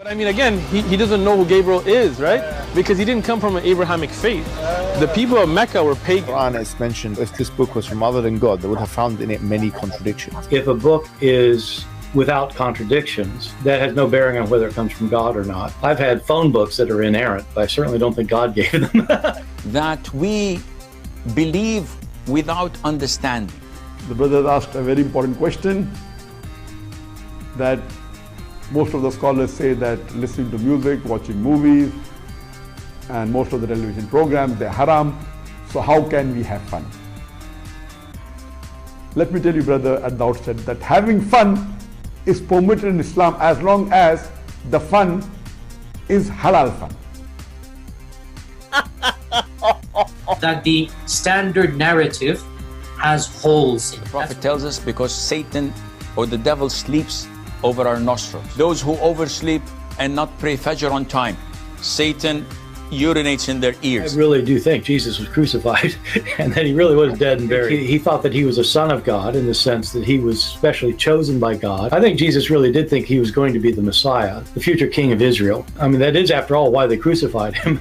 But I mean, again, he doesn't know who Gabriel is, right? Because he didn't come from an Abrahamic faith. The people of Mecca were pagan. Quran is mentioned, if this book was from other than God, they would have found in it many contradictions. If a book is without contradictions, that has no bearing on whether it comes from God or not. I've had phone books that are inerrant, but I certainly don't think God gave them. That we believe without understanding. The brother asked a very important question, that most of the scholars say that listening to music, watching movies, and most of the television programs, they're haram. So how can we have fun? Let me tell you, brother, at the outset, that having fun is permitted in Islam as long as the fun is halal fun. That the standard narrative has holes in it. The Prophet tells us because Satan or the devil sleeps over our nostrils. Those who oversleep and not pray Fajr on time, Satan urinates in their ears. I really do think Jesus was crucified and that he really was dead and buried. He thought that he was a son of God in the sense that he was specially chosen by God. I think Jesus really did think he was going to be the Messiah, the future king of Israel. I mean, that is, after all, why they crucified him.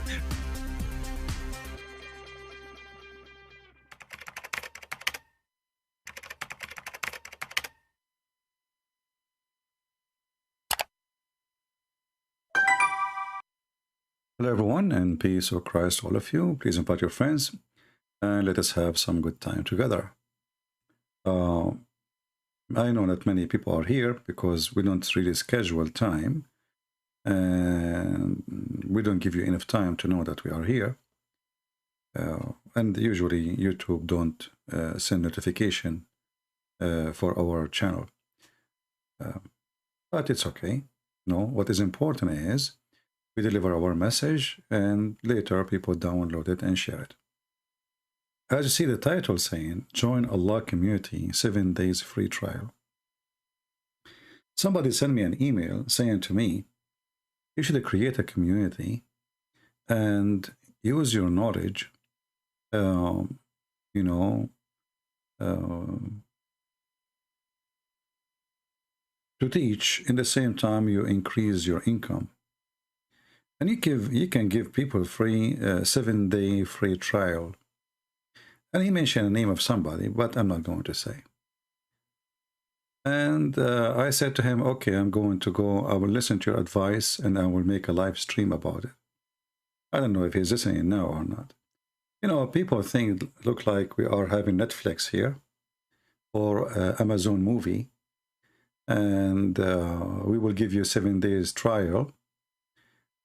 Hello everyone, and peace of Christ all of you. Please invite your friends and let us have some good time together. I know that many people are here because we don't really schedule time and we don't give you enough time to know that we are here. And usually YouTube don't send notification for our channel. But it's okay. No, what is important is we deliver our message and later people download it and share it. As you see the title saying, Join Allah Community, 7 days free trial. Somebody sent me an email saying to me, you should create a community and use your knowledge, to teach. In the same time, you increase your income. And you can give people free 7-day free trial. And he mentioned the name of somebody, but I'm not going to say. And I said to him, okay, I'm going to go. I will listen to your advice and I will make a live stream about it. I don't know if he's listening now or not. You know, people look like we are having Netflix here or Amazon movie. And we will give you 7 days trial.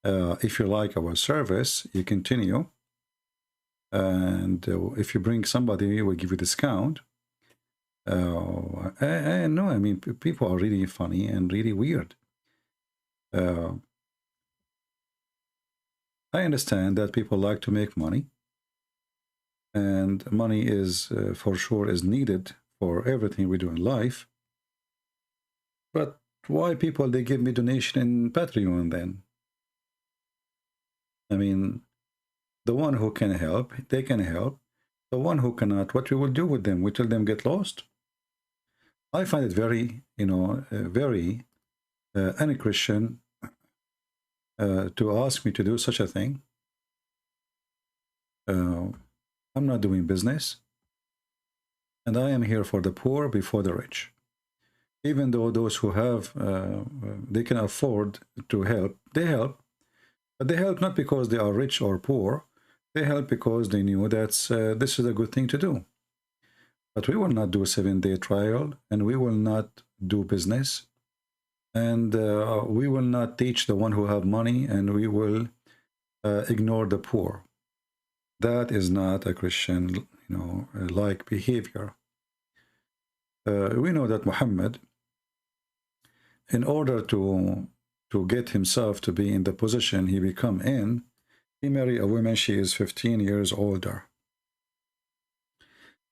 If you like our service, you continue. And if you bring somebody, we will give you a discount. And no, I mean, people are really funny and really weird. I understand that people like to make money. And money is, for sure, is needed for everything we do in life. But why people, they give me donation in Patreon then? I mean, the one who can help, they can help. The one who cannot, what we will do with them? We tell them get lost? I find it very, very un-Christian to ask me to do such a thing. I'm not doing business. And I am here for the poor before the rich. Even though those who have, they can afford to help, they help. But they help not because they are rich or poor. They help because they knew that this is a good thing to do. But we will not do a 7-day trial, and we will not do business, and we will not teach the one who have money, and we will ignore the poor. That is not a Christian, like behavior. We know that Muhammad, in order to get himself to be in the position he become in, he married a woman, she is 15 years older.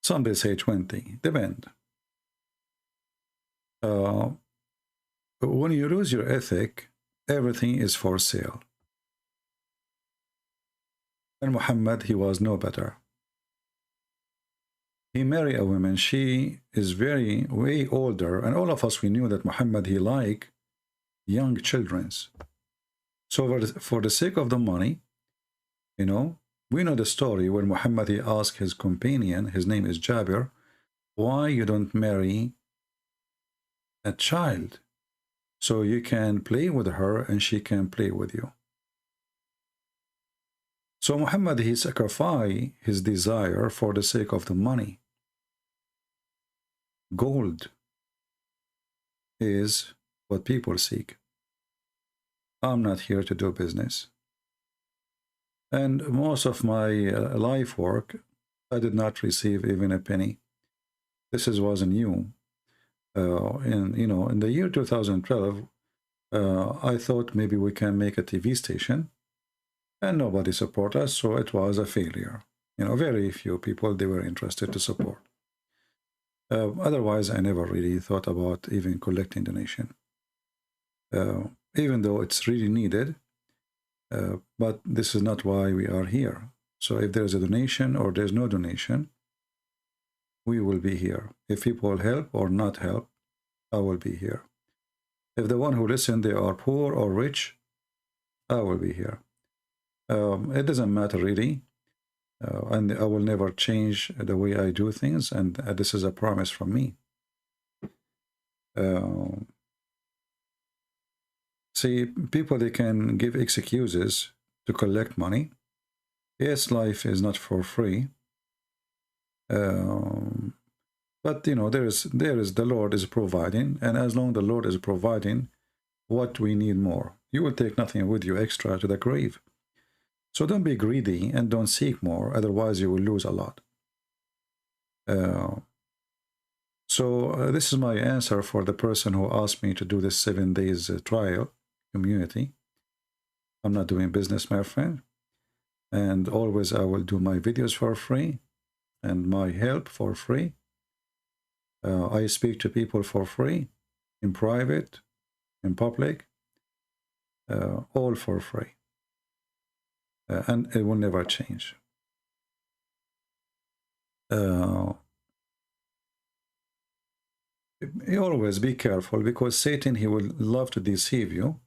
Some they say 20, depend. When you lose your ethic, everything is for sale. And Muhammad, he was no better. He married a woman, she is way older, and all of us, we knew that Muhammad, he liked young children. So for the sake of the money, you know, we know the story where Muhammad, he asked his companion, his name is Jabir, why you don't marry a child so you can play with her and she can play with you. So Muhammad, he sacrificed his desire for the sake of the money. Gold is what people seek. I'm not here to do business. And most of my life work, I did not receive even a penny. This was new. In the year 2012, I thought maybe we can make a TV station, and nobody support us, so it was a failure. You know, very few people, they were interested to support. Otherwise, I never really thought about even collecting donation, even though it's really needed. But this is not why we are here. So if there's a donation or there's no donation, we will be here. If people help or not help, I will be here. If the one who listen, they are poor or rich, I will be here. It doesn't matter really. And I will never change the way I do things. And this is a promise from me. See, people, they can give excuses to collect money. Yes, life is not for free. But, you know, there is the Lord is providing. And as long as the Lord is providing, what we need more? You will take nothing with you extra to the grave. So don't be greedy and don't seek more. Otherwise, you will lose a lot. This is my answer for the person who asked me to do this 7 days trial community. I'm not doing business, my friend. And always I will do my videos for free and my help for free. I speak to people for free, in private, in public, all for free. And it will never change. Always be careful, because Satan, he will love to deceive you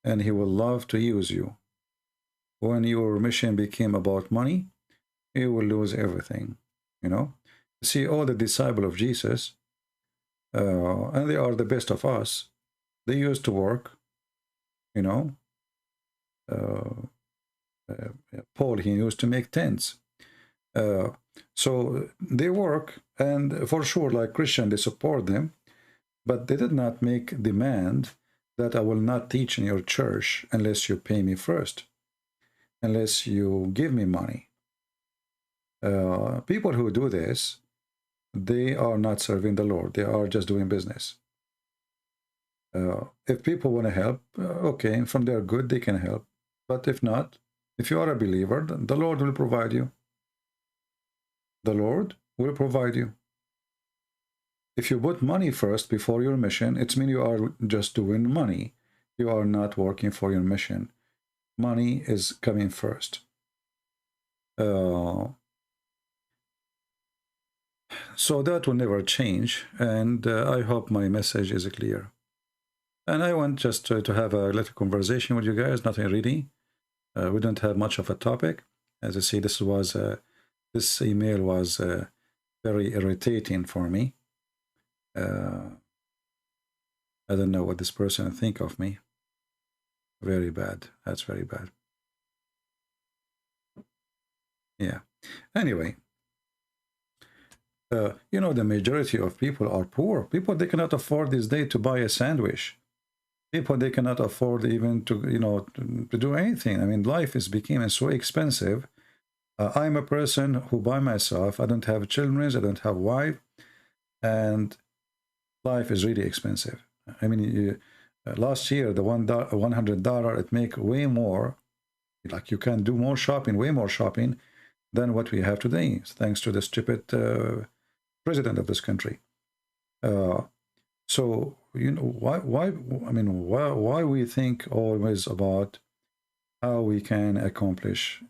and he will love to use you. When your mission became about money, you will lose everything, you know. See, all the disciples of Jesus, and they are the best of us, they used to work, you know. Paul, he used to make tents. So they work, and for sure, like Christian, they support them, but they did not make demand that I will not teach in your church unless you pay me first, unless you give me money. People who do this, they are not serving the Lord. They are just doing business. If people want to help, okay, from their good, they can help. But if not, if you are a believer, the Lord will provide you. The Lord will provide you. If you put money first before your mission, it means you are just doing money. You are not working for your mission. Money is coming first. So that will never change, and I hope my message is clear. And I want just to have a little conversation with you guys, nothing really. We don't have much of a topic. As you see, this email was very irritating for me. I don't know what this person think of me. Very bad. That's very bad. Yeah. Anyway, you know, the majority of people are poor. People, they cannot afford this day to buy a sandwich. People, they cannot afford even to, you know, to do anything. I mean, life is becoming so expensive. I'm a person who by myself, I don't have children, I don't have wife, and life is really expensive. I mean, last year, the $100, it make way more, like you can do more shopping, way more shopping than what we have today, thanks to the stupid president of this country. So, you know, why we think always about how we can accomplish,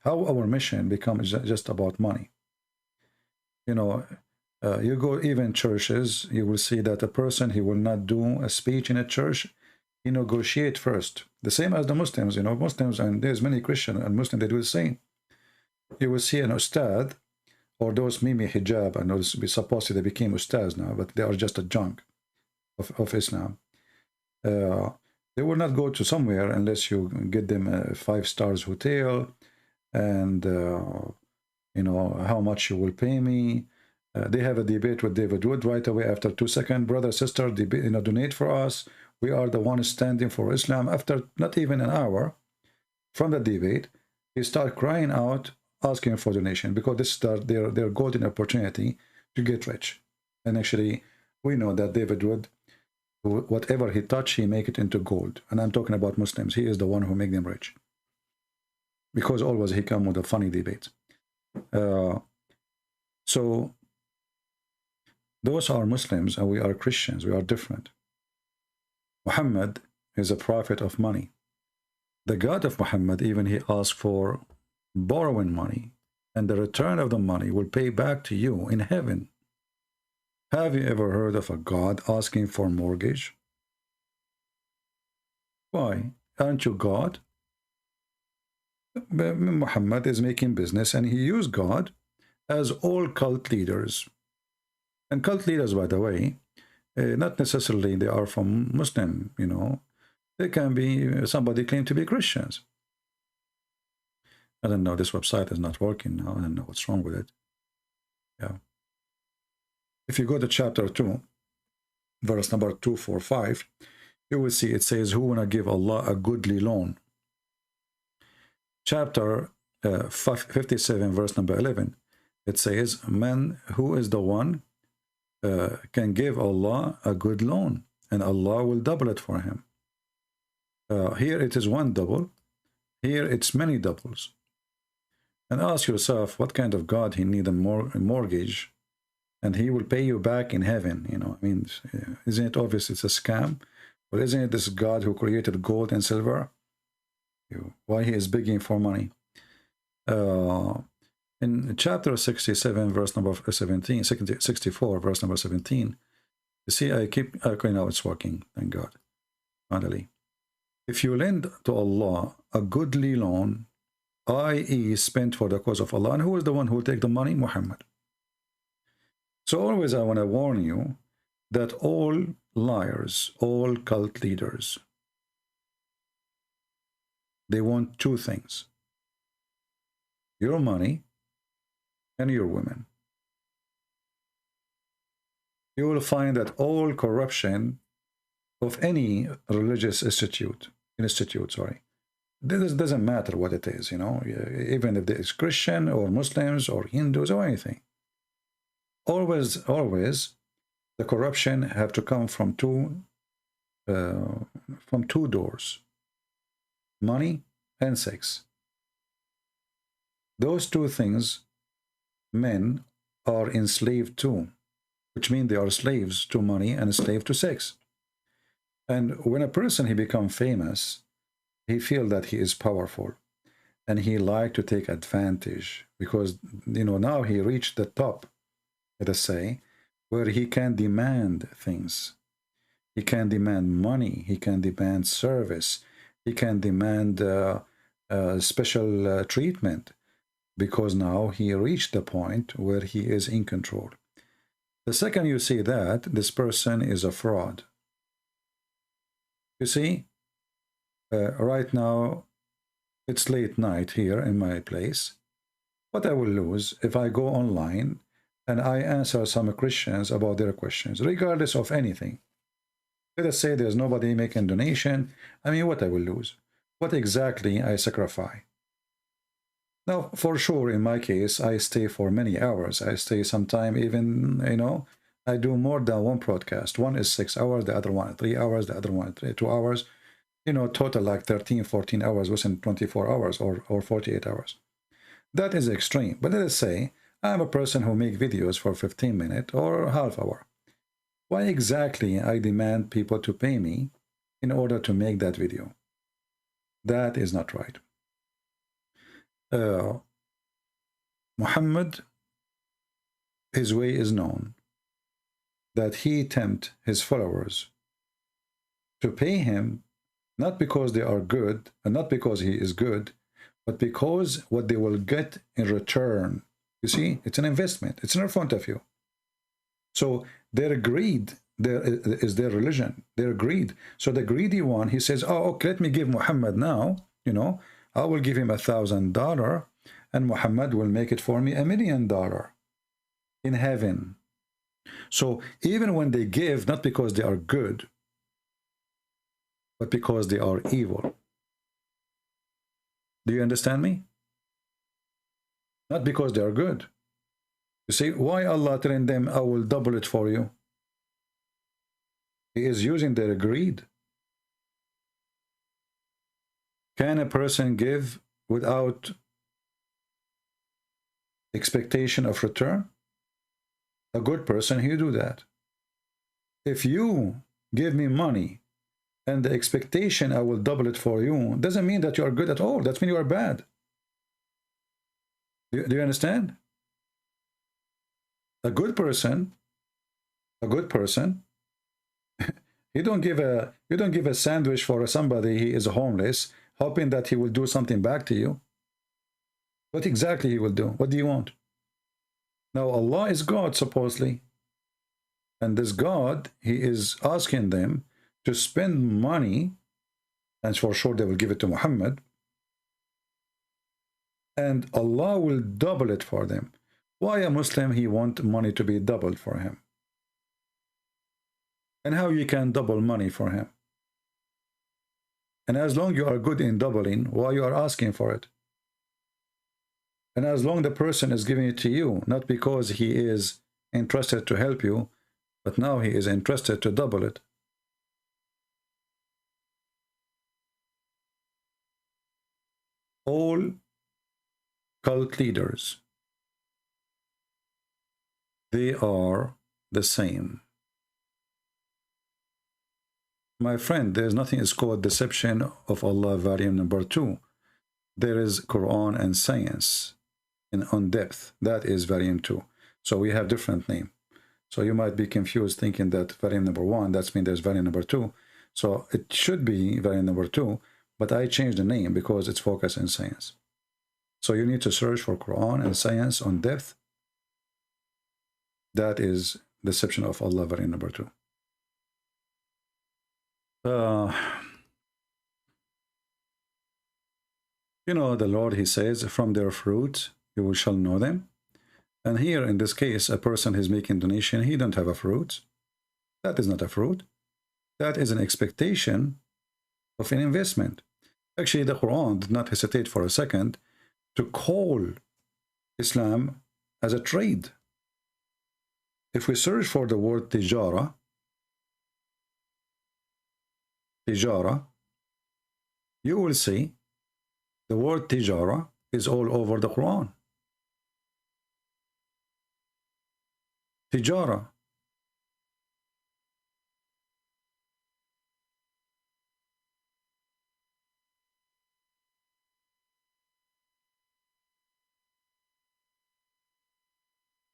how our mission becomes just about money. You know, you go even churches, you will see that a person, he will not do a speech in a church he negotiate first. The same as the Muslims, you know, Muslims, and there's many Christian and Muslim, they do the same. You will see an ustad, or those mimi hijab, and those supposedly they became ustads now, but they are just a junk of Islam. They will not go to somewhere unless you get them a 5-star hotel, and you know, how much you will pay me. They have a debate with David Wood right away after 2 seconds. Brother, sister, you know, donate for us. We are the ones standing for Islam. After not even an hour from the debate, he started crying out, asking for donation, because this is their golden opportunity to get rich. And actually, we know that David Wood, whatever he touch, he make it into gold. And I'm talking about Muslims. He is the one who make them rich, because always he come with a funny debate. So those are Muslims, and we are Christians. We are different. Muhammad is a prophet of money. The God of Muhammad, even he asked for borrowing money, and the return of the money will pay back to you in heaven. Have you ever heard of a God asking for mortgage? Why? Aren't you God? Muhammad is making business, and he used God as all cult leaders. And cult leaders, by the way, not necessarily they are from Muslim, you know. They can be, somebody claim to be Christians. I don't know, this website is not working now. I don't know what's wrong with it. Yeah. If you go to chapter 2, verse number 245, you will see it says, who wanna give Allah a goodly loan? Chapter 57, verse number 11, it says, man, who is the one can give Allah a good loan, and Allah will double it for him. Here it is one double, here it's many doubles. And ask yourself, what kind of God he need a mortgage, and he will pay you back in heaven? You know, I mean, isn't it obvious it's a scam? But isn't it this God who created gold and silver? Why he is begging for money? In chapter 67, verse number 17, 64, verse number 17, you see, okay, now it's working, thank God, finally. If you lend to Allah a goodly loan, i.e. spent for the cause of Allah, and who is the one who will take the money? Muhammad. So always I want to warn you that all liars, all cult leaders, they want two things: your money and your women. You will find that all corruption of any religious institute, this doesn't matter what it is, you know, even if it's Christian or Muslims or Hindus or anything. Always the corruption have to come from two doors: money and sex. Those two things men are enslaved to, which means they are slaves to money and slave to sex. And when a person he becomes famous, he feels that he is powerful, and he like to take advantage, because, you know, now he reached the top, let us say, where he can demand things. He can demand money, he can demand service, he can demand special treatment, because now he reached the point where he is in control. The second you see that, this person is a fraud. You see, right now, it's late night here in my place. What I will lose if I go online and I answer some Christians about their questions, regardless of anything. Let us say there's nobody making donation. I mean, what I will lose? What exactly I sacrifice? Now, for sure, in my case, I stay for many hours. I stay sometime even, you know, I do more than one broadcast. One is 6 hours, the other one 3 hours, the other one 2 hours. You know, total like 13, 14 hours within 24 hours or 48 hours. That is extreme. But let us say I'm a person who make videos for 15 minutes or half hour. Why exactly I demand people to pay me in order to make that video? That is not right. Muhammad, his way is known, that he tempt his followers to pay him not because they are good, and not because he is good, but because what they will get in return. You see, it's an investment. It's in front of you. So their greed is their religion. Their greed. So the greedy one, he says, oh, okay, let me give Muhammad now, you know, I will give him $1,000 and Muhammad will make it for me $1 million in heaven. So even when they give, not because they are good, but because they are evil. Do you understand me? Not because they are good. You see, why Allah telling them, I will double it for you? He is using their greed. Can a person give without expectation of return? A good person, he do that. If you give me money and the expectation I will double it for you, doesn't mean that you are good at all. That means you are bad. Do you understand? A good person, you don't give a sandwich for somebody he is homeless, hoping that he will do something back to you. What exactly he will do? What do you want? Now Allah is God, supposedly. And this God, he is asking them to spend money, and for sure they will give it to Muhammad, and Allah will double it for them. Why a Muslim, he want money to be doubled for him? And how you can double money for him? And as long you are good in doubling, why you are asking for it? And as long the person is giving it to you, not because he is interested to help you, but now he is interested to double it. All cult leaders, they are the same. My friend, there's nothing is called deception of Allah, volume number 2. There is Qur'an and Science in on depth. That is volume 2. So we have different name. So you might be confused thinking that volume number 1, that's mean there's volume number 2. So it should be volume number 2, but I changed the name because it's focused in science. So you need to search for Qur'an and Science on depth. That is deception of Allah, volume number 2. You know, the Lord, he says, from their fruit you shall know them. And here in this case, a person is making donation, he don't have a fruit. That is not a fruit. That is an expectation of an investment. Actually, the Quran did not hesitate for a second to call Islam as a trade. If we search for the word tijara, you will see the word tijara is all over the Quran. Tijara.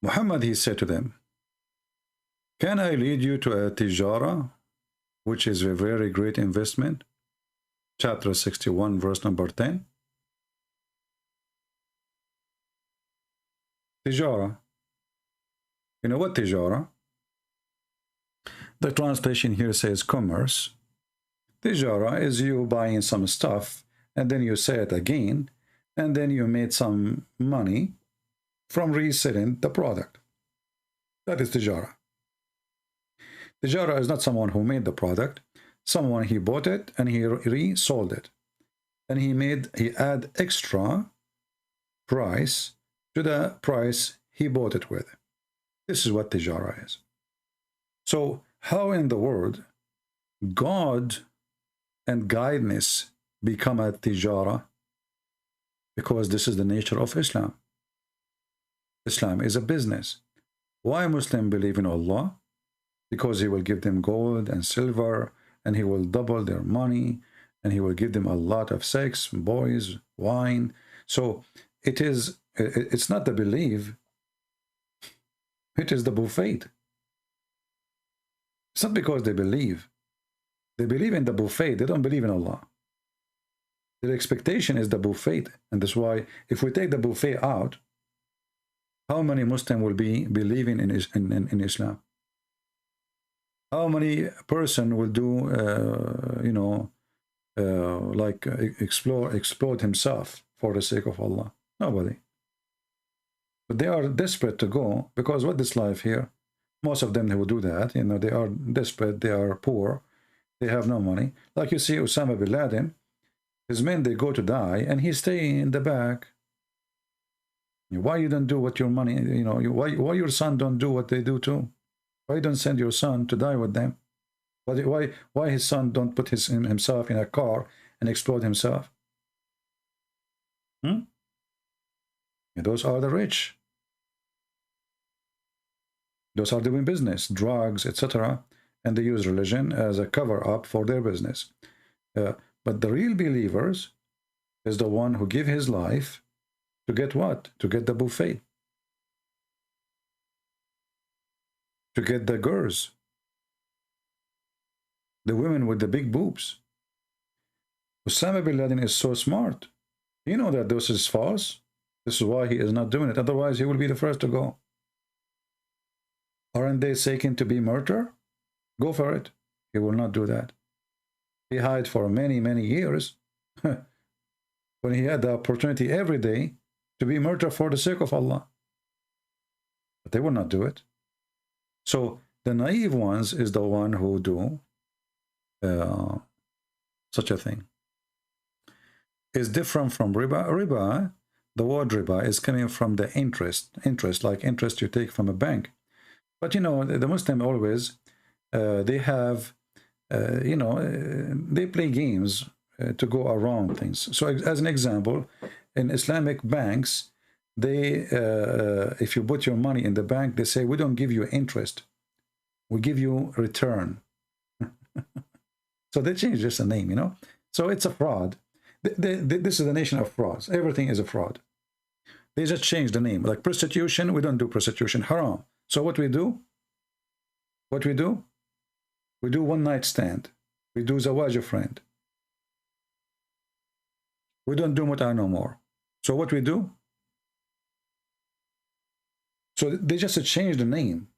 Muhammad, he said to them, can I lead you to a tijara, which is a very great investment? Chapter 61, verse number 10. Tijara. You know what tijara? The translation here says commerce. Tijara is you buying some stuff, and then you sell it again, and then you made some money from reselling the product. That is tijara. Tijara is not someone who made the product. Someone, he bought it and he resold it. And he add extra price to the price he bought it with. This is what tijara is. So how in the world God and guidance become a tijara? Because this is the nature of Islam. Islam is a business. Why Muslims believe in Allah? Because he will give them gold and silver, and he will double their money, and he will give them a lot of sex, boys, wine. So it's not the belief, it is the buffet. It's not because they believe. They believe in the buffet. They don't believe in Allah. Their expectation is the buffet. And that's why if we take the buffet out, how many Muslims will be believing in Islam? How many person will do, like explode himself for the sake of Allah? Nobody. But they are desperate to go, because what this life here, most of them, they will do that. You know, they are desperate, they are poor, they have no money. Like you see Osama bin Laden, his men, they go to die, and he stay in the back. Why you don't do what your money, you know, why your son don't do what they do too? Why don't send your son to die with them? Why his son don't put himself in a car and explode himself? And those are the rich. Those are doing business, drugs, etc. And they use religion as a cover-up for their business. But the real believers is the one who give his life to get what? To get the buffet. To get the girls. The women with the big boobs. Osama bin Laden is so smart. You know that this is false. This is why he is not doing it. Otherwise, he will be the first to go. Aren't they seeking to be murdered? Go for it. He will not do that. He hid for many, many years when he had the opportunity every day to be murdered for the sake of Allah. But they will not do it. So the naive ones is the one who do such a thing. It's different from riba. Riba, the word riba, is coming from the interest, like interest you take from a bank. But you know, the Muslim always, they have, they play games to go around things. So as an example, in Islamic banks, they, if you put your money in the bank, they say, we don't give you interest. We give you return. So they change just the name, you know. So it's a fraud. This is the nation of frauds. Everything is a fraud. They just change the name. Like prostitution, we don't do prostitution. Haram. So what we do? What we do? We do one night stand. We do zawaj friend. We don't do mut'a no more. So what we do? So they just change the name.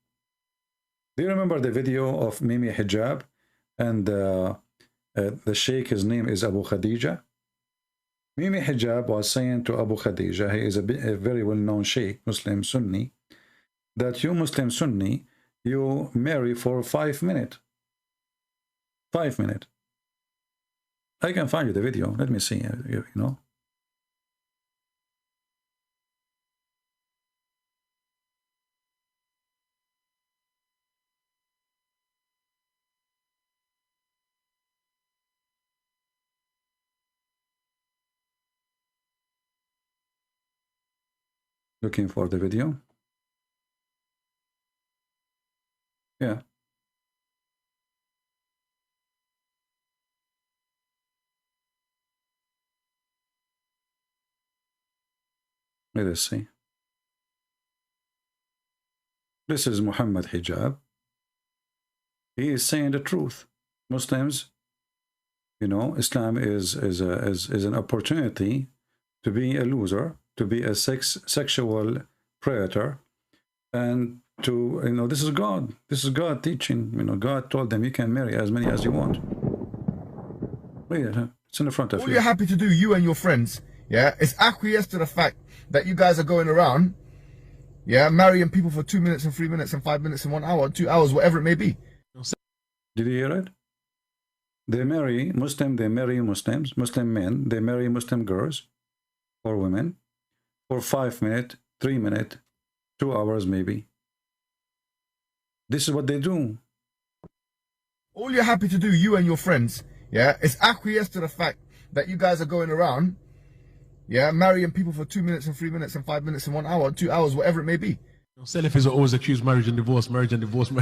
Do you remember the video of Mimi Hijab? And the sheikh, his name is Abu Khadija. Mimi Hijab was saying to Abu Khadija, he is a very well-known sheikh, Muslim Sunni, that you Muslim Sunni, you marry for 5 minutes. 5 minutes. I can find you the video. Let me see, you know. Looking for the video. Yeah. Let us see. This is Muhammad Hijab. He is saying the truth. Muslims, you know, Islam is an opportunity to be a loser, to be a sexual predator, and to, you know, this is God. This is God teaching. You know, God told them you can marry as many as you want. Read it. It's in the front of you. All you're happy to do, you and your friends, yeah, is acquiesce to the fact that you guys are going around, yeah, marrying people for 2 minutes and 3 minutes and 5 minutes and 1 hour, 2 hours, whatever it may be. Did you hear it? They marry Muslim, they marry Muslims, Muslim men, they marry Muslim girls or women for 5 minutes, 3 minutes, 2 hours maybe. This is what they do. All you're happy to do, you and your friends, yeah, is acquiesce to the fact that you guys are going around, yeah, marrying people for 2 minutes and 3 minutes and 5 minutes and 1 hour, 2 hours, whatever it may be. Salafis are always accused marriage and divorce, marriage and divorce.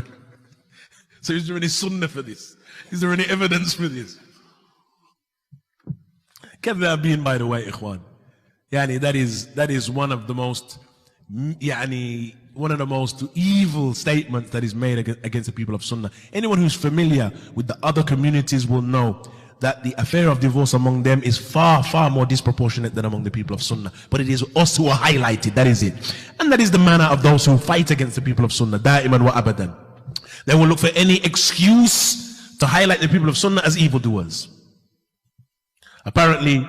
So is there any sunnah for this? Is there any evidence for this? كذابين, by the way, ikhwan. Yani that is one of the most one of the most evil statements that is made against the people of Sunnah. Anyone who's familiar with the other communities will know that the affair of divorce among them is far, far more disproportionate than among the people of Sunnah. But it is us who are highlighted, that is it. And that is the manner of those who fight against the people of Sunnah, da'iman wa abadan. They will look for any excuse to highlight the people of Sunnah as evildoers. Apparently,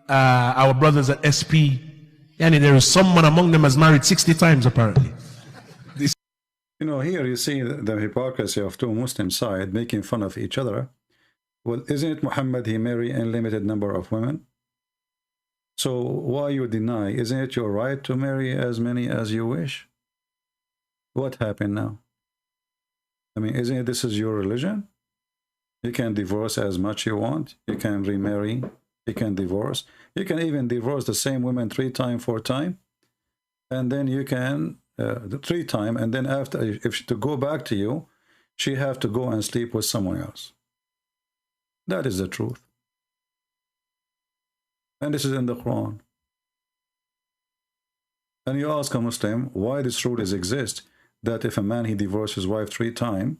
our brothers at SP, there is someone among them has married 60 times apparently. You know, here you see the hypocrisy of two Muslim sides making fun of each other. Well, isn't it Muhammad, he married a limited number of women? So why you deny? Isn't it your right to marry as many as you wish? What happened now? I mean, isn't it this is your religion? You can divorce as much you want. You can remarry. You can divorce. You can even divorce the same woman 3 times, 4 times. And then you can, 3 times. And then after, if she to go back to you, she have to go and sleep with someone else. That is the truth. And this is in the Quran. And you ask a Muslim why this rule exists, that if a man he divorced his wife 3 times,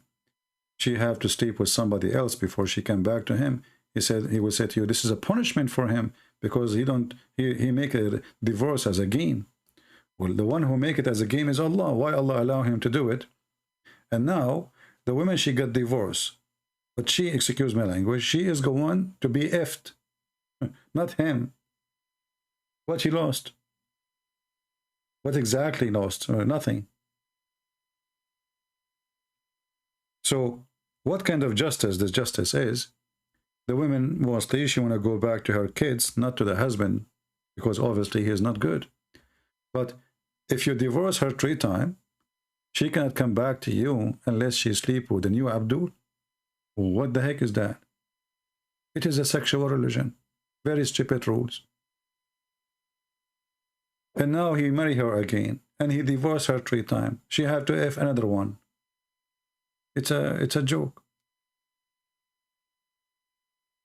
she have to sleep with somebody else before she come back to him. He will say to you, this is a punishment for him because he make a divorce as a game. Well, the one who make it as a game is Allah. Why Allah allow him to do it? And now the woman, she got divorced. But she, excuse my language, she is going to be effed, not him. What she lost? What exactly lost? Nothing. So, what kind of justice this justice is? The woman, mostly, she want to go back to her kids, not to the husband, because obviously he is not good. But if you divorce her 3 times, she cannot come back to you unless she sleep with the new Abdul. What the heck is that? It is a sexual religion. Very stupid rules. And now he marry her again. And he divorced her 3 times. She had to F another one. It's a joke.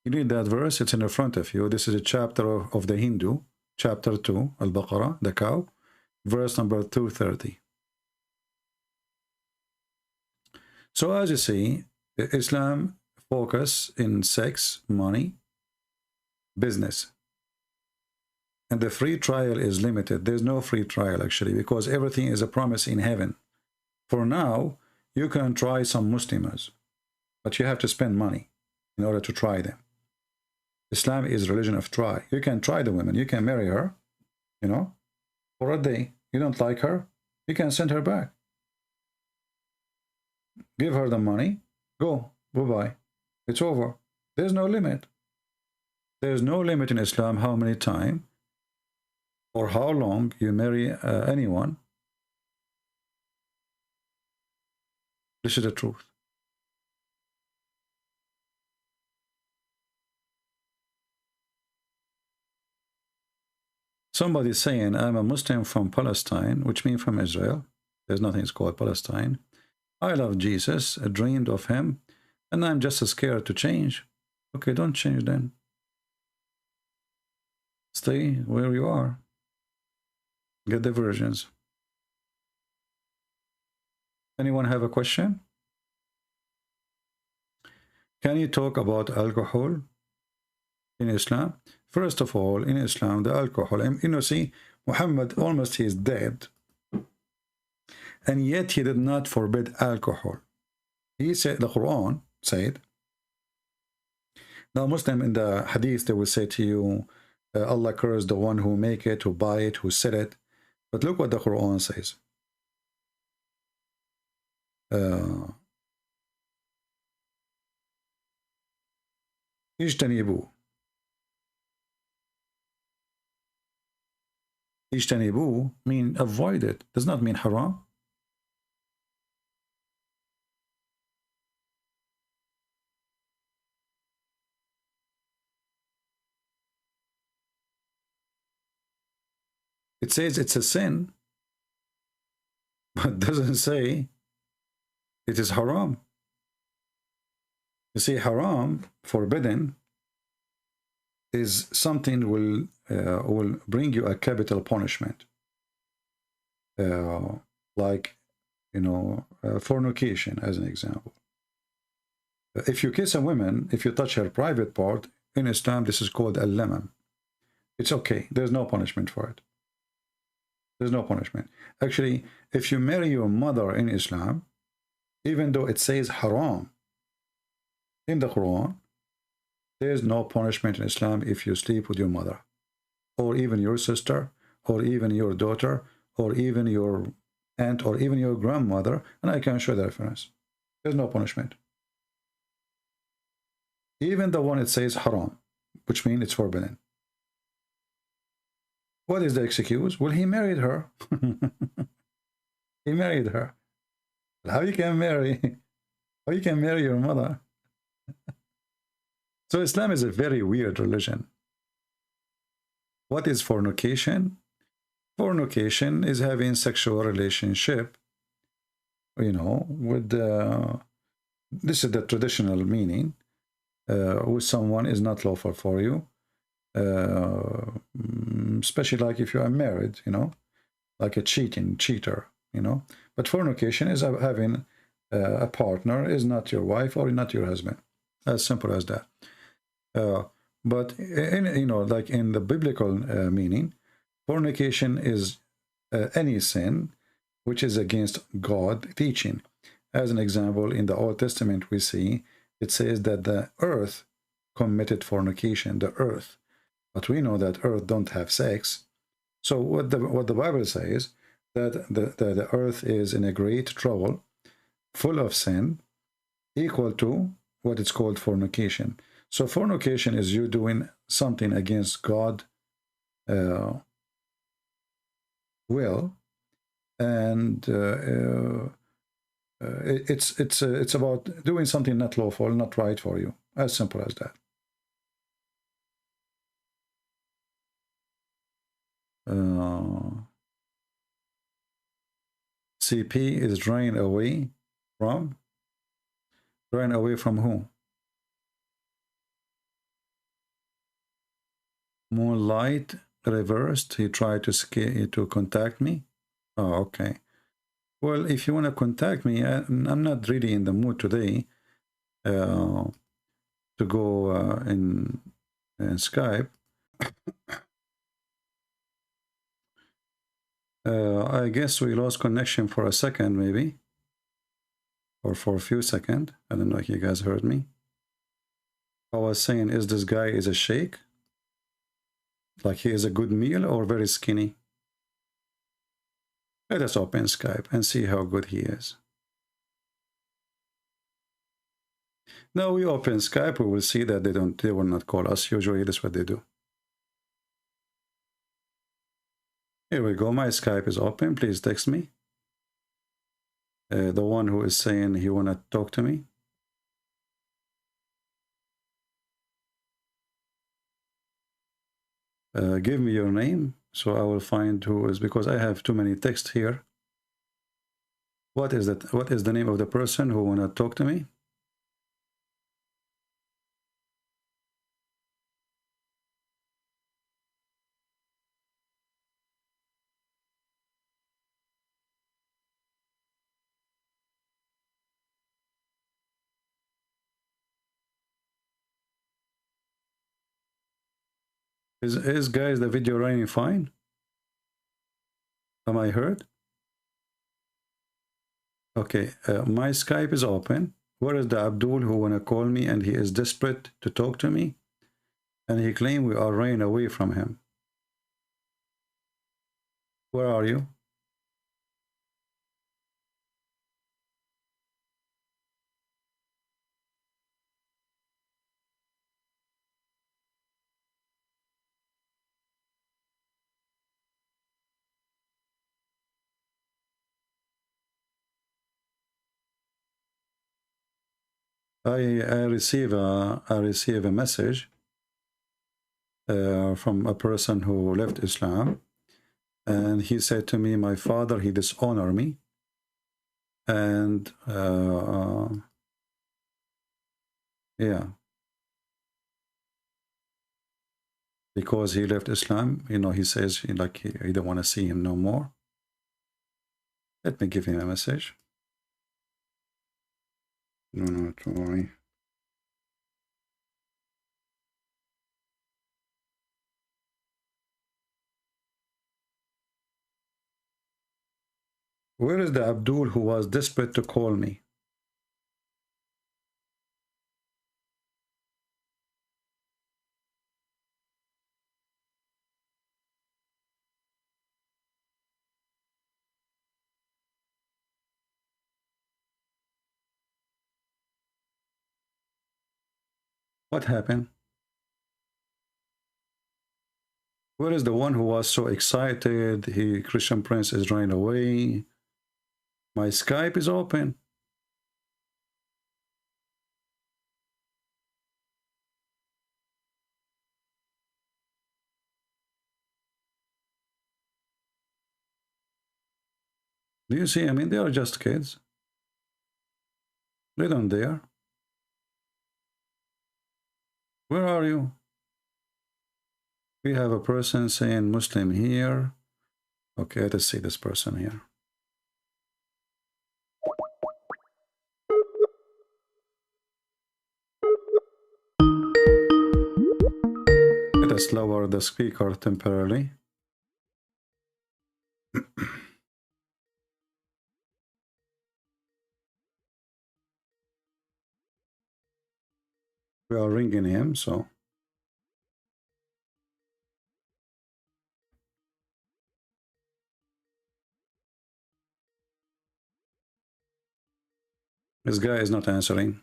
You read that verse, it's in the front of you. This is a chapter of the Hindu. Chapter 2, Al-Baqarah, the cow. Verse number 230. So as you see, Islam focus in sex, money, business. And the free trial is limited. There's no free trial actually, because everything is a promise in heaven. For now, you can try some Muslims, but you have to spend money in order to try them. Islam is a religion of try. You can try the women. You can marry her, for a day. You don't like her, you can send her back. Give her the money. Go. Bye-bye. It's over. There's no limit. There's no limit in Islam how many times or how long you marry anyone. This is the truth. Somebody saying, I'm a Muslim from Palestine, which means from Israel. There's nothing called Palestine. I love Jesus, I dreamed of him, and I'm just scared to change. Okay, don't change then. Stay where you are. Get the versions. Anyone have a question? Can you talk about alcohol in Islam? First of all, in Islam, the alcohol, see, Muhammad almost he is dead. And yet he did not forbid alcohol. He said, the Quran said, now Muslim in the hadith, they will say to you, Allah cursed the one who make it, who buy it, who sell it. But look what the Quran says. Ijtanibu. Ijtanibu mean avoid it. Does not mean haram. It says it's a sin, but doesn't say it is haram. You see, haram, forbidden, is something will bring you a capital punishment. like, you know, fornication as an example. If you kiss a woman, if you touch her private part, in Islam, this is called al-lamam. It's okay. There's no punishment for it. There's no punishment. Actually, if you marry your mother in Islam, even though it says haram in the Quran, there's no punishment in Islam if you sleep with your mother, or even your sister, or even your daughter, or even your aunt, or even your grandmother, and I can show the reference. There's no punishment. Even the one it says haram, which means it's forbidden. What is the excuse? Well, he married her. He married her. How you can marry? How you can marry your mother? So Islam is a very weird religion. What is fornication? Fornication is having sexual relationship, you know, with this is the traditional meaning, with someone is not lawful for you, especially like if you are married, you know, like a cheater, you know. But fornication is having a partner is not your wife or not your husband, as simple as that. But in, you know, like in the biblical meaning, fornication is any sin which is against God teaching. As an example, in the Old Testament we see it says that the earth committed fornication, the earth. But we know that earth don't have sex. So what the Bible says, that the earth is in a great trouble, full of sin, equal to what it's called fornication. So fornication is you doing something against God will, and it's about doing something not lawful, not right for you. As simple as that. CP is drained away from who? Moonlight reversed. He tried to contact me. Oh, okay. Well, if you want to contact me, I'm not really in the mood today to go in Skype. I guess we lost connection for a second, maybe, or for a few seconds. I don't know if you guys heard me. I was saying, is this guy is a sheikh? Like he is a good meal or very skinny? Let us open Skype and see how good he is. Now we open Skype, we will see that they will not call us. Usually that's what they do. Here we go. My Skype is open. Please text me. The one who is saying he want to talk to me. Give me your name so I will find who is, because I have too many texts here. What is that? What is the name of the person who want to talk to me? Is guys the video running fine? Am I heard? Okay, my Skype is open. Where is the Abdul who wanna call me and he is desperate to talk to me? And he claimed we are running away from him. Where are you? I receive a message from a person who left Islam, and he said to me, my father, he dishonored me, and yeah, because he left Islam, you know, he says like he don't want to see him no more. Let me give him a message. No, not worry. Where is the Abdul who was desperate to call me? What happened? Where is the one who was so excited? Christian Prince is running away. My Skype is open. Do you see? I mean, they are just kids. They don't dare. Where are you? We have a person saying Muslim here. Okay, let's see this person here. Let us lower the speaker temporarily. We are ringing him, so. This guy is not answering.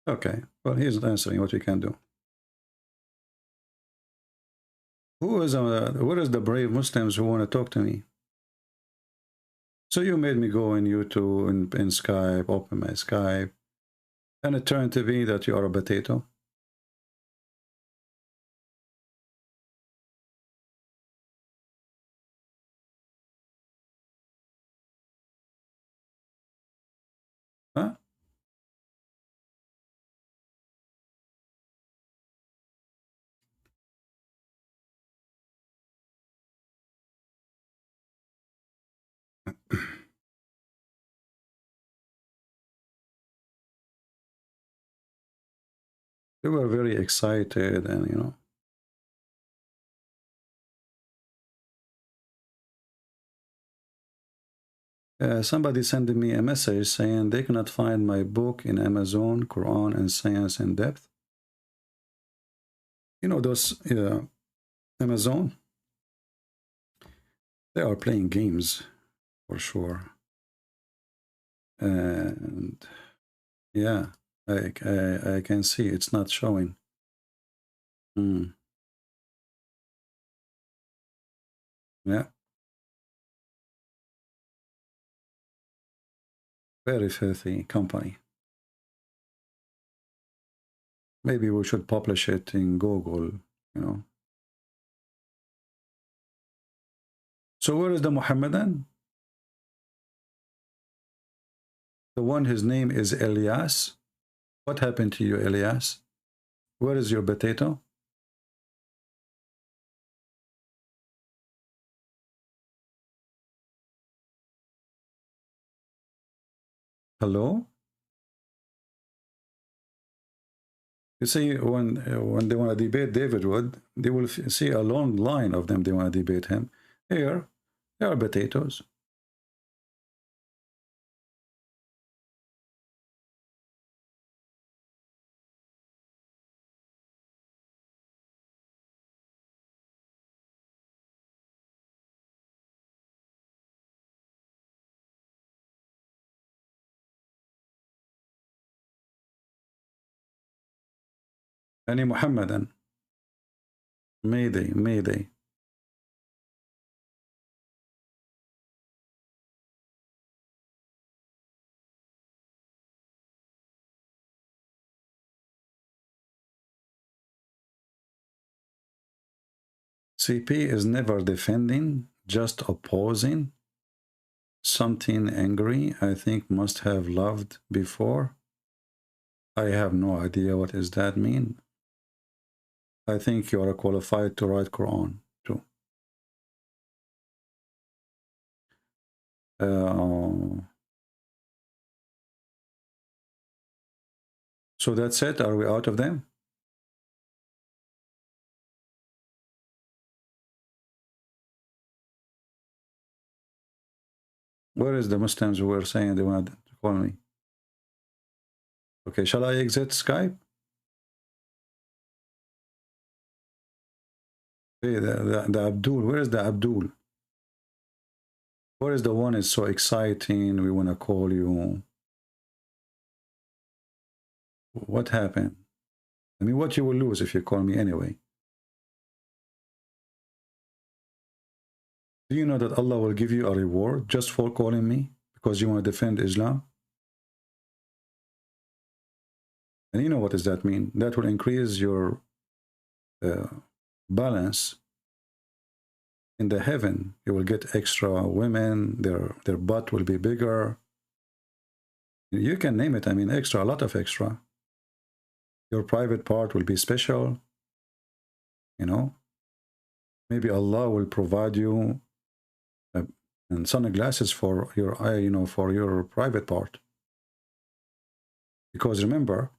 Okay, well, he's not answering. What we can do? Where is the brave Muslims who want to talk to me? So you made me go in YouTube and in Skype, open my Skype, and it turned to be that you are a potato. Huh? They were very excited, and you know. Somebody sent me a message saying they cannot find my book in Amazon, Qur'an and Science in Depth. You know those Amazon? They are playing games for sure. And yeah, I can see it's not showing. Yeah. Very filthy company. Maybe we should publish it in Google, you know. So where is the Muhammadan? The one his name is Elias. What happened to you, Elias? Where is your potato? Hello? You see, when they want to debate David Wood, they will see a long line of them. They want to debate him. Here, there are potatoes. Any Muhammadan? Mayday, Mayday. CP is never defending, just opposing. Something angry, I think must have loved before. I have no idea what does that mean. I think you are qualified to write Quran too. So that's it. Are we out of them? Where is the Muslims who were saying they wanted to call me? Okay, shall I exit Skype? Hey, the Abdul, where is the Abdul? Where is the one is so exciting, we want to call you? What happened? I mean, what you will lose if you call me anyway? Do you know that Allah will give you a reward just for calling me because you want to defend Islam? And you know what does that mean? That will increase your balance in the heaven. You will get extra women, their butt will be bigger. You can name it, I mean extra, a lot of extra. Your private part will be special, you know. Maybe Allah will provide you and sunglasses for your eye, you know, for your private part. Because remember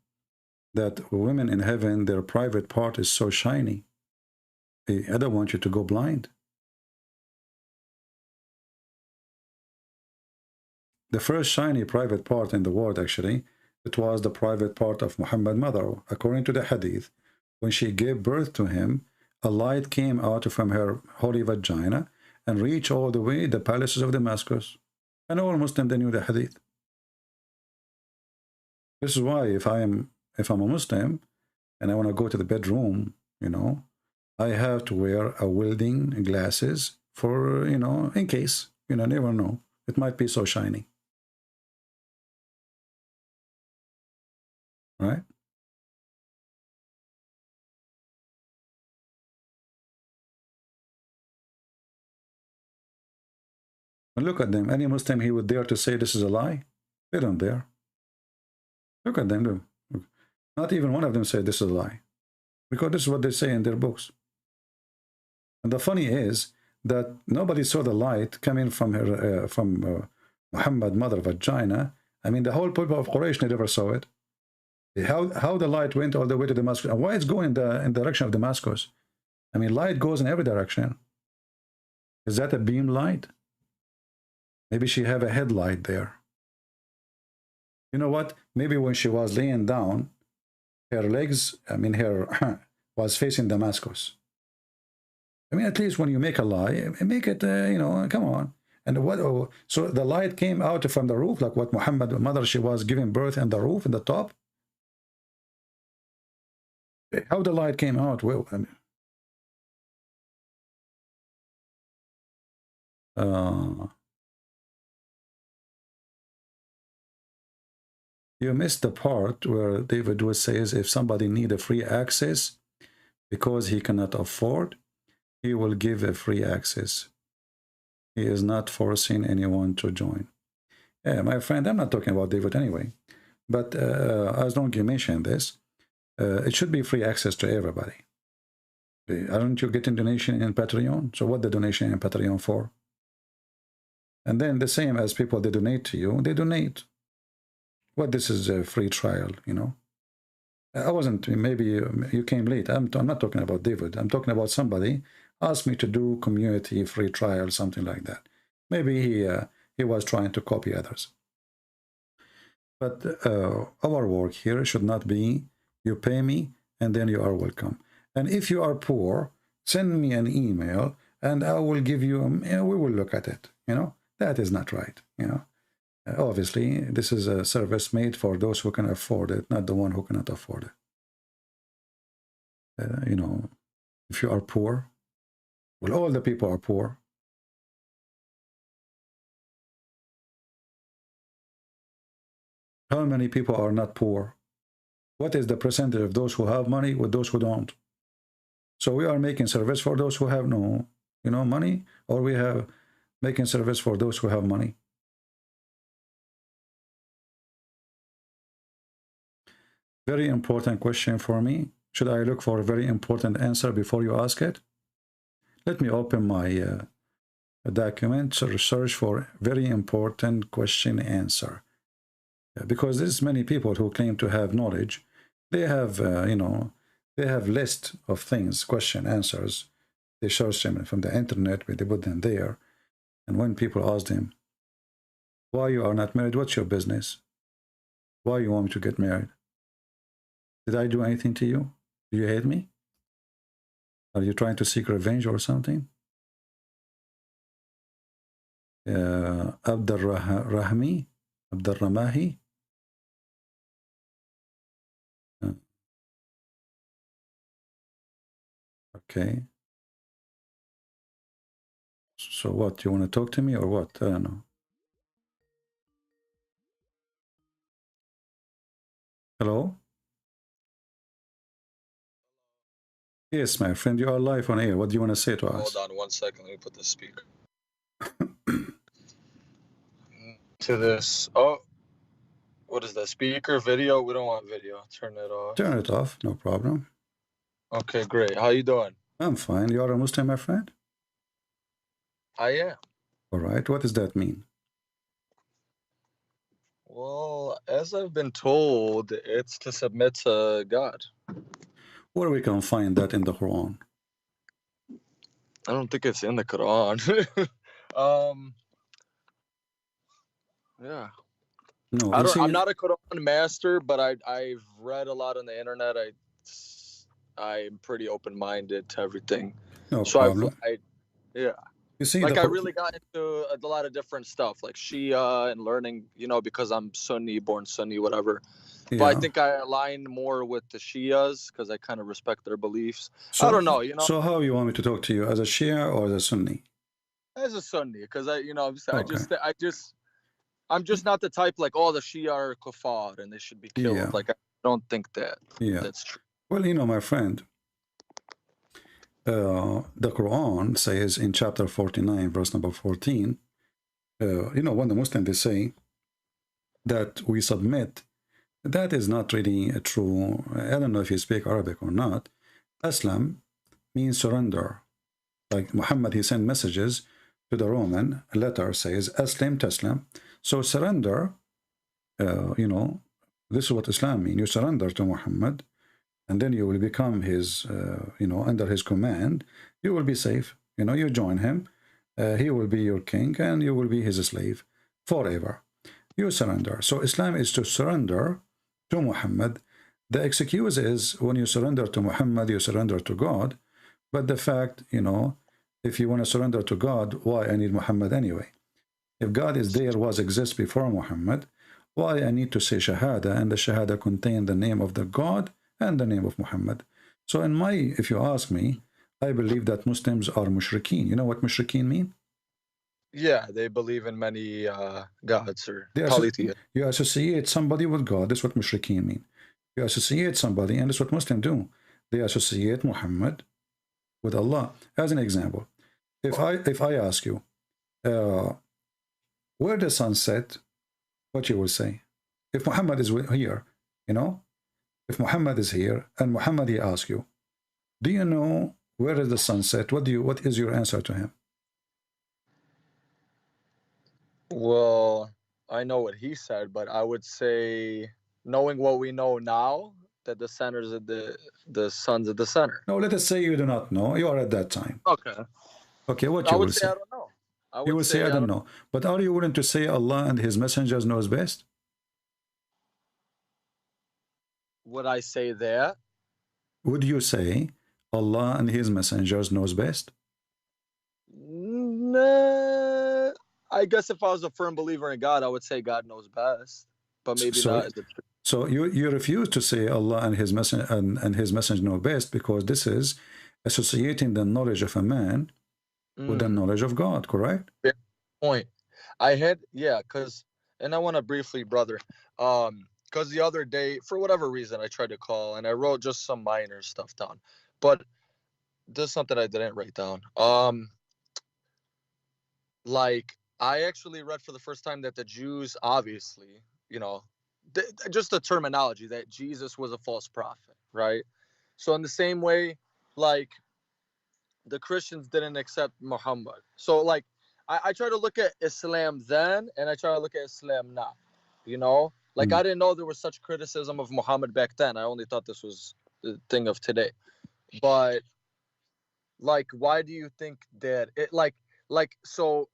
that women in heaven, their private part is so shiny. I don't want you to go blind. The first shiny private part in the world, actually, it was the private part of Muhammad's mother. According to the hadith, when she gave birth to him, a light came out from her holy vagina and reached all the way the palaces of Damascus. And all Muslims, they knew the hadith. This is why if I'm a Muslim and I want to go to the bedroom, you know, I have to wear a welding glasses for, you know, in case, you know, never know. It might be so shiny. Right? And look at them. Any Muslim, he would dare to say this is a lie? They don't dare. Look at them. Look. Not even one of them said this is a lie. Because this is what they say in their books. And the funny is that nobody saw the light coming from her, Muhammad's mother vagina. I mean, the whole people of Quraysh never saw it. How the light went all the way to Damascus, and why it's going in the direction of Damascus? I mean, light goes in every direction. Is that a beam light? Maybe she have a headlight there. You know what? Maybe when she was laying down, her legs, I mean, her was facing Damascus. I mean, at least when you make a lie, make it, you know, come on. And what? Oh, so the light came out from the roof, like what Muhammad's mother, she was giving birth in the roof, in the top. How the light came out? Well, I mean, you missed the part where David Wood says if somebody need a free access because he cannot afford, he will give a free access. He is not forcing anyone to join. Yeah, my friend, I'm not talking about David anyway. But as long as you mentioned this, it should be free access to everybody. Aren't you getting donation in Patreon? So what the donation in Patreon for? And then the same as people, they donate to you, they donate. What, this is a free trial, you know? I wasn't, maybe you came late. I'm not talking about David. I'm talking about somebody asked me to do community free trial, something like that. Maybe he was trying to copy others. But our work here should not be you pay me and then you are welcome. And if you are poor, send me an email and I will give you, we will look at it. You know, that is not right. You know, obviously this is a service made for those who can afford it, not the one who cannot afford it. You know, if you are poor, well, all the people are poor. How many people are not poor? What is the percentage of those who have money with those who don't? So we are making service for those who have no, you know, money, or we have making service for those who have money. Very important question for me. Should I look for a very important answer before you ask it? Let me open my document, so search for very important question answer. Because there's many people who claim to have knowledge. They have, you know, they have list of things, question answers. They search them from the internet, but they put them there. And when people ask them, why you are not married, what's your business? Why you want me to get married? Did I do anything to you? Do you hate me? Are you trying to seek revenge or something? Abdurrahmi? Abdurrahmahi? Okay. So what, you want to talk to me or what? I don't know. Hello? Yes, my friend, you are live on air. What do you want to say to us? Hold on 1 second. Let me put the speaker to this. Oh, what is that? Speaker, video? We don't want video. Turn it off. Turn it off, no problem. Okay, great. How you doing? I'm fine. You are a Muslim, my friend? I am. All right. What does that mean? Well, as I've been told, it's to submit to God. Where we can find that in the Quran? I don't think it's in the Quran. Yeah. No, I'm not a Quran master, but I've read a lot on the internet. I'm pretty open-minded to everything. No So problem. yeah. You see, like I really got into a lot of different stuff, like Shia and learning, you know, because I'm Sunni, born Sunni, whatever. Yeah. But I think I align more with the Shias because I kind of respect their beliefs. So, I don't know, you know. So how you want me to talk to you, as a Shia or as a Sunni? As a Sunni, because Okay. I'm just not the type like, oh, the Shia are kuffar and they should be killed. Yeah. Like, I don't think that. Yeah. That's true. Well, you know, my friend, the Quran says in chapter 49, verse number 14, you know, when the Muslims, they say that we submit, that is not really true. I don't know if you speak Arabic or not. Aslam means surrender. Like Muhammad, he sent messages to the Roman. A letter says, Aslam Taslam. So surrender, you know, this is what Islam means. You surrender to Muhammad, and then you will become his, you know, under his command. You will be safe. You know, you join him. He will be your king, and you will be his slave forever. You surrender. So Islam is to surrender to Muhammad. The excuse is when you surrender to Muhammad, you surrender to God. But the fact, you know, if you want to surrender to God, why I need Muhammad anyway? If God is there, exists before Muhammad, why I need to say Shahada, and the Shahada contain the name of the God and the name of Muhammad. So if you ask me, I believe that Muslims are mushrikeen. You know what mushrikeen mean? Yeah, they believe in many gods or polytheists. You associate somebody with God. That's what mushrikeen mean. You associate somebody, and that's what Muslims do. They associate Muhammad with Allah. As an example, if I ask you, where the sun set, what you will say? If Muhammad is here, you know, if Muhammad is here, and Muhammad, he asks you, do you know where is the sun set? What is your answer to him? Well, I know what he said, but I would say, knowing what we know now, that the centers of the suns at the center. No, let us say you do not know. You are at that time. Okay. Okay, what you will say? I don't know. You will say, I don't know. But are you willing to say Allah and his messengers knows best? Would I say that? Would you say Allah and his messengers knows best? Nah, I guess if I was a firm believer in God, I would say God knows best. But maybe not is the truth. So you refuse to say Allah and his messenger know best, because this is associating the knowledge of a man with the knowledge of God, correct? Fair point. And I want to briefly, brother, because the other day, for whatever reason, I tried to call and I wrote just some minor stuff down, but there's something I didn't write down. Like, I actually read for the first time that the Jews, obviously, you know, just the terminology that Jesus was a false prophet, right? So in the same way, like the Christians didn't accept Muhammad. So like I try to look at Islam then and I try to look at Islam now, you know? Like I didn't know there was such criticism of Muhammad back then. I only thought this was the thing of today. But like, why do you think that it like so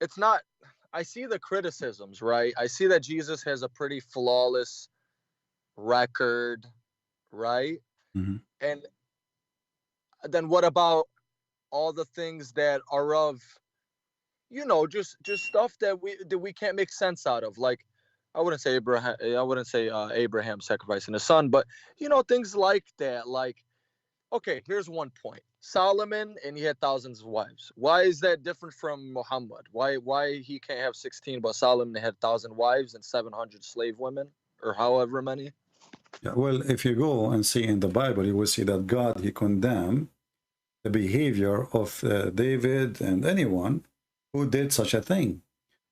it's not, I see the criticisms, right? I see that Jesus has a pretty flawless record, right? And then what about all the things that are of, you know, just stuff that we can't make sense out of? Like, I wouldn't say Abraham sacrificing his son, but you know, things like that. Like, okay, here's one point. Solomon, and he had thousands of wives. Why is that different from Muhammad? Why he can't have 16, but Solomon had 1,000 wives and 700 slave women, or however many? Yeah, well, if you go and see in the Bible, you will see that God, he condemned the behavior of David and anyone who did such a thing.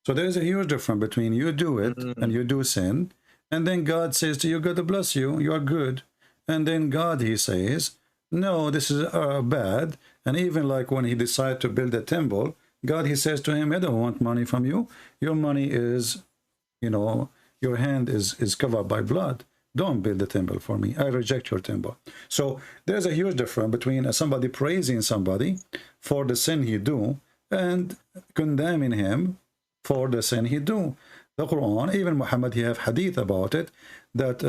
So there is a huge difference between you do it and you do sin, and then God says to you, God bless you, you are good. And then God, he says, no, this is bad. And even like when he decided to build a temple, God, he says to him, I don't want money from you. Your money is, you know, your hand is covered by blood. Don't build the temple for me. I reject your temple. So there's a huge difference between somebody praising somebody for the sin he do and condemning him for the sin he do. The Quran, even Muhammad, he have hadith about it, that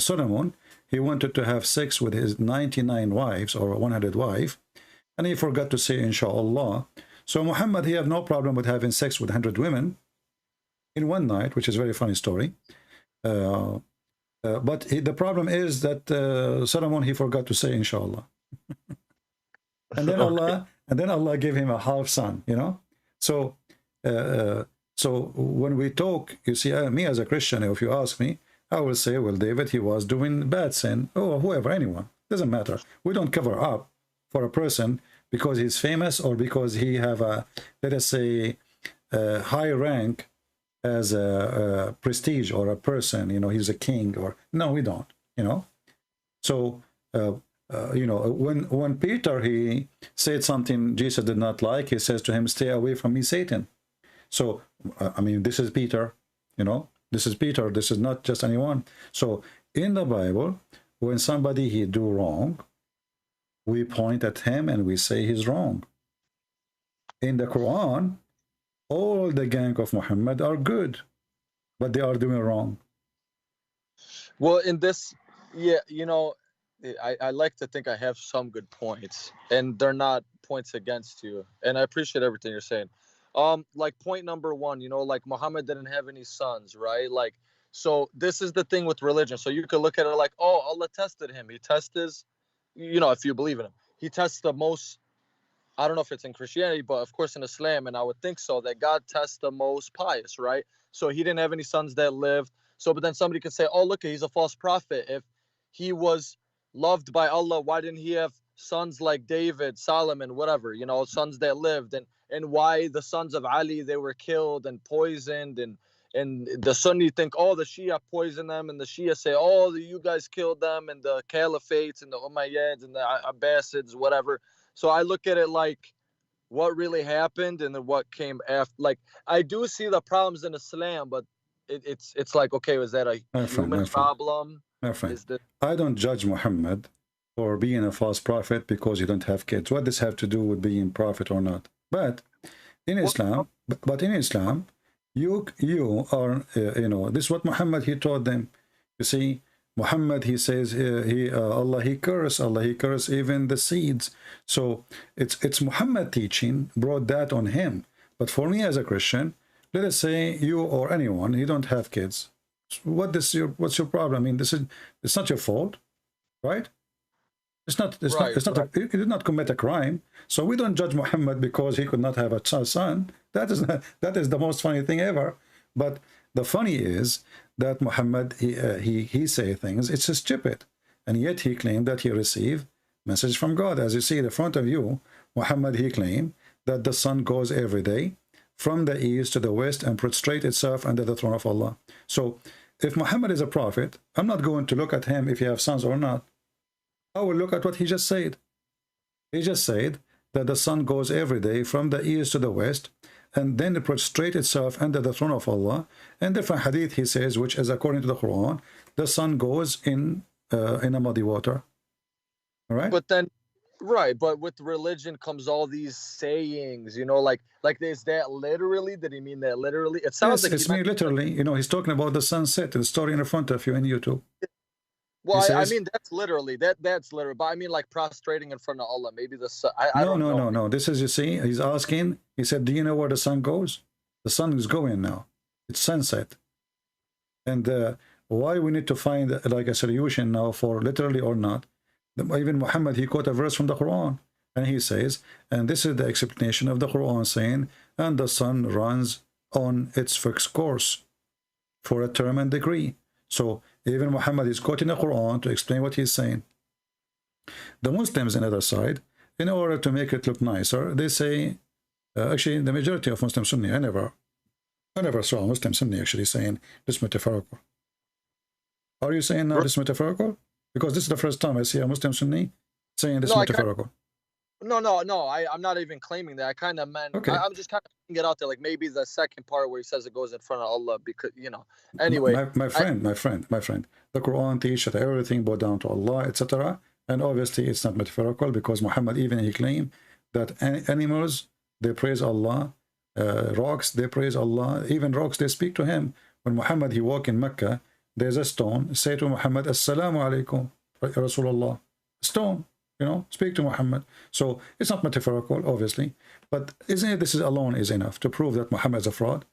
Solomon, he wanted to have sex with his 99 wives or 100 wives, and he forgot to say inshallah. So Muhammad, he have no problem with having sex with 100 women in one night, which is a very funny story. But the problem is that Solomon, he forgot to say inshallah. and then Allah gave him a half son, you know. So so when we talk, you see, me as a Christian, if you ask me, I will say, well, David, he was doing bad sin, or whoever, anyone, doesn't matter. We don't cover up for a person because he's famous or because he have a, let us say, a high rank as a prestige or a person, you know, he's a king, or no, we don't, you know. So you know, when Peter, he said something Jesus did not like, he says to him, stay away from me, Satan. So I mean, this is Peter, you know, this is Peter, this is not just anyone. So in the Bible, when somebody he do wrong, we point at him and we say he's wrong. In the Quran, all the gang of Muhammad are good, but they are doing wrong. Well, in this, yeah, you know, I like to think I have some good points, and they're not points against you. And I appreciate everything you're saying. Like point number one, you know, like Muhammad didn't have any sons, right? Like, so this is the thing with religion. So you could look at it like, oh, Allah tested him. He tested, you know, if you believe in him, he tests the most. I don't know if it's in Christianity, but of course in Islam, and I would think so, that God tests the most pious, right? So he didn't have any sons that lived. So, but then somebody could say, oh, look, he's a false prophet. If he was loved by Allah, why didn't he have sons like David, Solomon, whatever, you know, sons that lived? And why the sons of Ali, they were killed and poisoned, and the Sunni think, oh, the Shia poisoned them, and the Shia say, oh, you guys killed them, and the Caliphates and the Umayyads and the Abbasids, whatever. So I look at it like what really happened and then what came after. Like, I do see the problems in Islam, but it's like, okay, was that a human problem? My friend, I don't judge Muhammad for being a false prophet because you don't have kids. What does this have to do with being prophet or not? But in Islam, you are, you know, this is what Muhammad, he taught them. You see, Muhammad, he says, Allah, he curse even the seeds. So it's Muhammad teaching brought that on him. But for me as a Christian, let us say you or anyone, you don't have kids. What's your problem? I mean, it's not your fault, right? He did not commit a crime. So we don't judge Muhammad because he could not have a son. That is the most funny thing ever. But the funny is that Muhammad, he say things, it's stupid. And yet he claimed that he received message from God. As you see in front of you, Muhammad, he claimed that the sun goes every day from the east to the west and prostrate itself under the throne of Allah. So if Muhammad is a prophet, I'm not going to look at him if he has sons or not. I will look at what he just said. He just said that the sun goes every day from the east to the west and then it prostrate itself under the throne of Allah. And different hadith he says, which is according to the Quran, the sun goes in a muddy water. All right? But then, right, but with religion comes all these sayings, you know, like is that literally? Did he mean that literally? It sounds yes, like it's me literally. You know, he's talking about the sunset, the story in front of you in YouTube. Well, I mean, that's literally, that's literal. But I mean, like prostrating in front of Allah. Maybe the sun. I don't know. No. This is, you see, he's asking, he said, do you know where the sun goes? The sun is going now. It's sunset. And why we need to find like a solution now for literally or not. Even Muhammad, he quote a verse from the Quran. And he says, and this is the explanation of the Quran saying, and the sun runs on its fixed course for a term and degree. So even Muhammad is quoting the Quran to explain what he's saying. The Muslims on the other side, in order to make it look nicer, they say, actually the majority of Muslim Sunni, I never saw a Muslim Sunni actually saying this metaphorical. Are you saying now this metaphorical? Because this is the first time I see a Muslim Sunni saying this metaphorical. No, I'm not even claiming that. I kind of meant, okay. I'm just kind of putting it out there, like maybe the second part where he says it goes in front of Allah, because, you know, anyway. My friend, the Quran teaches that everything bow down to Allah, etc. And obviously it's not metaphorical, because Muhammad, even he claimed that animals, they praise Allah, rocks, they praise Allah, even rocks, they speak to him. When Muhammad, he walk in Mecca, there's a stone, say to Muhammad, Assalamu alaikum, Rasulullah. Stone. You know, speak to Muhammad. So it's not metaphorical, obviously. But isn't it this is alone is enough to prove that Muhammad is a fraud?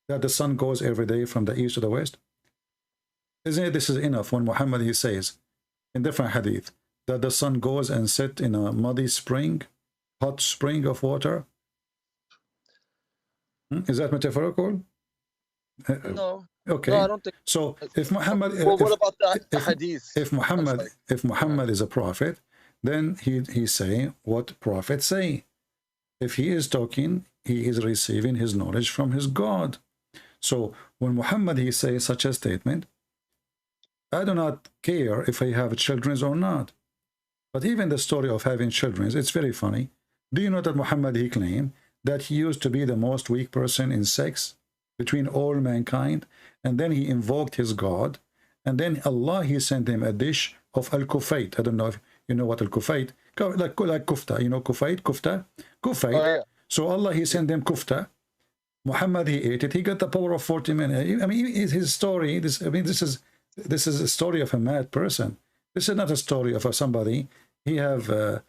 That the sun goes every day from the east to the west? Isn't it this is enough when Muhammad, he says in different hadith that the sun goes and sits in a muddy spring, hot spring of water? Is that metaphorical? No. Okay. No, I don't think so. If Muhammad, well, what about the hadith? If Muhammad is a prophet, then he say what prophets say. If he is talking, he is receiving his knowledge from his God. So when Muhammad he says such a statement, I do not care if I have children or not. But even the story of having children, it's very funny. Do you know that Muhammad he claimed that he used to be the most weak person in sex between all mankind, and then he invoked his God, and then Allah he sent him a dish of al-kufayt. I don't know if you know what al-kufayt, like kufta, you know kufta. Oh, yeah. So Allah he sent him kufta. Muhammad he ate it. He got the power of 40 men. I mean, his story. This is a story of a mad person. This is not a story of somebody. He have a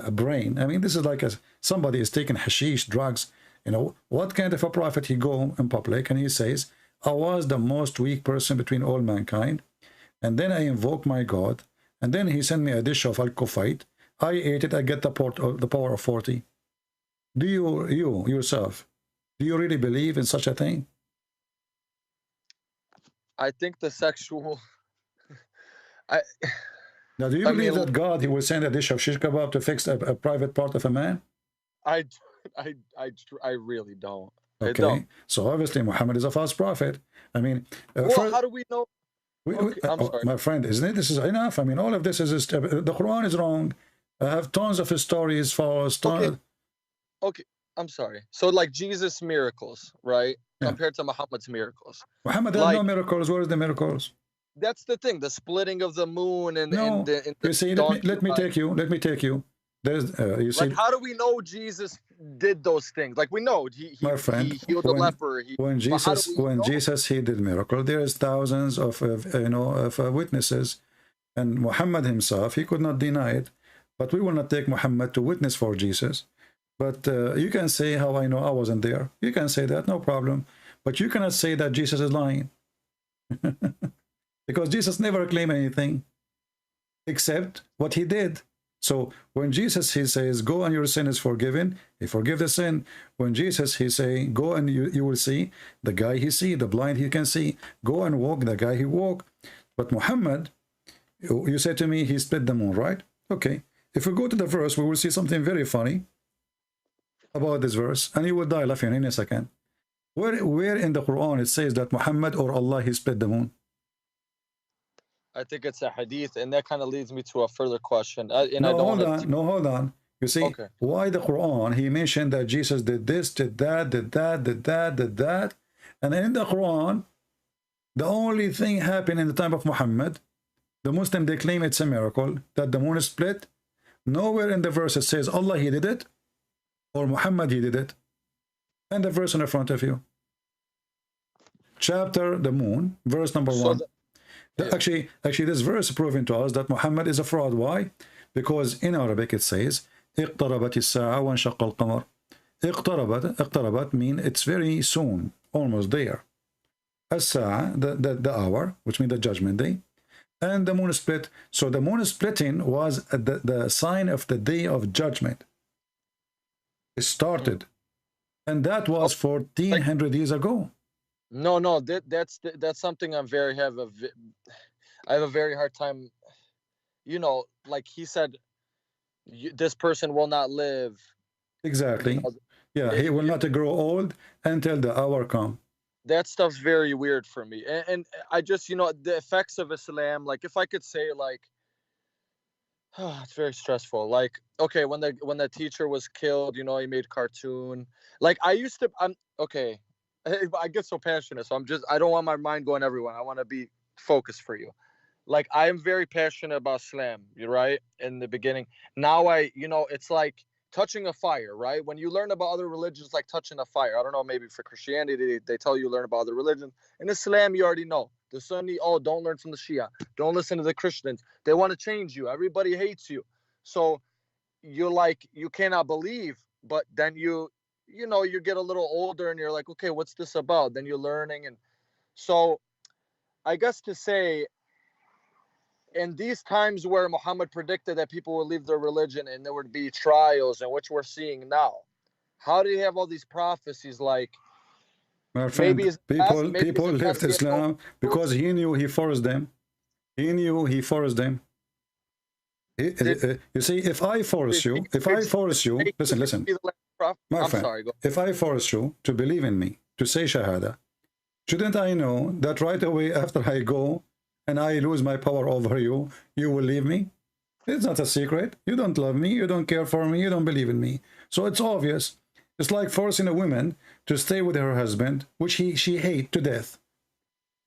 brain. I mean, this is like somebody is taking hashish, drugs. You know, what kind of a prophet he go in public and he says, I was the most weak person between all mankind, and then I invoke my God, and then he sent me a dish of al-kufayt. I ate it, I get the power of 40. Do you yourself, do you really believe in such a thing? I think the sexual... Now, do you believe that God, he will send a dish of shish kebab to fix a private part of a man? I really don't. Okay, so obviously Muhammad is a false prophet. I mean, well, how do we know? I'm sorry. My friend, isn't it? This is enough. I mean, all of this is the Quran is wrong. I have tons of his stories false. Okay, I'm sorry. So like Jesus' miracles, right? Yeah. Compared to Muhammad's miracles. Muhammad had no miracles. Where is the miracles? That's the thing. The splitting of the moon and no. You see, let me take you. There's you see, like, how do we know Jesus did those things? Like, we know he healed the leper. When Jesus he did miracle, there is thousands of witnesses, and Muhammad himself he could not deny it. But we will not take Muhammad to witness for Jesus. But you can say how I know I wasn't there. You can say that, no problem. But you cannot say that Jesus is lying, because Jesus never claimed anything except what he did. So when Jesus he says, go and your sin is forgiven, he forgive the sin. When Jesus he say, go and you will see, the guy he see, the blind he can see, go and walk, the guy he walk. But Muhammad, you say to me, he split the moon, right? Okay. If we go to the verse, we will see something very funny. about this verse, and you will die laughing in a second. Where in the Quran it says that Muhammad or Allah he split the moon? I think it's a hadith, and that kind of leads me to a further question. Hold on. You see, okay. Why the Quran, he mentioned that Jesus did this, did that, did that, did that, did that. And in the Quran, the only thing happened in the time of Muhammad, the Muslim, they claim it's a miracle, that the moon is split. Nowhere in the verse it says Allah, he did it, or Muhammad, he did it. And the verse in the front of you. Chapter, the moon, verse number 1. Actually, this verse is proving to us that Muhammad is a fraud. Why? Because in Arabic it says, اقتربت الساعة وانشق القمر. اقتربت mean it's very soon, almost there. الساعة, the hour, which means the judgment day. And the moon split. So the moon splitting was the sign of the day of judgment. It started. And that was 1400 years ago. No, that's something I have a very hard time. You know, like he said, this person will not live. Exactly. You know, yeah, he will not grow old until the hour come. That stuff's very weird for me. And I just, you know, the effects of Islam, like if I could say, like, it's very stressful. Like, okay, when the teacher was killed, you know, he made cartoon. Like I get so passionate, so I don't want my mind going everywhere. I want to be focused for you. Like I am very passionate about Islam, you're right, in the beginning. Now it's like touching a fire, right? When you learn about other religions, like touching a fire. I don't know, maybe for Christianity, they tell you learn about other religions. In Islam, you already know. The Sunni, don't learn from the Shia. Don't listen to the Christians. They want to change you. Everybody hates you. So you're like, you cannot believe, but then you get a little older and you're like, okay, what's this about? Then you're learning. And so I guess to say, in these times where Muhammad predicted that people would leave their religion and there would be trials, and which we're seeing now, how do you have all these prophecies? Like, my friend, people left Islam because he knew he forced them. He knew he forced them. You see, if I force you, listen. My friend, if I force you to believe in me, to say Shahada, shouldn't I know that right away after I go and I lose my power over you, you will leave me? It's not a secret. You don't love me, you don't care for me, you don't believe in me. So it's obvious. It's like forcing a woman to stay with her husband, which she hates to death.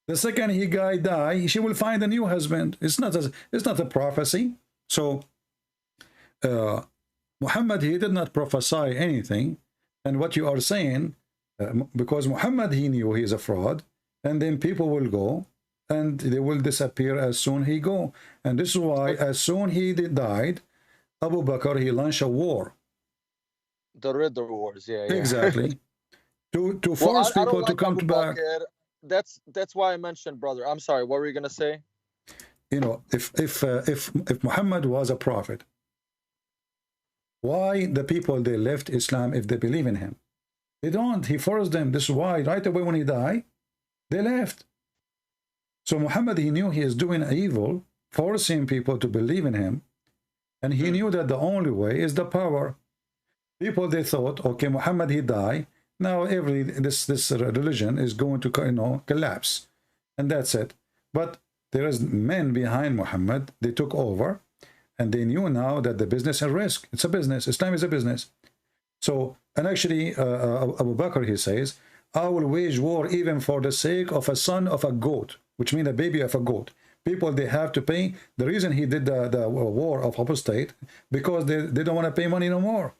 The second he die, she will find a new husband. It's not a prophecy. So Muhammad, he did not prophesy anything. And what you are saying, because Muhammad, he knew he is a fraud, and then people will go and they will disappear as soon he go. And this is why as soon he died, Abu Bakr, he launched a war. The Ridder Wars, yeah. Exactly. to force people to come back. That's why I mentioned, brother. I'm sorry, what were you gonna say? You know, if Muhammad was a prophet, why the people they left Islam if they believe in him? They don't. He forced them. This is why right away when he died, they left. So Muhammad, he knew he is doing evil, forcing people to believe in him, and he knew that the only way is the power. People, they thought, okay, Muhammad, he died. Now this religion is going to collapse, and that's it. But there is men behind Muhammad. They took over, and they knew now that the business is risk. It's a business. Islam is a business. So, and actually, Abu Bakr, he says, I will wage war even for the sake of a son of a goat, which means a baby of a goat. People, they have to pay. The reason he did the war of apostate, because they don't want to pay money no more.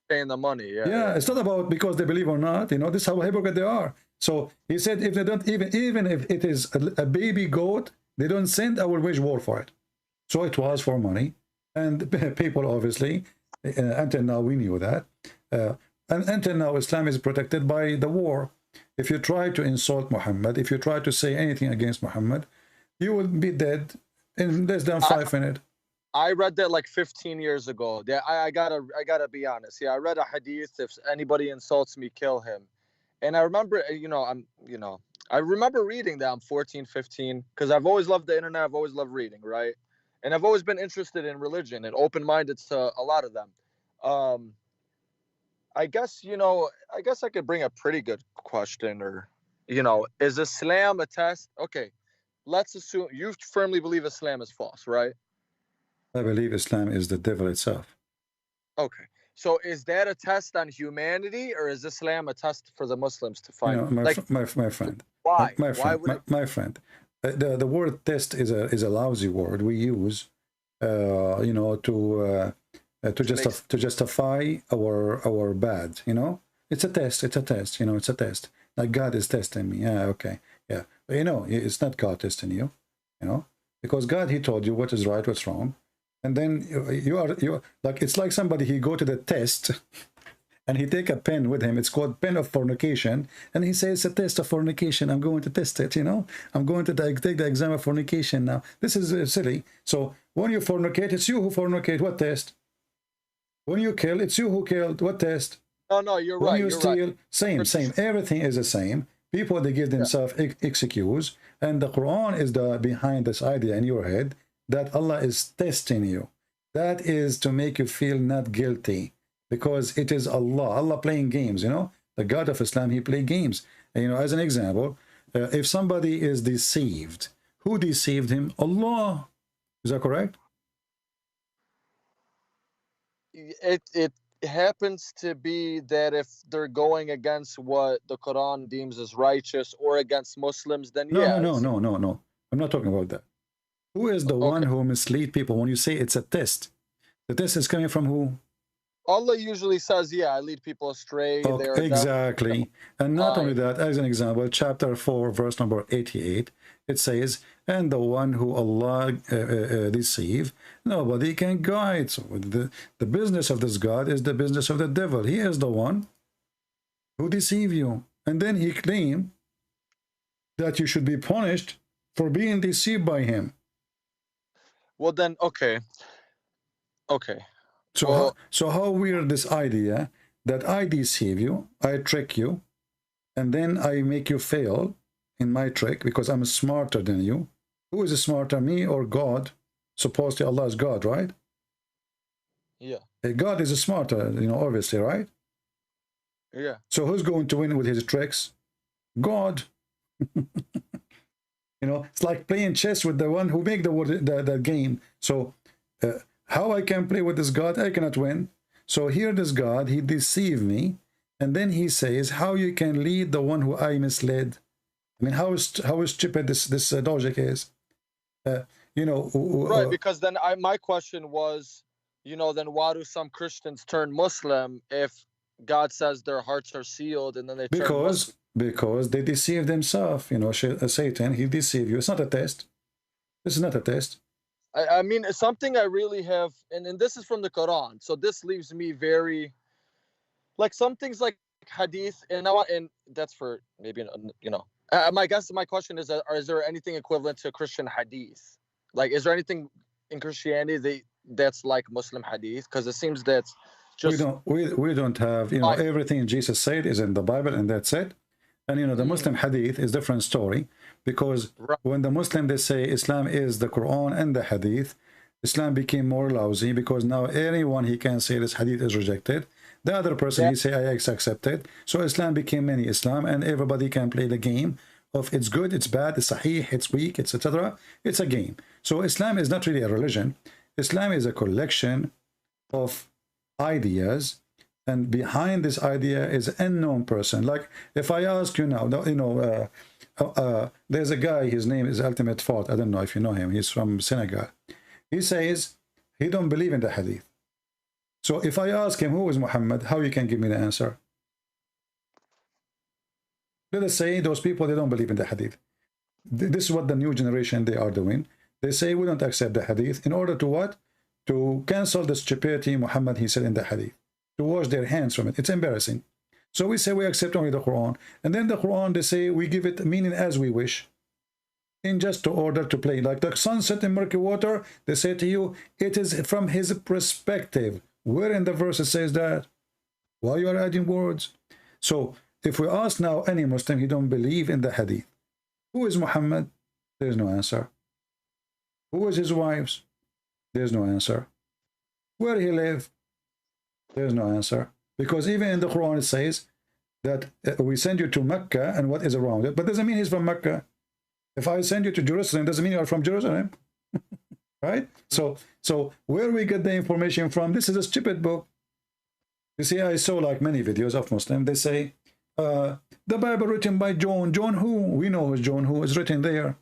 Paying the money, yeah. Yeah, it's not about because they believe or not. You know, this is how hypocrite they are. So he said, if they don't even if it is a baby goat, they don't send, I will wage war for it. So it was for money, and people obviously until now we knew that, and until now Islam is protected by the war. If you try to insult Muhammad, if you try to say anything against Muhammad, you will be dead in less than 5 minutes. I read that like 15 years ago. Yeah, I gotta be honest. Yeah, I read a hadith: if anybody insults me, kill him. And I remember, I remember reading that. I'm 14, 15, because I've always loved the internet. I've always loved reading, right? And I've always been interested in religion and open-minded to a lot of them. I guess, I guess I could bring a pretty good question, or, is Islam a test? Okay, let's assume you firmly believe Islam is false, right? I believe Islam is the devil itself. Okay. So is that a test on humanity, or is Islam a test for the Muslims to find? My friend. Why? My friend. My friend. The word test is a lousy word we use, to justify our bad. It's a test. It's a test. It's a test. Like God is testing me. Yeah. Okay. Yeah. But it's not God testing you. Because God, He told you what is right, what's wrong. And then you like, it's like somebody, he go to the test and he take a pen with him. It's called pen of fornication. And he says, it's a test of fornication. I'm going to test it, I'm going to take the exam of fornication now. This is silly. So when you fornicate, it's you who fornicate. What test? When you kill, it's you who killed. What test? No, you're right. When you steal, right. Same. Everything is the same. People, they give themselves excuse. And the Quran is behind this idea in your head that Allah is testing you. That is to make you feel not guilty, because it is Allah playing games. The God of Islam, He play games. And, as an example, if somebody is deceived, who deceived him? Allah. Is that correct? It happens to be that if they're going against what the Quran deems as righteous, or against Muslims, then no. I'm not talking about that. Who is the one who mislead people? When you say it's a test, the test is coming from who? Allah usually says, I lead people astray. Exactly. And not only that, as an example, chapter 4, verse number 88, it says, and the one who Allah deceive, nobody can guide. So the business of this God is the business of the devil. He is the one who deceive you. And then he claimed that you should be punished for being deceived by him. Well, then, okay. So how weird this idea that I deceive you, I trick you, and then I make you fail in my trick because I'm smarter than you. Who is smarter, me or God? Supposedly Allah is God, right? Yeah. God is smarter, obviously, right? Yeah. So who's going to win with his tricks? God. It's like playing chess with the one who make the game. So how I can play with this God? I cannot win. So here this God, he deceived me, and then he says, how you can lead the one who I misled? I mean, how stupid this logic is. Right, because then my question was, then why do some Christians turn Muslim if God says their hearts are sealed, and then they turn Muslim? Because they deceive themselves. Satan, he deceive you. It's not a test. This is not a test. I mean, it's something I really have, and this is from the Quran. So this leaves me very, like, some things like hadith, and that's for maybe, my question is, is there anything equivalent to Christian hadith? Like, is there anything in Christianity that's like Muslim hadith? Because it seems that just we don't have, everything Jesus said is in the Bible, and that's it. And the Muslim hadith is different story, because when the Muslim, they say Islam is the Quran and the hadith, Islam became more lousy, because now anyone he can say this hadith is rejected. The other person he say I accept it. So Islam became mini Islam, and everybody can play the game of it's good, it's bad, it's sahih, it's weak, it's etc. It's a game. So Islam is not really a religion. Islam is a collection of ideas, and behind this idea is an unknown person. Like if I ask you now, there's a guy, his name is Ultimate Fault. I don't know if you know him. He's from Senegal. He says he don't believe in the hadith. So if I ask him who is Muhammad, how you can give me the answer? Let us say those people, they don't believe in the hadith. This is what the new generation, they are doing. They say we don't accept the hadith in order to what? To cancel the stupidity Muhammad, he said in the hadith. To wash their hands from it. It's embarrassing. So we say we accept only the Quran. And then the Quran, they say we give it meaning as we wish. In just to order to play. Like the sunset in murky water, they say to you, it is from his perspective. Where in the verse it says that? Why you are adding words? So if we ask now any Muslim, he don't believe in the hadith. Who is Muhammad? There's no answer. Who is his wives? There's no answer. Where he live? There's no answer. Because even in the Quran it says that we send you to Mecca and what is around it, but doesn't mean he's from Mecca. If I send you to Jerusalem, doesn't mean you are from Jerusalem. Right? So where we get the information from, this is a stupid book. You see, I saw like many videos of Muslims, they say, the Bible written by John. John who? We know who's John who is written there.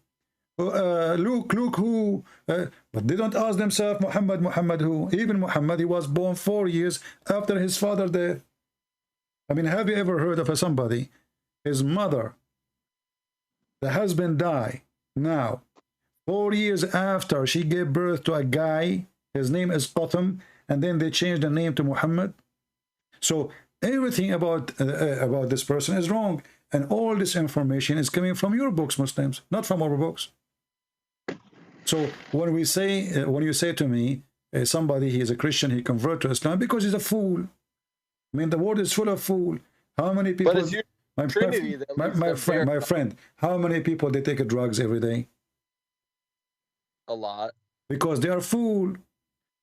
Luke who? But they don't ask themselves, Muhammad who? Even Muhammad, he was born 4 years after his father death. I mean, have you ever heard of somebody, his mother, the husband died, now 4 years after she gave birth to a guy, his name is Qatham, and then they changed the name to Muhammad? So everything about this person is wrong, and all this information is coming from your books, Muslims, not from our books. So when we say, when you say to me, somebody, he is a Christian, he converted to Islam because he's a fool. I mean, the world is full of fool. How many people? But it's your Trinity that my friend, how many people they take drugs every day? A lot. Because they are fool.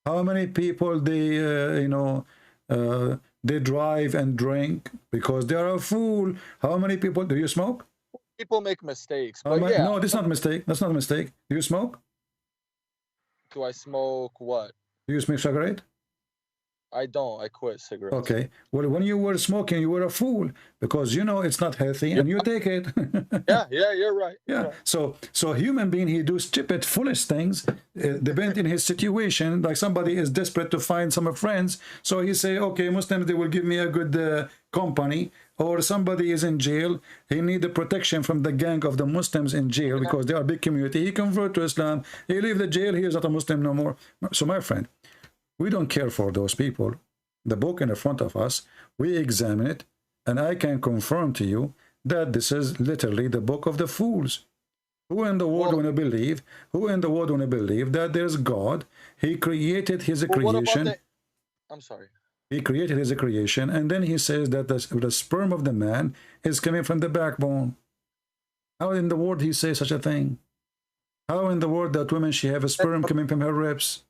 How many people they they drive and drink because they are a fool? How many people do you smoke? People make mistakes. But yeah. No, that's not a mistake. That's not a mistake. Do you smoke? Do I smoke what? Do you smoke cigarette? I don't. I quit cigarettes. Okay. Well, when you were smoking, you were a fool because you know it's not healthy and you take it. yeah, you're right. Yeah. You're right. So human being, he do stupid, foolish things, depend in his situation. Like somebody is desperate to find some friends, so he say, okay, Muslims, they will give me a good company. Or somebody is in jail, he need the protection from the gang of the Muslims in jail because they are a big community. He convert to Islam, he leave the jail, he is not a Muslim no more. So my friend, we don't care for those people. The book in the front of us, we examine it, and I can confirm to you that this is literally the book of the fools. Who in the world want to believe? Who in the world want to believe that there's God? He created his creation. I'm sorry. He created his creation, and then he says that the sperm of the man is coming from the backbone. How in the world he say such a thing? How in the world that woman, she have a sperm coming from her ribs?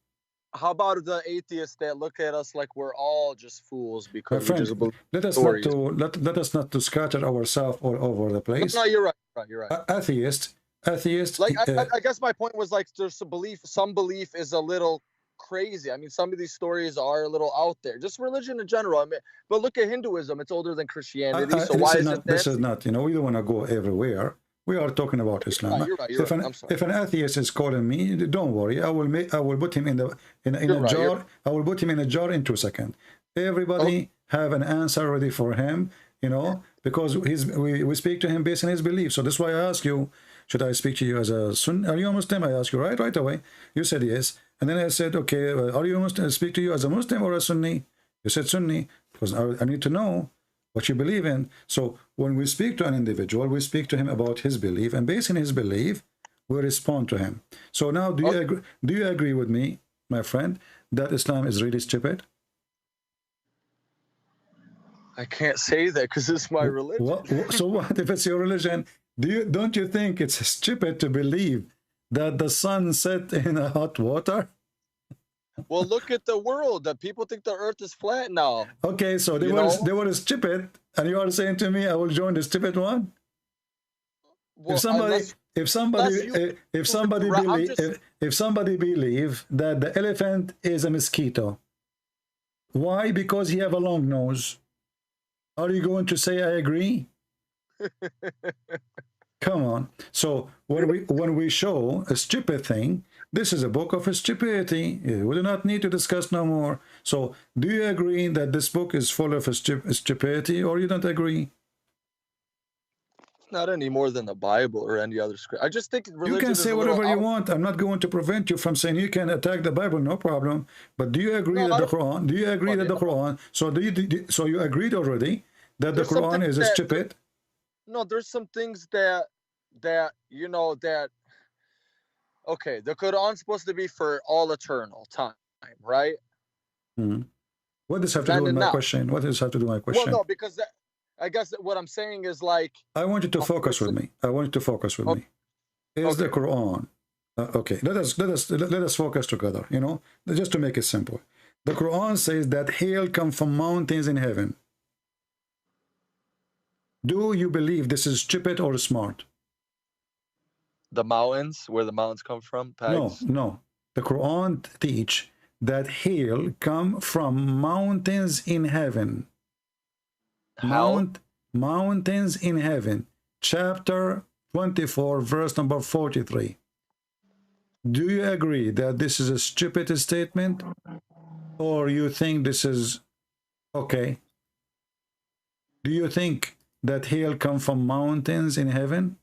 How about the atheists that look at us like we're all just fools because we just believe let us not to scatter ourselves all over the place. No, you're right. You're right. Atheist. Like I guess my point was like there's a belief. Some belief is a little crazy. I mean, some of these stories are a little out there. Just religion in general. I mean, but look at Hinduism. It's older than Christianity. So why is it? This is not. You know, we don't want to go everywhere. We are talking about Islam. You're right. If an atheist is calling me, don't worry. I will put him in a jar. I will put him in a jar in 2 seconds. Everybody have an answer ready for him. You know, because we speak to him based on his belief. So that's why I ask you, should I speak to you as a Sunni? Are you a Muslim? I ask you right away. You said yes, and then I said, okay, are you a Muslim? I speak to you as a Muslim or a Sunni? You said Sunni because I need to know what you believe in. So when we speak to an individual, we speak to him about his belief, and based on his belief, we respond to him. So now, do you agree with me, my friend, that Islam is really stupid? I can't say that because it's my religion. So what if it's your religion? Don't you think it's stupid to believe that the sun set in a hot water? Well, look at the world. The people think the earth is flat now. Okay, so they were stupid, and you are saying to me, I will join the stupid one? Well, if somebody believe that the elephant is a mosquito, why? Because he have a long nose. Are you going to say I agree? Come on. So when we show a stupid thing, this is a book of stupidity. We do not need to discuss no more. So do you agree that this book is full of stupidity, or you don't agree? Not any more than the Bible or any other script. I just think religion. You can say whatever you want. I'm not going to prevent you from saying you can attack the Bible, no problem. But do you agree that the Quran? Do you agree that the Quran? So you agreed already that the Quran is stupid? No, there's some things that you know that. Okay, the Quran's supposed to be for all eternal time, right? What does have to do with my question? What does have to do with my question? Well, no, because I guess what I'm saying is like. I want you to focus with me. I want you to focus with me. Is the Quran okay? Let us focus together. You know, just to make it simple. The Quran says that hail comes from mountains in heaven. Do you believe this is stupid or smart? The mountains, where the mountains come from, No, pegs? no. The Quran teach that hail come from mountains in heaven. How? Mountains in heaven. Chapter 24, verse number 43. Do you agree that this is a stupid statement? Or you think this is okay? Do you think that hail come from mountains in heaven?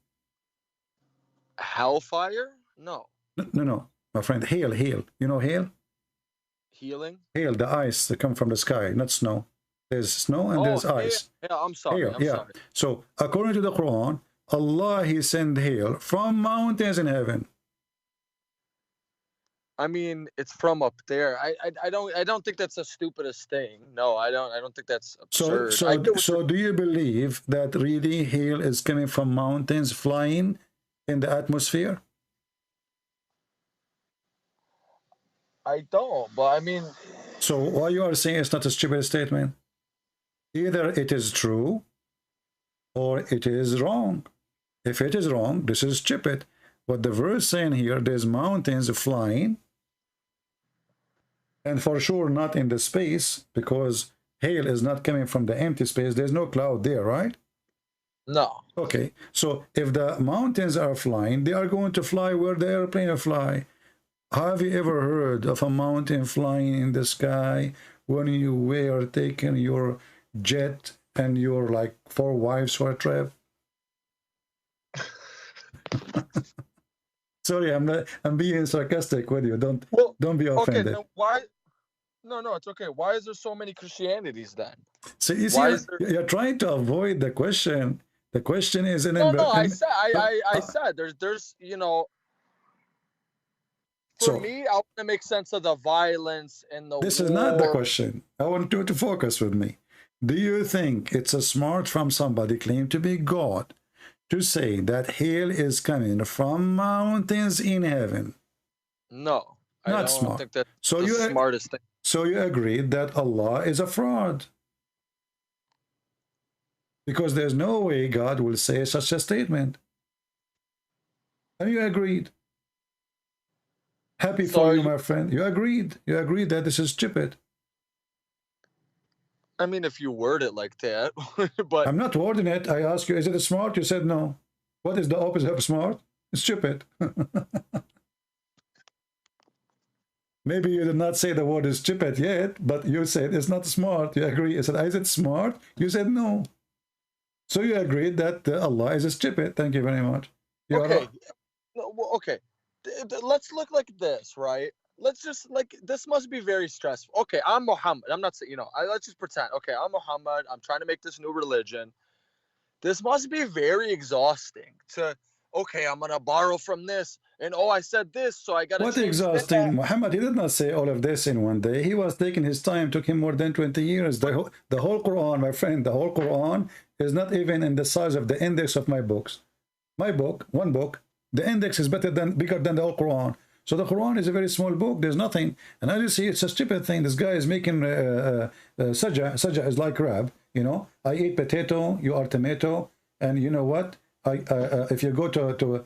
Hellfire? No. No, my friend. Hail. You know hail? Healing? Hail, the ice that come from the sky, not snow. There's snow and there's ice. Yeah, I'm sorry. Hail, I'm sorry. So according to the Quran, Allah, he sent hail from mountains in heaven. I mean, it's from up there. I don't think that's the stupidest thing. No, I don't think that's absurd. So do you believe that really hail is coming from mountains flying in the atmosphere? I don't, but I mean. So why you are saying it's not a stupid statement? Either it is true or it is wrong. If it is wrong, this is stupid. But the verse saying here, there's mountains flying, and for sure not in the space, because hail is not coming from the empty space. There's no cloud there, right? No. Okay, so if the mountains are flying, they are going to fly where the airplane fly. Have you ever heard of a mountain flying in the sky when you were taking your jet and your like 4 wives for a trip? Sorry, I'm being sarcastic with you. Don't be offended. Okay, then why? No, it's okay. Why is there so many Christianities then? So you see, you're trying to avoid the question. The question is an I said there's For me, I want to make sense of the violence and the This war. is not the question. I want you to focus with me. Do you think it's a smart from somebody claimed to be God to say that hail is coming from mountains in heaven? No. Not I don't smart. think that's So the smartest thing. So you agree that Allah is a fraud? Because there's no way God will say such a statement. And you agreed. Happy for you, my friend. You agreed. You agreed that this is stupid. I mean, if you word it like that, but I'm not wording it. I asked you, is it smart? You said no. What is the opposite of smart? It's stupid. Maybe you did not say the word is stupid yet, but you said it's not smart. You agree. I said, is it smart? You said no. So you agreed that Allah is stupid. Thank you very much. Okay. No, well, okay. Let's look like this, right? Let's just this must be very stressful. Okay, I'm Muhammad. I'm not saying, let's just pretend. Okay, I'm Muhammad. I'm trying to make this new religion. This must be very exhausting to, okay, I'm going to borrow from this. And, I said this, so I got to What exhausting? Muhammad, he did not say all of this in one day. He was taking his time. Took him more than 20 years. The whole Quran, my friend, the whole Quran is not even in the size of the index of my books. My book, one book, the index is bigger than the whole Quran. So the Quran is a very small book. There's nothing. And as you see, it's a stupid thing. This guy is making sajja. Sajja is like rab. I eat potato, you are tomato. And you know what? If you go to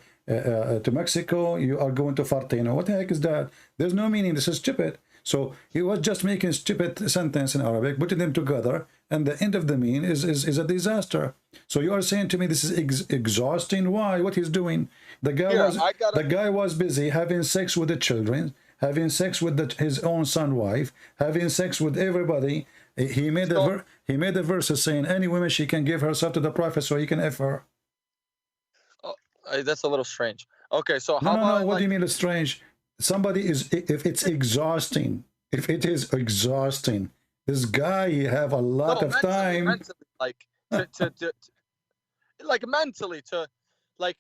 Mexico, you are going to Fartino. What the heck is that? There's no meaning. This is stupid. So he was just making stupid sentence in Arabic, putting them together, and the end of the mean is a disaster. So you are saying to me this is exhausting? Why? What he's doing? The guy was busy having sex with the children, having sex with his own son, wife, having sex with everybody. He made a verse saying any woman she can give herself to the prophet so he can F her. That's a little strange. Okay, so how about what do you mean it's strange? Somebody is, if it is exhausting, this guy, he have a lot of time. Mentally,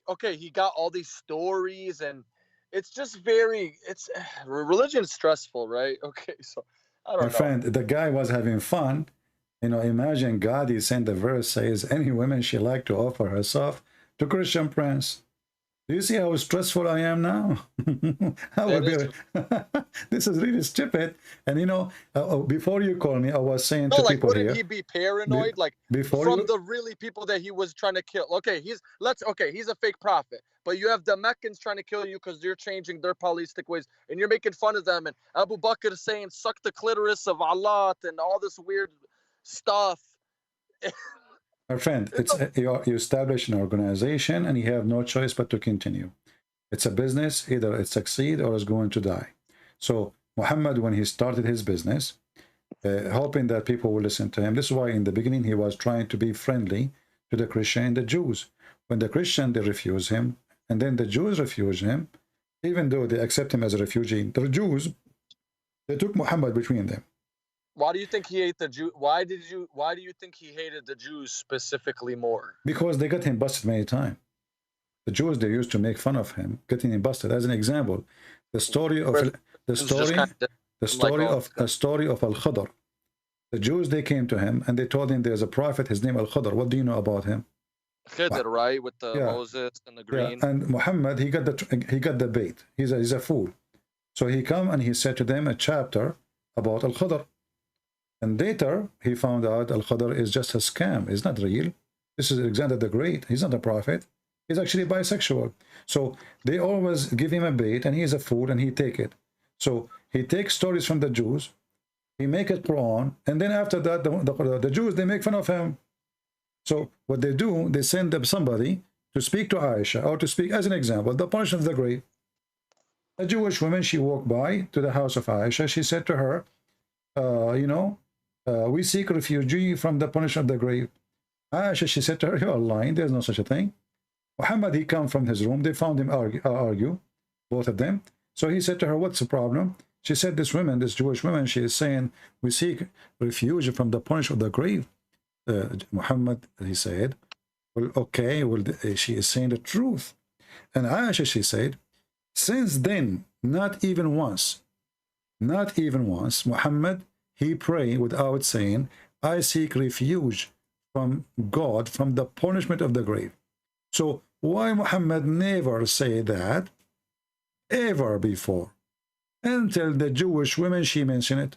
okay, he got all these stories, and it's just religion is stressful, right? Okay, so I don't know. My friend, the guy was having fun. Imagine God, he sent the verse says, any woman she like to offer herself to Christian prince. Do you see how stressful I am now? This is really stupid. And you know, before you call me, I was saying to people here. Wouldn't he be paranoid? From the really people that he was trying to kill. Okay, he's a fake prophet. But you have the Meccans trying to kill you because you're changing their polytheistic ways, and you're making fun of them. And Abu Bakr is saying, "Suck the clitoris of Allah," and all this weird stuff. My friend, you establish an organization and you have no choice but to continue. It's a business, either it succeeds or it's going to die. So Muhammad, when he started his business, hoping that people will listen to him, this is why in the beginning he was trying to be friendly to the Christian and the Jews. When the Christian, they refuse him, and then the Jews refuse him, even though they accept him as a refugee, the Jews, they took Muhammad between them. Why do you think he hated the Jew? Why do you think he hated the Jews specifically more? Because they got him busted many times. The Jews, they used to make fun of him, getting him busted. As an example, the story of Al-Khadr. The Jews, they came to him and they told him there's a prophet, his name Al-Khadr. What do you know about him? Khidr, right, with the Moses and the green. Yeah. And Muhammad, he got the bait. He's a fool. So he come and he said to them a chapter about Al-Khadr. And later, he found out Al-Khadr is just a scam. It's not real. This is Alexander the Great. He's not a prophet. He's actually bisexual. So they always give him a bait, and he's a fool, and he take it. So he takes stories from the Jews. He make it Qur'an. And then after that, the Jews, they make fun of him. So what they do, they send up somebody to speak to Aisha, or to speak, as an example, the punishment of the grave. A Jewish woman, she walked by to the house of Aisha. She said to her, we seek refugee from the punishment of the grave. Aisha, she said to her, you are lying. There's no such a thing. Muhammad, he come from his room. They found him argue, both of them. So he said to her, what's the problem? She said, this Jewish woman, she is saying, we seek refuge from the punishment of the grave. Muhammad, he said, well, okay, well, she is saying the truth. And Aisha, she said, since then, not even once, Muhammad, he prayed without saying, I seek refuge from God from the punishment of the grave. So why Muhammad never say that ever before? Until the Jewish women, she mentioned it.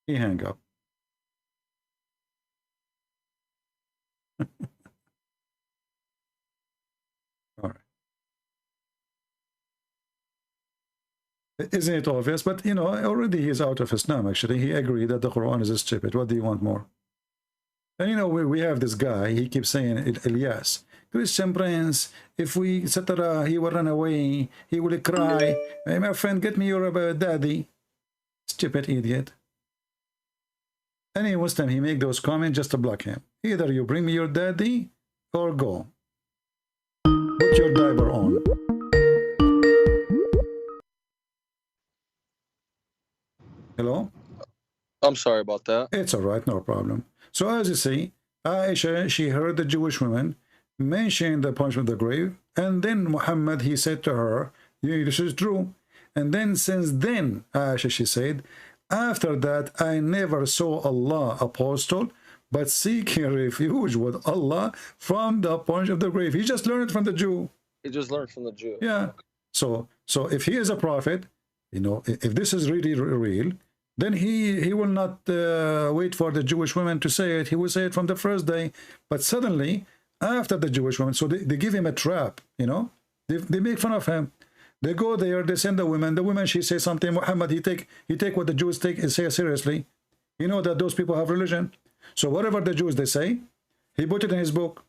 He hang up. All right. Isn't it obvious? But you know, already he's out of Islam. Actually, he agreed that the Quran is stupid. What do you want more? And you know, we have this guy. He keeps saying, Ilyas, Christian Prince, if we etc., he will run away. He will cry. Hey, my friend, get me your daddy. Stupid idiot. Any Muslim, he make those comments just to block him. Either you bring me your daddy or go. Put your diaper on. Hello? I'm sorry about that. It's all right, no problem. So as you see, Aisha, she heard the Jewish woman mention the punishment of the grave, and then Muhammad, he said to her, this is true. And then since then, Aisha, she said, after that, I never saw Allah apostle, but seeking refuge with Allah from the punishment of the grave. He just learned it from the Jew. He just learned from the Jew. Yeah. So if he is a prophet, you know, if this is really real, then he will not wait for the Jewish women to say it. He will say it from the first day. But suddenly, after the Jewish women, so they give him a trap, you know. They make fun of him. They go there, they send the women. The women, she says something. Muhammad, he take what the Jews say seriously. You know that those people have religion. So whatever the Jews, they say, he put it in his book.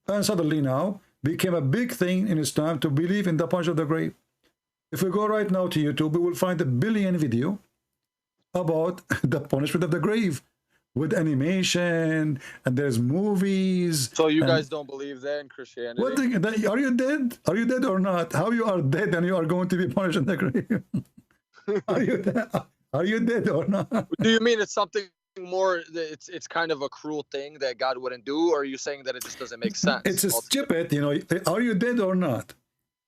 And suddenly now, became a big thing in Islam to believe in the punch of the grave. If we go right now to YouTube, we will find 1 billion video about the punishment of the grave with animation, and there's movies. So you guys don't believe that in Christianity? What are you dead? Are you dead or not? How you are dead and you are going to be punished in the grave? Are you dead or not? Do you mean it's something more, it's kind of a cruel thing that God wouldn't do, or are you saying that it just doesn't make sense? It's stupid, you know. Are you dead or not?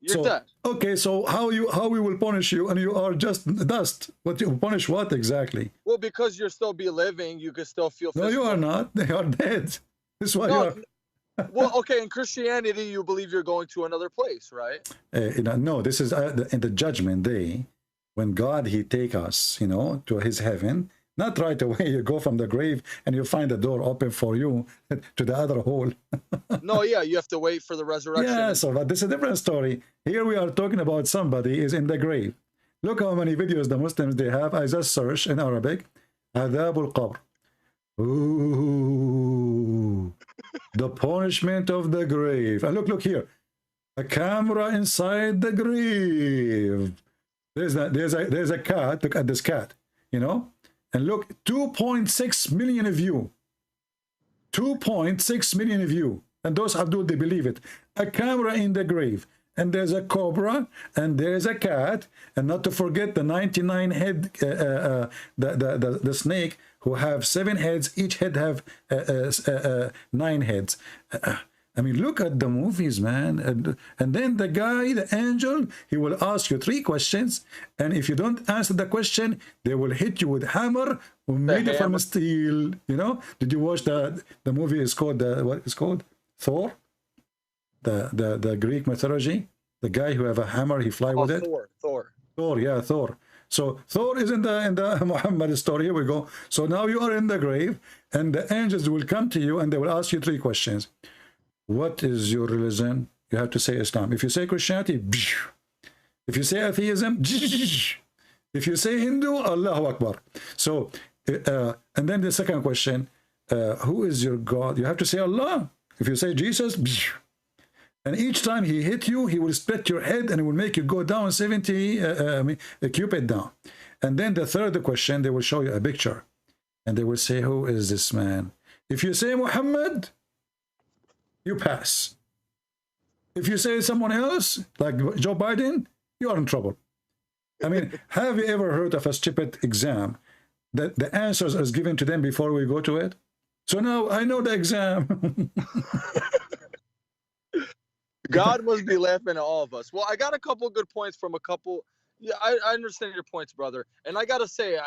You're dead. Okay, so how we will punish you, and you are just dust? What you punish? What exactly? Well, because you're still be living, you can still feel. No, you are not. They are dead. This is why you are. Well, okay, in Christianity, you believe you're going to another place, right? No, this is in the judgment day, when God, he take us, to his heaven. Not right away. You go from the grave and you find the door open for you to the other hole. No, yeah, you have to wait for the resurrection. Yeah, so but this is a different story. Here we are talking about somebody is in the grave. Look how many videos the Muslims they have. I just search in Arabic, Adab al-Qabr. Ooh, the punishment of the grave. And look here, a camera inside the grave. There's a cat. Look at this cat, and look, 2.6 million view. 2.6 million view. And those Abdul, they believe it. A camera in the grave. And there's a cobra, and there's a cat, and not to forget the 99 head, the snake, who have 7 heads, each head have 9 heads. I mean, look at the movies, man. And then the guy, the angel, he will ask you 3 questions, and if you don't answer the question, they will hit you with hammer made from steel. Did you watch the movie? Is called what is called Thor? The Greek mythology, the guy who have a hammer, he fly with it. Thor. Yeah, Thor. So Thor is in the Muhammad story. Here we go. So now you are in the grave, and the angels will come to you and they will ask you 3 questions. What is your religion? You have to say Islam. If you say Christianity, if you say atheism, if you say Hindu, Allahu Akbar. So and then the second question, who is your God? You have to say Allah. If you say Jesus, and each time he hit you, he will split your head and it will make you go down 70 a cubit down. And then the third question, they will show you a picture. And they will say, who is this man? If you say Muhammad, you pass. If you say someone else, like Joe Biden, you are in trouble. I mean, have you ever heard of a stupid exam that the answers are given to them before we go to it? So now I know the exam. God must be laughing at all of us. Well, I got a couple good points from a couple. Yeah, I understand your points, brother. And I gotta say,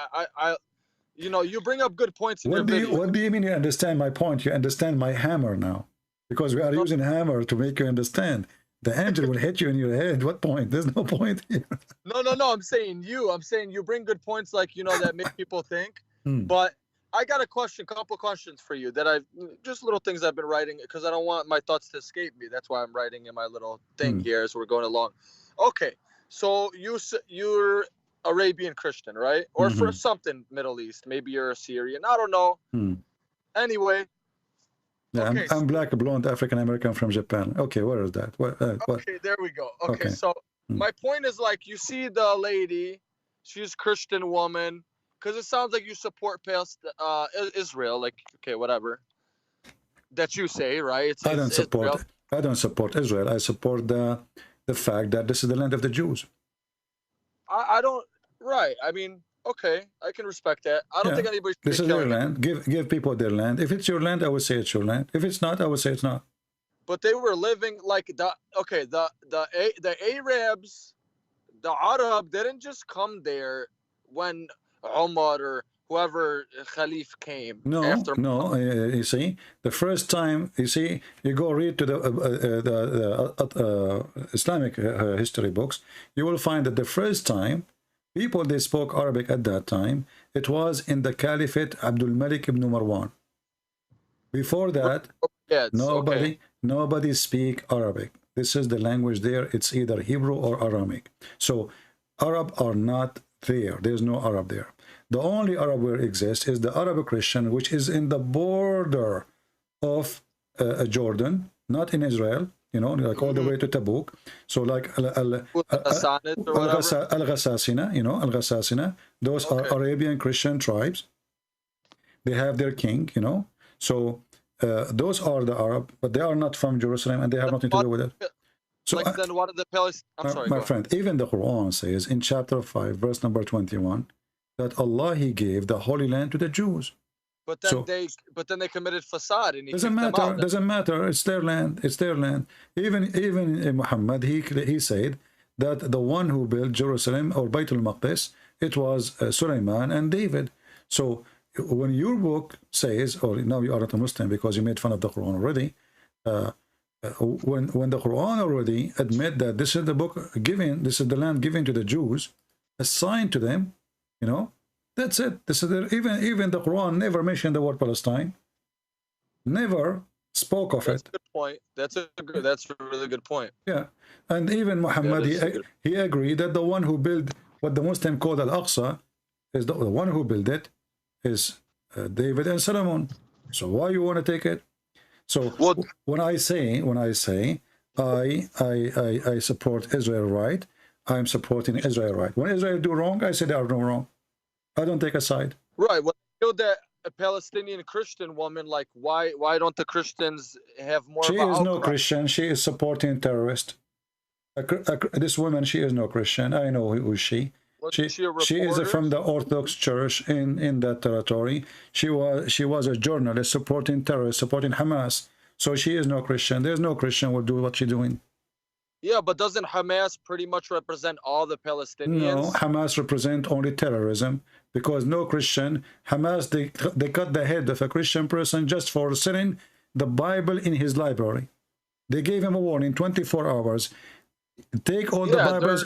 you bring up good points in your video. What do you mean you understand my point? You understand my hammer now, because we are using hammer to make you understand. The angel will hit you in your head. What point? There's no point here. No. I'm saying you bring good points, like that make people think. But I got a couple questions for you that just little things I've been writing, because I don't want my thoughts to escape me. That's why I'm writing in my little thing here as we're going along. Okay, so you're Arabian Christian, right? Or for something Middle East. Maybe you're a Syrian. I don't know. Anyway. Yeah, okay, I'm black, blonde, African American from Japan. Okay, where is that? Okay, there we go. Okay. So my point is, like, you see the lady, she's a Christian woman. Because it sounds like you support past Israel, like, okay, whatever that you say, right? I don't support Israel. I support the fact that this is the land of the Jews. I don't. Right. I mean, okay, I can respect that. I don't think anybody. This is their land. Give people their land. If it's your land, I would say it's your land. If it's not, I would say it's not. But they were living like the Arabs, the Arab didn't just come there when Umar or whoever Khalif came. You see, the first time, you go read to the Islamic history books, you will find that the first time people they spoke Arabic at that time, it was in the Caliphate Abdul Malik ibn Marwan. Before that, nobody speak Arabic. This is the language there. It's either Hebrew or Aramaic. So Arab are not there. There's no Arab there. The only Arab where exists is the Arab Christian, which is in the border of Jordan, not in Israel, like all the way to Tabuk. So like Al-Ghassasina, Al-Ghassasina, those are Arabian Christian tribes. They have their king, So those are the Arab, but they are not from Jerusalem and they have nothing to do with it. So then what are the Palestinians? I'm sorry, my friend, even the Quran says in chapter 5, verse number 21, that Allah, he gave the Holy Land to the Jews. But then they committed facade and doesn't matter. It's their land. It's their land. Even Muhammad, he said that the one who built Jerusalem or Bayt al-Maqdis, it was Sulaiman and David. So when your book says, or now you are not a Muslim because you made fun of the Quran already, when the Quran already admit that this is the book given, this is the land given to the Jews, assigned to them, you know, that's it. This is even the Quran never mentioned the word Palestine, never spoke of it. That's a good point. That's a really good point. Yeah, and even Muhammad, he agreed that the one who built what the Muslim called Al-Aqsa is the one who built it is David and Solomon. So why you want to take it? So when I say I support Israel right, I'm supporting Israel right. When Israel do wrong, I say they are doing wrong. I don't take a side. Right. Well, you know that a Palestinian Christian woman, like why don't the Christians have more? She is no Christian. She is supporting terrorists. This woman, she is no Christian. I know who is she. She is from the Orthodox Church in that territory. She was a journalist supporting terrorists, supporting Hamas. So she is no Christian. There's no Christian will do what she's doing. Yeah, but doesn't Hamas pretty much represent all the Palestinians? No, Hamas represent only terrorism, because no Christian, Hamas, they cut the head of a Christian person just for selling the Bible in his library. They gave him a warning, 24 hours. Take all the Bibles.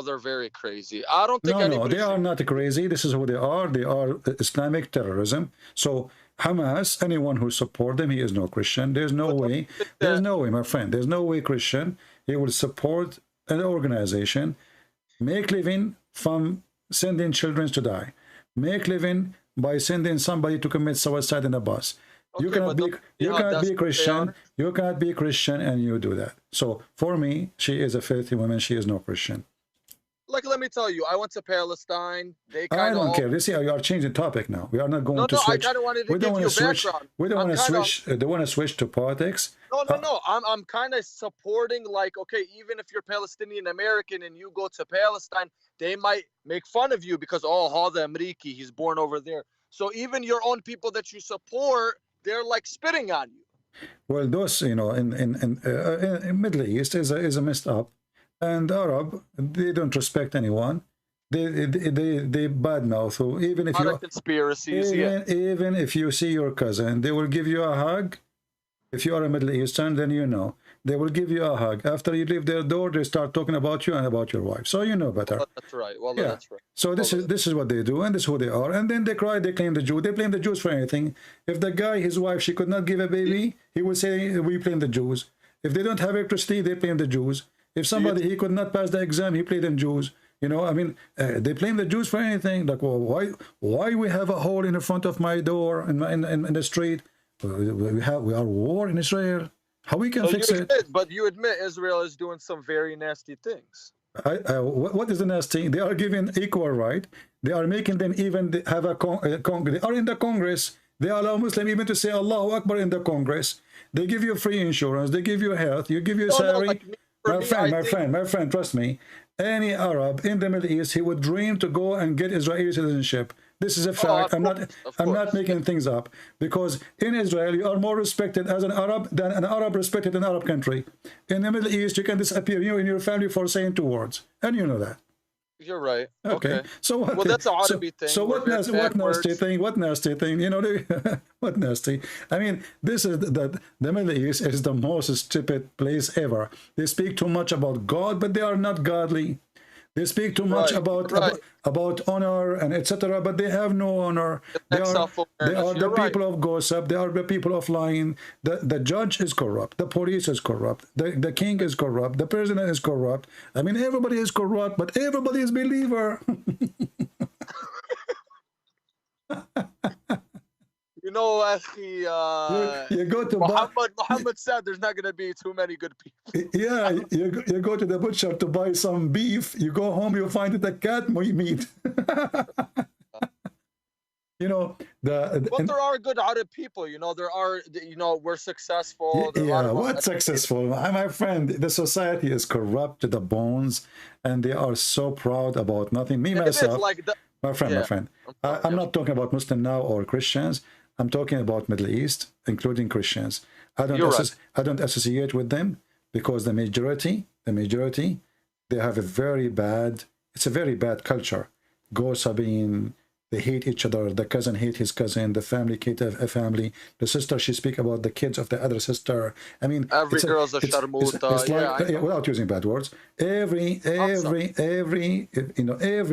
They're very crazy. I don't think no, they are not crazy. This is who they are. They are Islamic terrorism. So Hamas, anyone who support them, he is no Christian. There's no way. There's no way, my friend. There's no way Christian he will support an organization, make living from sending children to die, make living by sending somebody to commit suicide in a bus. Okay, you cannot be Christian. You cannot be Christian and you do that. So for me, she is a filthy woman. She is no Christian. Like, let me tell you, I went to Palestine. I don't care. You see how you are changing the topic now. We are not going to switch. I kind of wanted to give you background. We don't want to switch. They want to switch to politics. No. I'm kind of supporting, like, okay, even if you're Palestinian American and you go to Palestine, they might make fun of you because, oh, Hada Ameriki, he's born over there. So even your own people that you support, they're like spitting on you. Well, those, you know, in Middle East is a messed up, and Arab, they don't respect anyone. They badmouth. So even if you conspiracies, even if you see your cousin, they will give you a hug. If you are a Middle Eastern, then you know they will give you a hug. After you leave their door, they start talking about you and about your wife. So you know better. Well, that's right. Well, yeah. That's right. So this is what they do, and this is who they are. And then they cry, they claim the Jew. They blame the Jews for anything. If the guy, his wife, she could not give a baby, he would say, we blame the Jews. If they don't have electricity, they blame the Jews. If somebody, he could not pass the exam, he blamed them Jews. You know, I mean, they blame the Jews for anything. Like, well, why we have a hole in the front of my door in the street? We are war in Israel. How we can fix it? But you admit Israel is doing some very nasty things. What is the nasty? They are giving equal right. They are making them even have a Congress. They are in the Congress. They allow Muslim even to say Allahu Akbar in the Congress. They give you free insurance. They give you health. You give you salary. My friend, trust me. Any Arab in the Middle East, he would dream to go and get Israeli citizenship. This is a fact. I'm not making things up, because in Israel you are more respected as an Arab than an Arab respected in an Arab country. In the Middle East, you can disappear, you and your family, for saying 2 words, and you know that. You're right. Okay. So what? Well, that's an Arabic thing. So what nasty thing? What nasty thing? You know, what nasty? I mean, this is the Middle East is the most stupid place ever. They speak too much about God, but they are not godly. They speak too much about honor and etc., but they have no honor. They are the people of gossip. They are the people of lying. The judge is corrupt. The police is corrupt. The king is corrupt. The president is corrupt. I mean, everybody is corrupt, but everybody is believer. You know, Akhi, you go to Muhammad said there's not going to be too many good people. Yeah, you go to the butcher to buy some beef. You go home, you find it a cat meat. You know, but there are good Arab people. You know, there are. You know, we're successful. Yeah, what successful? My friend, the society is corrupt to the bones, and they are so proud about nothing. Me myself, my friend. I'm not talking about Muslim now or Christians. I'm talking about Middle East, including Christians. I don't associate with them, because the majority, they have a very bad culture. Gossiping, They hate each other. The cousin hate his cousin. The family hate a family. The sister, she speak about the kids of the other sister. I mean, Every girl's a sharmuta. It's like, without using bad words, every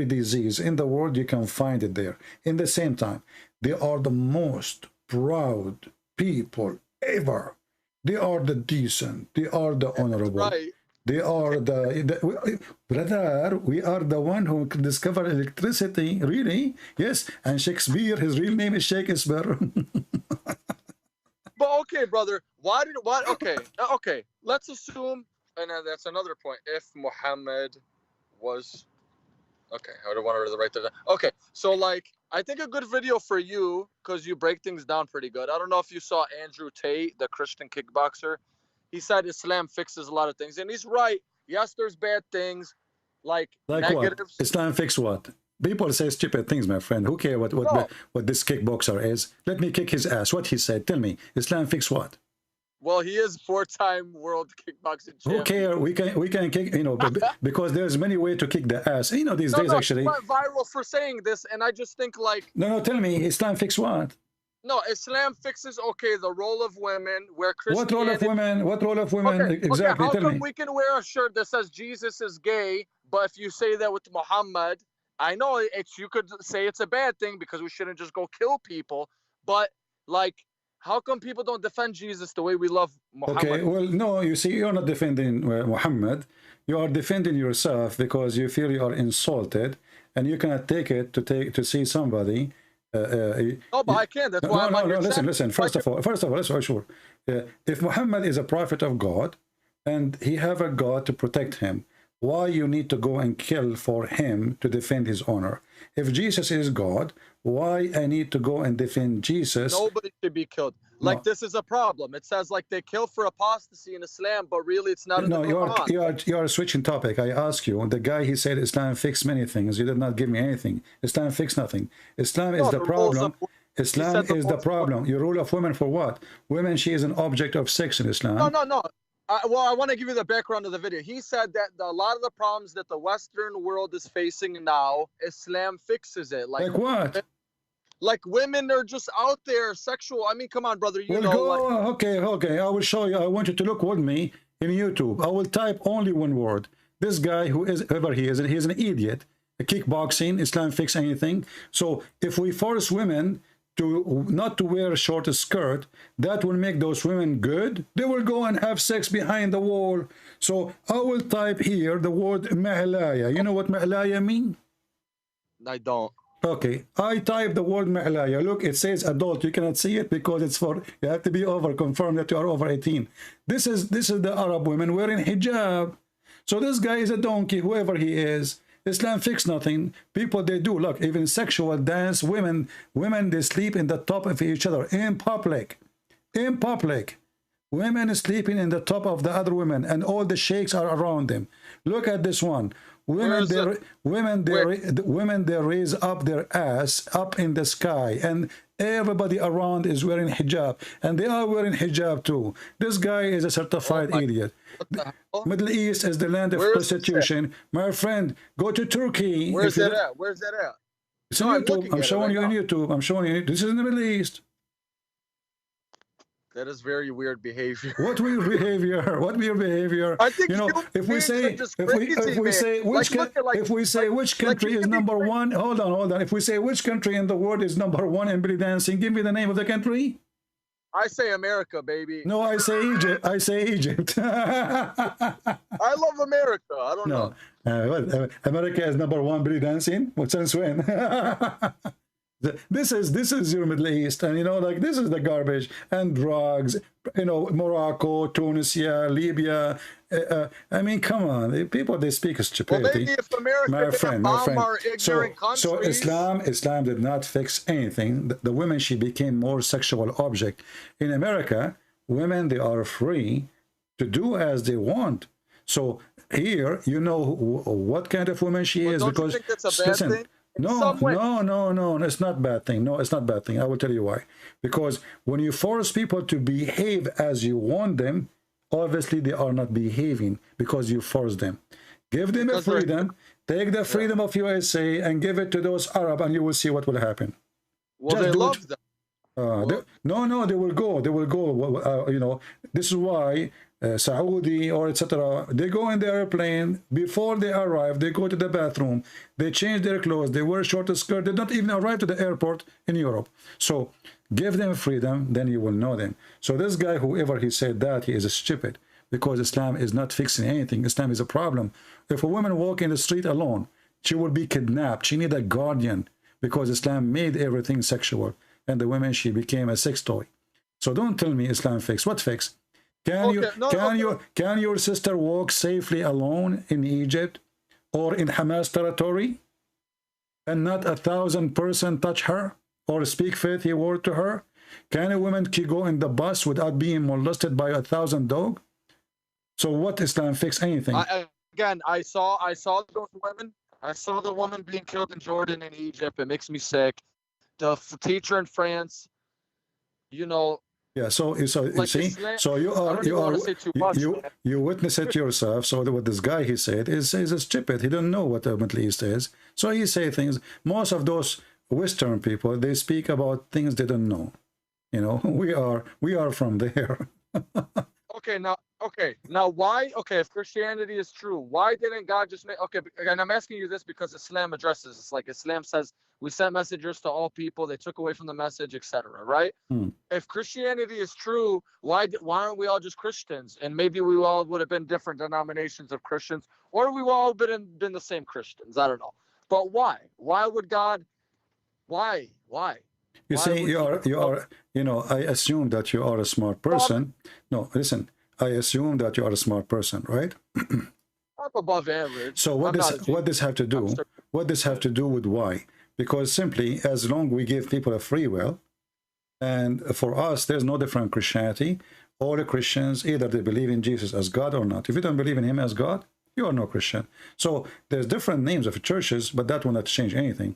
disease in the world, you can find it there. In the same time, they are the most proud people ever. They are the decent. They are the honorable. Right. They are brother, we are the one who discovered electricity, really? Yes, and Shakespeare, his real name is Shakespeare. But okay, brother, okay, let's assume, and that's another point, if Muhammad was, okay, I don't want to write that down. Okay, so like, I think a good video for you, because you break things down pretty good. I don't know if you saw Andrew Tate, the Christian kickboxer. He said Islam fixes a lot of things, and he's right. Yes, there's bad things, like negatives. What? Islam fix what? People say stupid things, my friend. Who cares what this kickboxer is? Let me kick his ass. What he said? Tell me. Islam fix what? Well, he is 4-time world kickboxing champion. Who cares? We can kick, you know, because there's many ways to kick the ass. You know, these days actually. He went viral for saying this, and I just think like. No, tell me, Islam fix what? No, Islam fixes, okay, the role of women, where Christianity... What role of women? Okay, exactly, how tell come me. we can wear a shirt that says Jesus is gay, but if you say that with Muhammad, I know you could say it's a bad thing because we shouldn't just go kill people, but like, how come people don't defend Jesus the way we love Muhammad? Okay, well, no, you see, you're not defending Muhammad. You are defending yourself because you feel you are insulted, and you cannot take it to see somebody... no, but I can't. That's why I'm on your channel. Listen. First of all, let's be sure. If Muhammad is a prophet of God, and he have a God to protect him, why you need to go and kill for him to defend his honor? If Jesus is God, why I need to go and defend Jesus? Nobody should be killed. Like, this is a problem. It says like they kill for apostasy in Islam, but really it's not in the Quran. You are switching topic. I ask you, the guy, he said Islam fixed many things. You did not give me anything. Islam fixed nothing. Islam is the problem. Islam is the problem. Your rule of women for what? Women, she is an object of sex in Islam. No. Well, I want to give you the background of the video. He said that a lot of the problems that the Western world is facing now, Islam fixes it. Like what? Like women are just out there sexual. I mean, come on, brother. Okay. I will show you. I want you to look with me in YouTube. I will type only one word. This guy, whoever he is, he's an idiot. Kickboxing, Islam fix anything. So if we force women to not to wear a short skirt, that will make those women good. They will go and have sex behind the wall. So I will type here the word ma'laya. You know what ma'laya mean? I don't. Okay, I type the word ma'laya. Look, it says adult. You cannot see it because it's for, you have to be confirm that you are over 18. This is the Arab women wearing hijab. So this guy is a donkey, whoever he is. Islam fix nothing. People, they do, look, even sexual dance, women, they sleep in the top of each other in public. Women sleeping in the top of the other women, and all the sheikhs are around them. Look at this one. Women, they raise up their ass up in the sky, and everybody around is wearing hijab, and they are wearing hijab too. This guy is a certified idiot. Middle East is the land of prostitution. My friend, go to Turkey. Where's that at? It's on YouTube. I'm showing you on YouTube. I'm showing you. This is in the Middle East. That is very weird behavior. What weird behavior? What weird behavior? I think, you know, if we say which country is number one, hold on. If we say which country in the world is number one in belly dancing, give me the name of the country. I say America, baby. No, I say Egypt. I love America. I don't know. America is number one belly dancing? What since when? This is your Middle East, and you know, like, this is the garbage and drugs. You know, Morocco, Tunisia, Libya. I mean, come on, people, they speak stupidity. Well, maybe if America my friend. Our ignorant countries. So Islam did not fix anything. The women, she became more sexual object. In America, women, they are free to do as they want. So here, you know what kind of woman she is, because you think that's a bad thing? No, it's not bad thing. No, it's not bad thing. I will tell you why. Because when you force people to behave as you want them, obviously they are not behaving because you force them. Give them a Because they're- freedom. Take the freedom of USA and give it to those Arab, and you will see what will happen. Well, Just they do it. love them. No, they will go. They will go. You know, this is why Saudi or etc. They go in the airplane before they arrive. They go to the bathroom. They change their clothes. They wear short skirt. They don't even arrive to the airport in Europe. So give them freedom, then you will know them. So this guy, whoever he said that, he is stupid, because Islam is not fixing anything. Islam is a problem. If a woman walk in the street alone, she will be kidnapped. She need a guardian, because Islam made everything sexual. And the women, she became a sex toy. So don't tell me Islam fix. What fix? Can your sister walk safely alone in Egypt or in Hamas territory, and not 1,000 person touch her or speak faithy word to her? Can a woman go in the bus without being molested by 1,000 dogs? So what Islam fix anything? I saw those women. I saw the woman being killed in Jordan and Egypt. It makes me sick. The teacher in France, you know. Yeah, so you see, Islam, so you witness it yourself. So what this guy he said is stupid. He don't know what the Middle East is. So he say things. Most of those Western people, they speak about things they don't know. You know, we are from there. Now why? Okay, if Christianity is true, why didn't God just make? Okay, and I'm asking you this because Islam addresses this. Like Islam says, we sent messengers to all people. They took away from the message, etc. Right? If Christianity is true, why aren't we all just Christians? And maybe we all would have been different denominations of Christians, or we all been the same Christians. I don't know. But why? Why would God? Why? You see, you know, I assume that you are a smart person. No, listen. I assume that you are a smart person, right? I'm above average. So what this have to do? What this have to do with why? Because simply, as long we give people a free will, and for us, there's no different Christianity. All the Christians, either they believe in Jesus as God or not. If you don't believe in him as God, you are no Christian. So there's different names of churches, but that will not change anything.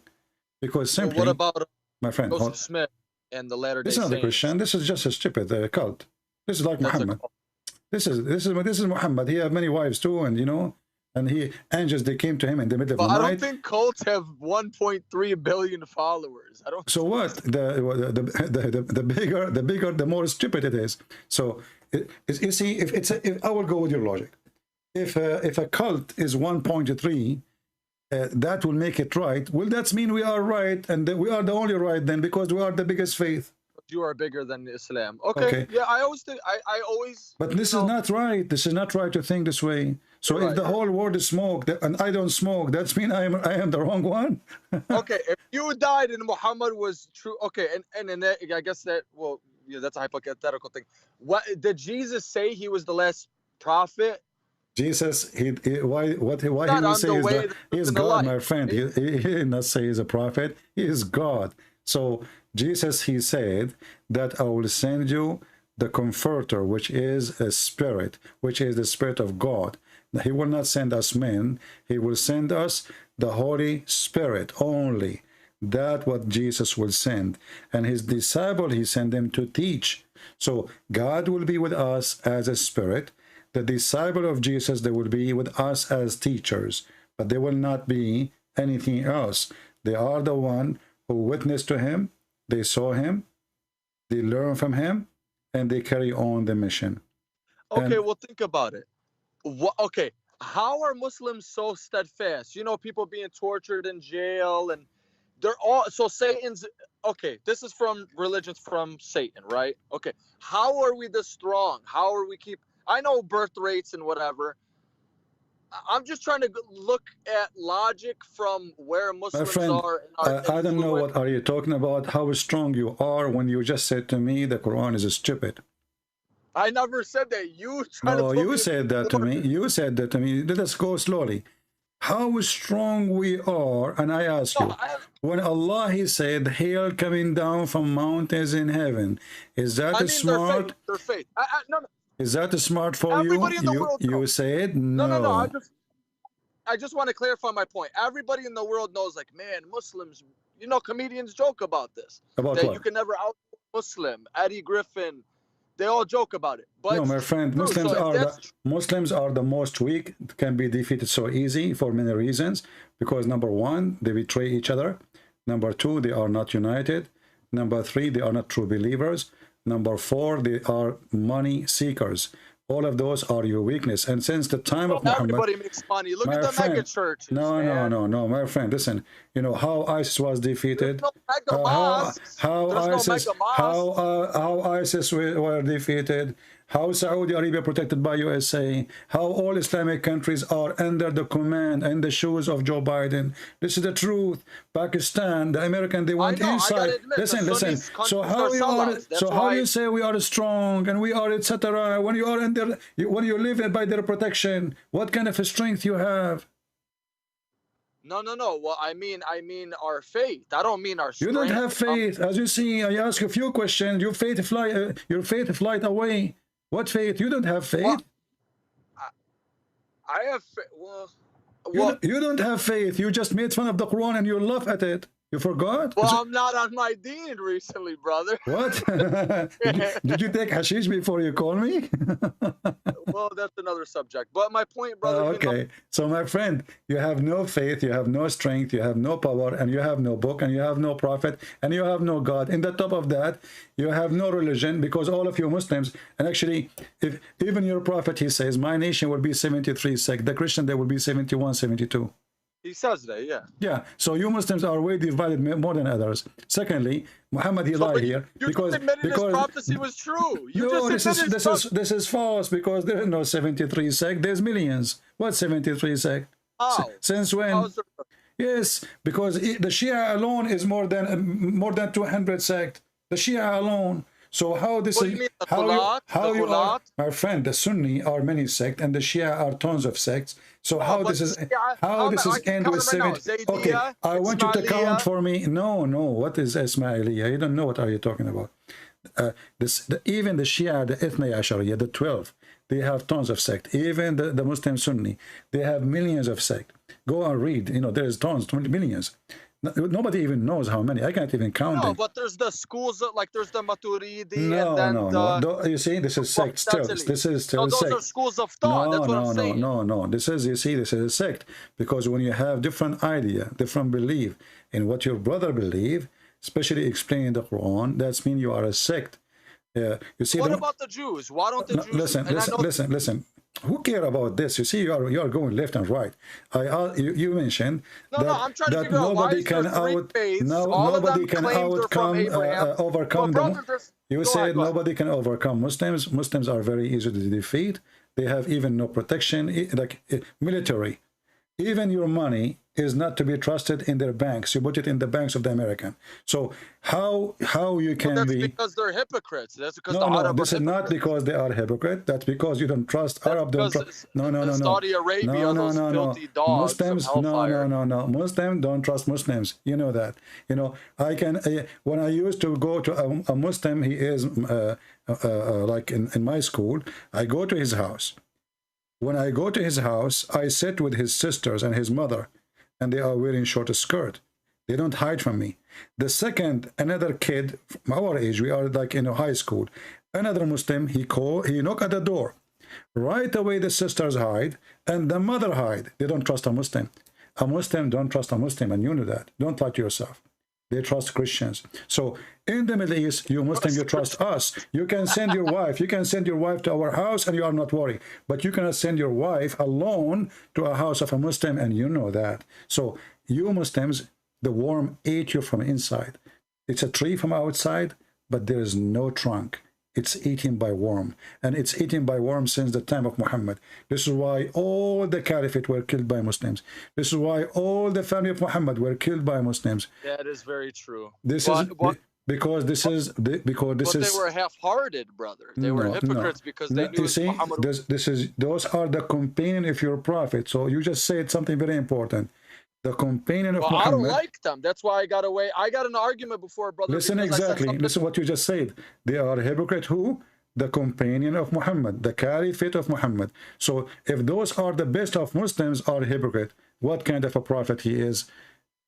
Because simply, what about my friend Joseph Smith and the Latter-day This is not Saints? a Christian. This is just a stupid cult. This is like Muhammad. This is Muhammad. He had many wives too, and you know, and angels they came to him in the middle of the night. I don't think cults have 1.3 billion followers. I don't. So what? The bigger, the more stupid it is. So you see, if I will go with your logic, if a cult is 1.3, that will make it right. Well, that mean we are right, and we are the only right then, because we are the biggest faith. You are bigger than Islam. Okay. Yeah, I always think I always. But this is not right. This is not right to think this way. So if the whole world is smoke and I don't smoke, that's mean I am the wrong one. Okay, if you died and Muhammad was true, okay, and that, I guess that, well, yeah, that's a hypothetical thing. What did Jesus say? He was the last prophet. Jesus, why he will say he is God, my friend. He did not say he's a prophet. He is God. So Jesus, he said that I will send you the Comforter, which is a spirit, which is the Spirit of God. He will not send us men. He will send us the Holy Spirit only. That's what Jesus will send. And his disciple, he sent them to teach. So God will be with us as a spirit. The disciple of Jesus, they will be with us as teachers. But they will not be anything else. They are the one who witnessed to him. They saw him. They learn from him. And they carry on the mission. Okay, well, think about it. Okay, how are Muslims so steadfast? You know, people being tortured in jail, and they're all, so Satan's, okay, this is from religions from Satan, right? Okay, how are we this strong? How are we I know birth rates and whatever. I'm just trying to look at logic from where Muslims are. I don't know what are you talking about, how strong you are when you just said to me the Quran is stupid. I never said that. You said that to me. You said that to me. Let us go slowly. How strong we are, and I ask you, when Allah he said, hail coming down from mountains in heaven, is that smart? Their faith. No. Is that smart for everybody in the world, you said no. No. I just want to clarify my point. Everybody in the world knows, like, man, Muslims, you know, comedians joke about this. About that what? You can never out Muslim. Eddie Griffin, They all joke about it. But no, my friend, Muslims are the most weak, can be defeated so easy for many reasons. Because number one, they betray each other. Number two, they are not united. Number three, they are not true believers. Number four, they are money seekers. All of those are your weakness. And since the time of Muhammad, everybody makes money. Look at the mega churches. No, my friend. Listen, you know how ISIS was defeated. How ISIS were defeated. How Saudi Arabia protected by USA. How all Islamic countries are under the command and the shoes of Joe Biden. This is the truth. Pakistan, the American, they want inside. Listen. So how you are? So how you say we are strong and we are etc. When you are under, when you live by their protection, what kind of a strength you have? No. Well, I mean our faith. I don't mean our strength. You don't have faith. As you see, I ask a few questions. Your faith flight away. What faith? You don't have faith. Well, I have well, you don't have faith. You just made fun of the Quran and you laugh at it. You forgot? Well, I'm not on my deen recently, brother. What? did you take hashish before you call me? Well, that's another subject. But my point, brother. Okay. So, my friend, you have no faith, you have no strength, you have no power, and you have no book, and you have no prophet, and you have no God. In the top of that, you have no religion, because all of you Muslims, and actually, if even your prophet, he says, my nation will be 73 sect. The Christian, there will be 71, 72. He says that, yeah. Yeah, so you Muslims are way divided more than others. Secondly, Muhammad, he lied here because his prophecy was true. This is false, because there is no 73 sect. There's millions. What 73 sect? How? Since when? Yes, because the Shia alone is more than 200 sect. The Shia alone. So how this what is? Do you mean, how you are, my friend? The Sunni are many sects, and the Shia are tons of sects. So how this is? How this is end with 70? Okay, I want you to count for me. No. What is Ismailiyah? You don't know what are you talking about? Even the Shia, the Ithna Ashariya, the 12, they have tons of sect. Even the Muslim Sunni, they have millions of sect. Go and read. You know, there's tons, 20 millions. Nobody even knows how many. I can't even count them. No, but there's the schools like there's the Maturidi. No. You see, this is sect still. This is still those sect. Are schools of thought. That's what I'm saying. No. This is, you see, this is a sect, because when you have different idea, different belief in what your brother believe, especially explaining the Quran, that's mean you are a sect. You see. What about the Jews? Why don't the Jews? Listen. Who care about this? You see, you are going left and right. You mentioned that nobody can overcome them. You said nobody can overcome Muslims. Muslims are very easy to defeat. They have even no protection, like military. Even your money is not to be trusted in their banks. You put it in the banks of the American. So how you can that's be? Because they're hypocrites. That's because no. This is not because they are hypocrite. That's because you don't trust Arab. No. Saudi Arabia, those filthy dogs. Muslims, no. Muslims don't trust Muslims. You know that. You know, I can. When I used to go to a Muslim, he is like in my school. I go to his house. When I go to his house, I sit with his sisters and his mother, and they are wearing short skirt. They don't hide from me. The second, another kid from our age, we are like in a high school, another Muslim, he knock at the door. Right away, the sisters hide, and the mother hide. They don't trust a Muslim. A Muslim don't trust a Muslim, and you know that. Don't lie to yourself. They trust Christians. So in the Middle East, you Muslim, you trust us. You can send your wife. You can send your wife to our house, and you are not worried. But you cannot send your wife alone to a house of a Muslim, and you know that. So you Muslims, the worm ate you from inside. It's a tree from outside, but there is no trunk. It's eaten by worm, and it's eaten by worm since the time of Muhammad. This is why all the caliphate were killed by Muslims. This is why all the family of Muhammad were killed by Muslims. That is very true. Because this is. They were half-hearted, brother. They were hypocrites because they knew. You see, those are the companion of your prophet. So you just said something very important. The companion of Muhammad. I don't like them. That's why I got away. I got an argument before, brother. Listen exactly. Listen what you just said. They are a hypocrite. Who? The companion of Muhammad, the caliphate of Muhammad. So if those are the best of Muslims are hypocrite, what kind of a prophet he is?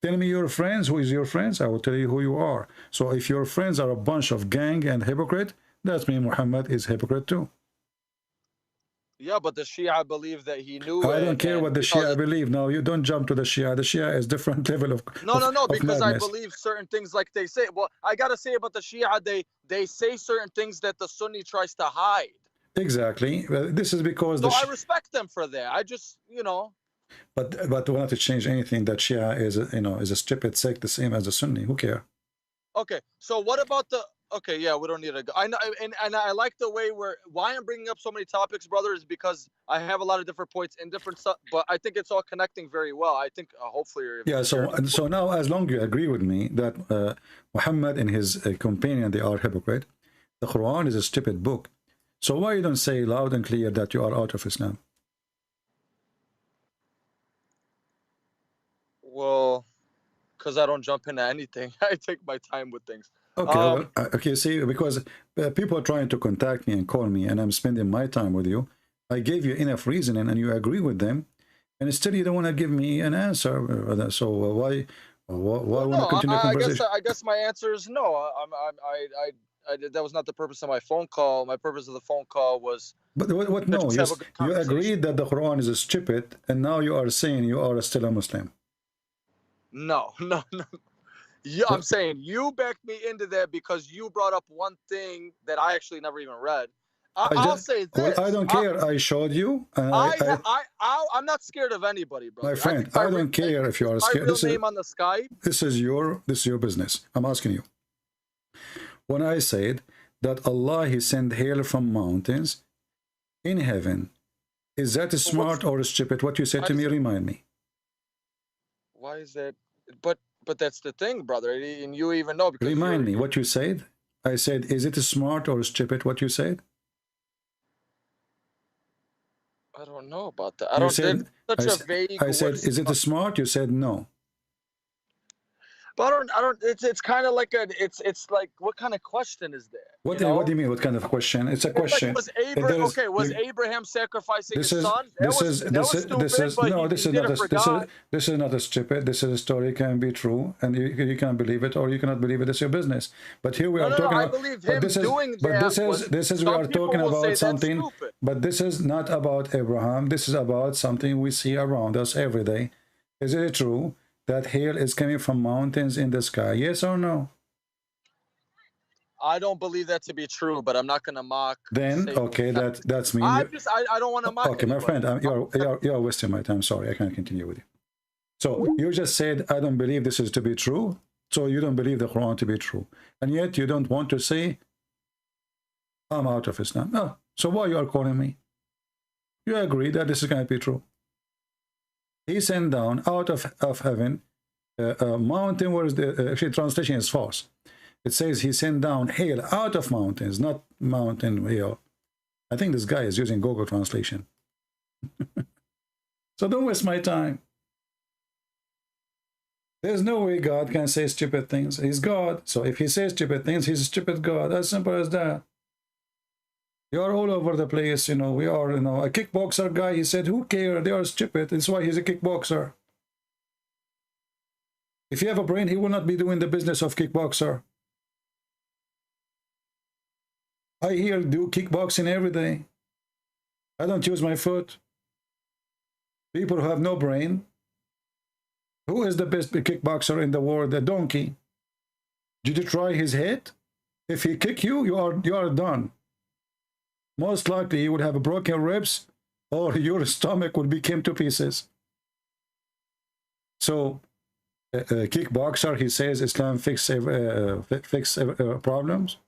Tell me your friends. Who is your friends? I will tell you who you are. So if your friends are a bunch of gang and hypocrite, That means Muhammad is hypocrite too. Yeah, but the Shia believe that he knew I it. don't care what the Shia believe. No, you don't jump to the Shia. The Shia is different level of No, because I madness. believe certain things like they say. Well, I gotta say about the Shia, they say certain things that the Sunni tries to hide. Exactly. Well, this is because So I respect them for that. I just, But we not to change anything that Shia is is a stupid sect the same as the Sunni. Who care? Okay, so what about the? Okay, yeah, we don't need to go. I know, and I like the way why I'm bringing up so many topics, brother, is because I have a lot of different points in different stuff, but I think it's all connecting very well. I think hopefully you're. Yeah. So now, as long as you agree with me that Muhammad and his companion, they are hypocrite, the Quran is a stupid book. So why you don't say loud and clear that you are out of Islam? Well, because I don't jump into anything. I take my time with things. Okay, well, okay. See, because people are trying to contact me and call me, and I'm spending my time with you. I gave you enough reasoning, and you agree with them, and still you don't want to give me an answer. So why want to continue the conversation? I guess my answer is no. That was not the purpose of my phone call. My purpose of the phone call was. But what? No, you agreed that the Quran is stupid, and now you are saying you are still a Muslim. No. Yeah, I'm saying you backed me into that because you brought up one thing that I actually never even read. I'll say this. Well, I don't care. I showed you. I'm not scared of anybody, bro. My friend, I don't care if you are scared. My real name on the Skype. This is your business. I'm asking you. When I said that Allah, He sent hail from mountains in heaven, is that smart or stupid? What you said to me, remind me. Why is that? But that's the thing, brother, and you even know. Because remind me what you said. I said, is it smart or stupid? What you said? I don't know about that. I said, is it smart? You said no. But I don't. It's kind of like it's like, what kind of question is that? What do you mean? What kind of question? It's a question. Like, was Abraham sacrificing his son? This is not a stupid. This is a story, can be true, and you can believe it or you cannot believe it. It's your business. But here we are talking about. This is we are talking about something. But this is not about Abraham. This is about something we see around us every day. Is it true that hail is coming from mountains in the sky? Yes or no? I don't believe that to be true, but I'm not going to mock. Then, okay, that's me. I don't want to mock. Okay, my friend, you're wasting my time. Sorry, I can't continue with you. So you just said, I don't believe this is to be true. So you don't believe the Quran to be true. And yet you don't want to say, I'm out of Islam. No. So why you are calling me? You agree that this is going to be true. He sent down out of heaven a mountain. Where is the actually translation is false. It says he sent down hail out of mountains, not mountain hail. I think this guy is using Google translation. So don't waste my time. There's no way God can say stupid things. He's God. So if he says stupid things, he's a stupid God. As simple as that. You are all over the place, we are, a kickboxer guy, he said, who cares? They are stupid. That's why he's a kickboxer. If you have a brain, he will not be doing the business of kickboxer. I do kickboxing every day. I don't use my foot. People who have no brain. Who is the best kickboxer in the world? The donkey. Did you try his head? If he kick you, you are done. Most likely you would have broken ribs or your stomach would become to pieces. So, a kickboxer, he says Islam fix problems.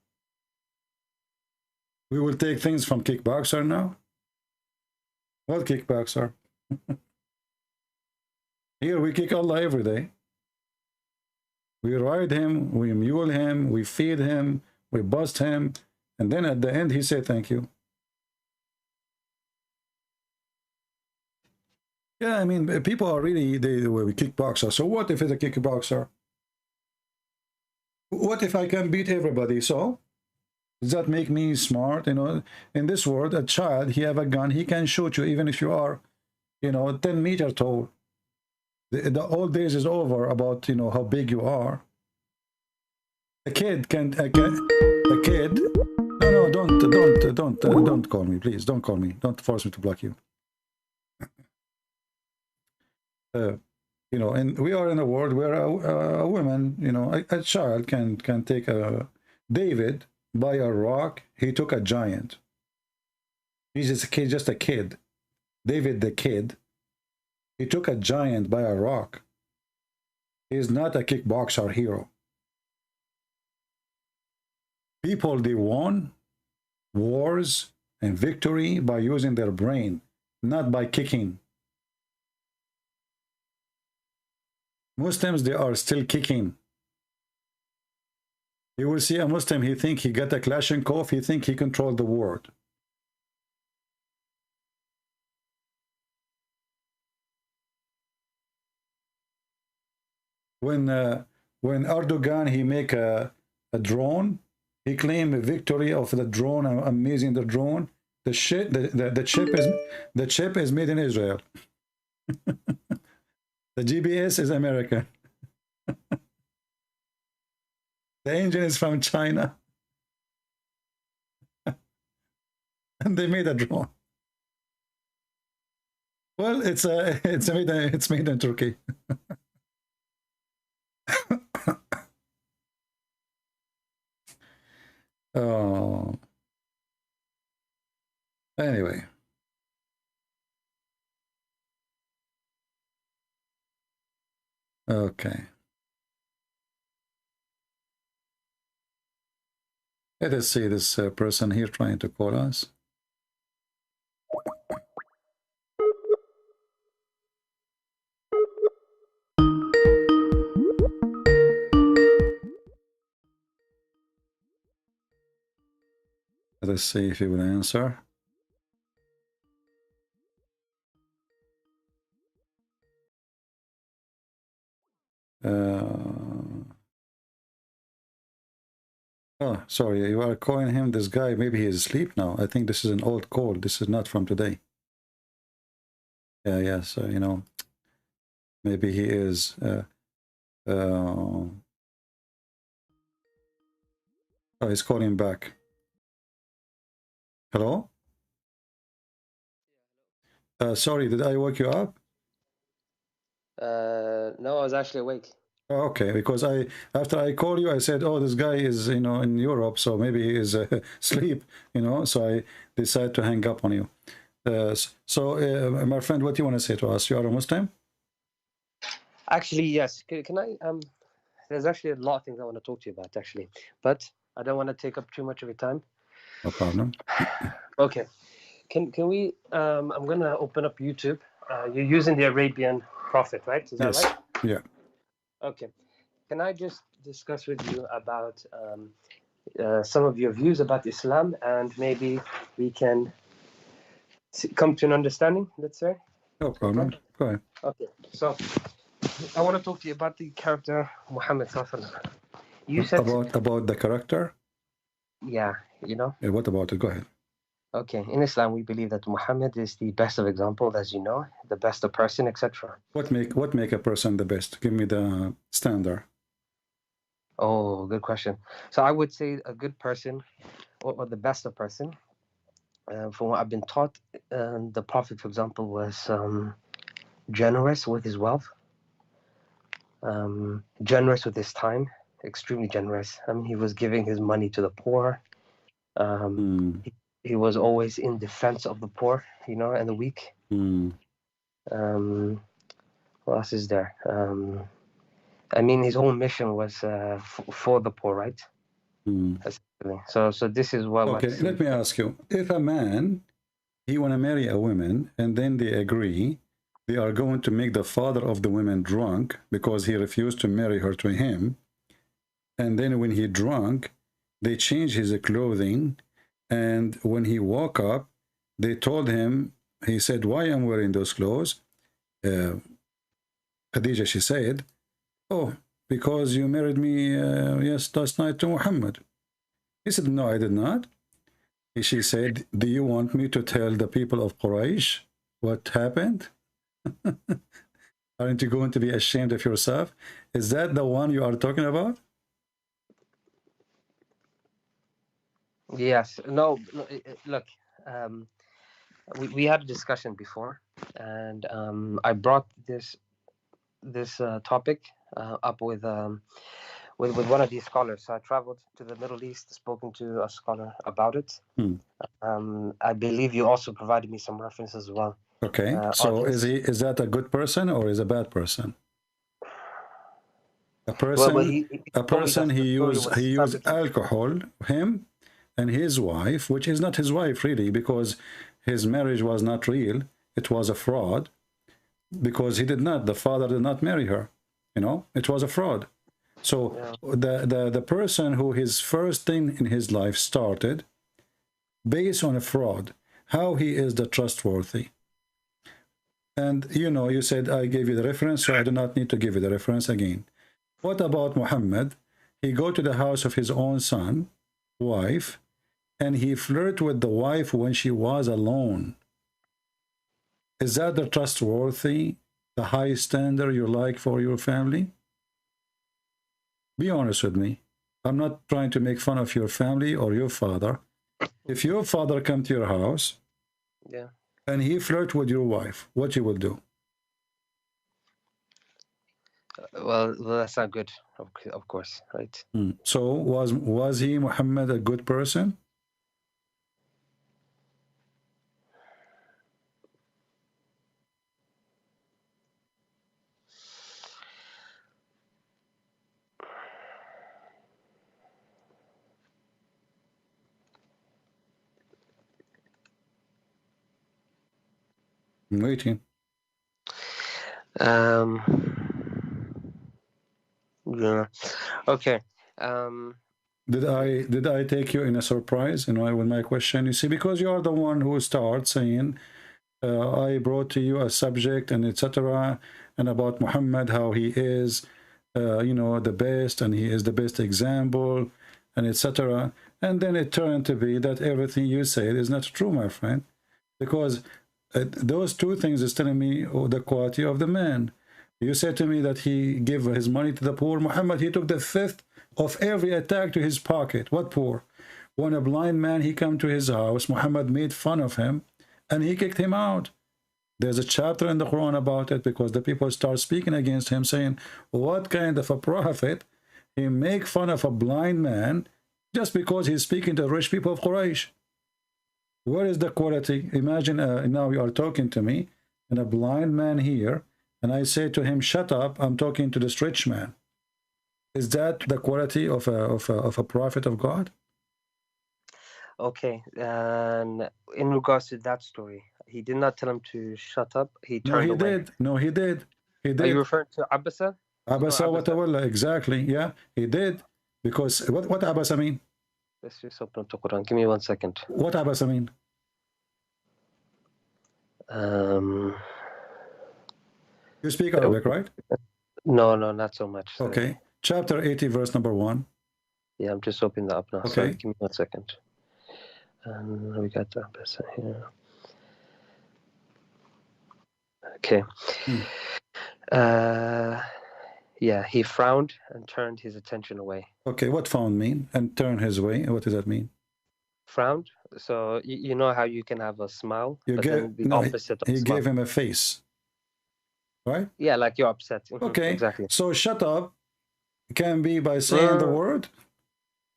We will take things from kickboxer now. What kickboxer? Here we kick Allah every day. We ride him, we mule him, we feed him, we bust him, and then at the end he said thank you. Yeah, I mean, people are really, they kickboxer. So what if it's a kickboxer? What if I can beat everybody? So does that make me smart? In this world, a child, he have a gun, he can shoot you even if you are, 10 meters tall. The old days is over about, how big you are. A kid, No, don't call me, please. Don't call me. Don't force me to block you. You know, and we are in a world where a woman, you know, a child can take a David by a rock. He took a giant. He's just a kid. David the kid. He took a giant by a rock. He's not a kickboxer hero. People, they won wars and victory by using their brain, not by kicking. Muslims, they are still kicking. You will see a Muslim, he think he got a Kalashnikov, he think he controlled the world. When Erdogan, he make a drone, he claimed a victory of the drone, amazing the drone. The chip is made in Israel. The GPS is American. The engine is from China. And they made a drone. Well, it's made in Turkey. Oh. Anyway. Okay. Let us see this person here trying to call us. Let us see if he will answer. Oh, sorry, you are calling him this guy. Maybe he is asleep now. I think this is an old call. This is not from today. Yeah, so, you know, maybe he is... oh, he's calling back. Hello? Sorry, did I wake you up? No, I was actually awake. Oh, okay, because after I call you, I said, oh, this guy is, you know, in Europe, so maybe he is asleep, you know, so I decided to hang up on you. My friend, what do you want to say to us? You are a Muslim? Actually, yes. Can I, there's actually a lot of things I want to talk to you about, actually, but I don't want to take up too much of your time. No problem. Okay. Can we, I'm going to open up YouTube. You're using the Arabian Prophet, right? Is that yes. right? Yeah. Okay. Can I just discuss with you about some of your views about Islam, and maybe we can come to an understanding, let's say? No problem. Okay. Go ahead. Okay. So I want to talk to you about the character Muhammad Sallallahu. You said about the character? Yeah, you know. Yeah, what about it? Go ahead. Okay, in Islam we believe that Muhammad is the best of example, as you know, the best of person, etc. What make a person the best? Give me the standard. Oh, good question. So I would say a good person, or the best of person, from what I've been taught, the Prophet, for example, was generous with his wealth, generous with his time, extremely generous. I mean, he was giving his money to the poor. He was always in defense of the poor, you know, and the weak. What else is there? I mean, his whole mission was for the poor, right? So this is what. Okay, let me ask you: if a man he want to marry a woman, and then they agree, they are going to make the father of the woman drunk because he refused to marry her to him, and then when he drunk, they change his clothing. And when he woke up, they told him, he said, why I'm wearing those clothes? Khadija, she said, oh, because you married me, yes, last night to Muhammad. He said, no, I did not. She said, do you want me to tell the people of Quraysh what happened? Aren't you going to be ashamed of yourself? Is that the one you are talking about? Yes. No. Look, we had a discussion before, and I brought this topic up with one of these scholars. So I traveled to the Middle East, spoken to a scholar about it. I believe you also provided me some references as well. Okay. So is that a good person or is a bad person? A person, he used alcohol, him and his wife, which is not his wife really, because his marriage was not real. It was a fraud, because the father did not marry her. You know, it was a fraud. So the person who his first thing in his life started based on a fraud, how he is the trustworthy? And you know, you said I gave you the reference, so I do not need to give you the reference again. What about Muhammad? He go to the house of his own son, wife, and he flirt with the wife when she was alone. Is that the trustworthy, the high standard you like for your family? Be honest with me. I'm not trying to make fun of your family or your father. If your father come to your house, and he flirt with your wife, what you will do? Well, that's not good, of course, right? So was he, Muhammad, a good person? I'm waiting. Yeah. Okay. Did I take you in a surprise, you know, with my question? You see, because you are the one who starts saying, I brought to you a subject and etc. and about Muhammad, how he is, you know, the best, and he is the best example, and etc. And then it turned to be that everything you said is not true, my friend, because those two things is telling me the quality of the man. You said to me that he gave his money to the poor. Muhammad, he took the fifth of every attack to his pocket. What poor? When a blind man, he come to his house, Muhammad made fun of him and he kicked him out. There's a chapter in the Quran about it, because the people start speaking against him, saying, what kind of a prophet? He make fun of a blind man just because he's speaking to the rich people of Quraysh. Where is the quality? Imagine now you are talking to me and a blind man here, and I say to him, shut up, I'm talking to this rich man. Is that the quality of a prophet of God? Okay, and in regards to that story, he did not tell him to shut up. He turned away. No, he did. He did. Are you referring to Abasa? Abasa wa tawalla, exactly. Yeah, he did. Because what Abasa mean? Let's just open up the Quran. Give me 1 second. What Abasa mean? You speak Arabic, right? No, not so much. Okay. Chapter 80, verse number 1. Yeah, I'm just opening that up now. Okay. Sorry, give me 1 second. We got the Abasa here. Okay. Yeah, he frowned and turned his attention away. Okay, what frown mean? And turn his way? What does that mean? Frowned. So you know how you can have a smile, You but gave, then the no, opposite of he smile. gave him a face, right? Yeah, like you're upset. Okay, exactly. So shut up can be by saying the word.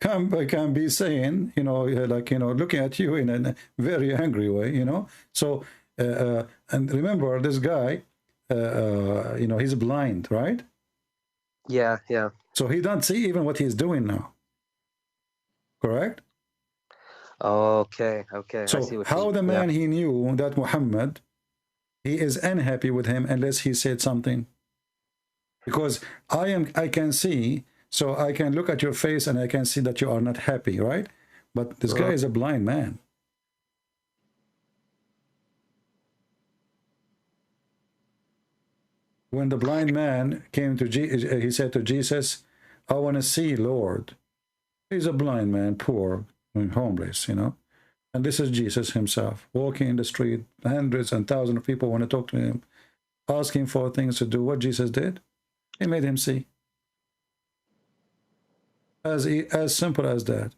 Can be saying, you know, like, you know, looking at you in a very angry way, you know. So and remember, this guy, you know, he's blind, right? Yeah. So he don't see even what he's doing now. Correct? Okay. So I see what how the man, he knew that Muhammad, he is unhappy with him unless he said something. Because I can see, so I can look at your face and I can see that you are not happy, right? But this guy is a blind man. When the blind man came to Jesus, he said to Jesus, I want to see Lord. He's a blind man, poor and homeless, you know. And this is Jesus himself, walking in the street. Hundreds and thousands of people want to talk to him, asking for things to do. What Jesus did, he made him see. As simple as that.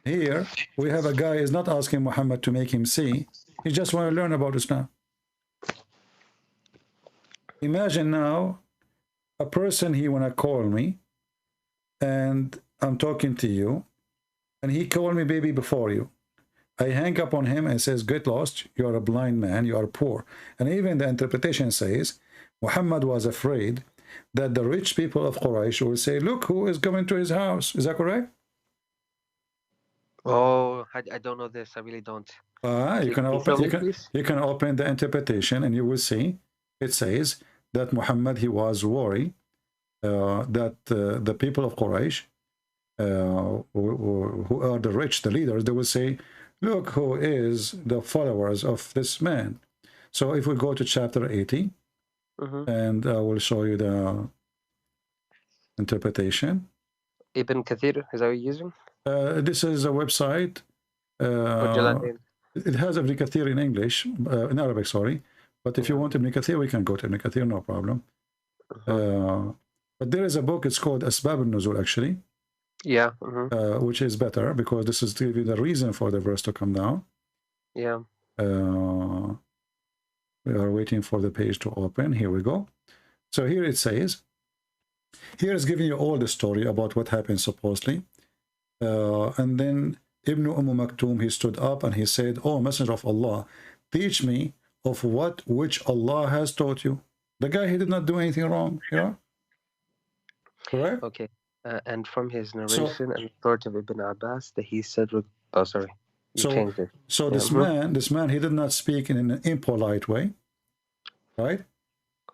Here, we have a guy is not asking Muhammad to make him see. He just want to learn about Islam. Imagine now, a person, he want to call me, and I'm talking to you, and he called me baby before you. I hang up on him and says, get lost, you are a blind man, you are poor. And even the interpretation says, Muhammad was afraid that the rich people of Quraysh will say, look who is coming to his house. Is that correct? Oh, I don't know this. I really don't. You can open the interpretation and you will see it says that Muhammad, he was worried that the people of Quraysh, who are the rich, the leaders, they will say, look who is the followers of this man. So if we go to chapter 80, and I will show you the interpretation. Ibn Kathir, is that what you're using? This is a website. It has Ibn Kathir in English, in Arabic, sorry. But if you want Ibn Kathir, we can go to Ibn Kathir, no problem. But there is a book, it's called Asbab al-Nuzul, actually. Yeah. Which is better, because this is to give you the reason for the verse to come down. Yeah. We are waiting for the page to open. Here we go. So here it says, here is giving you all the story about what happened supposedly. And then Ibn Maktoum, he stood up and he said, oh, Messenger of Allah, teach me of which Allah has taught you. The guy, he did not do anything wrong, you know? Correct? Okay. And from his narration and authority of Ibn Abbas, that he said, oh, sorry. So this man, he did not speak in an impolite way, right?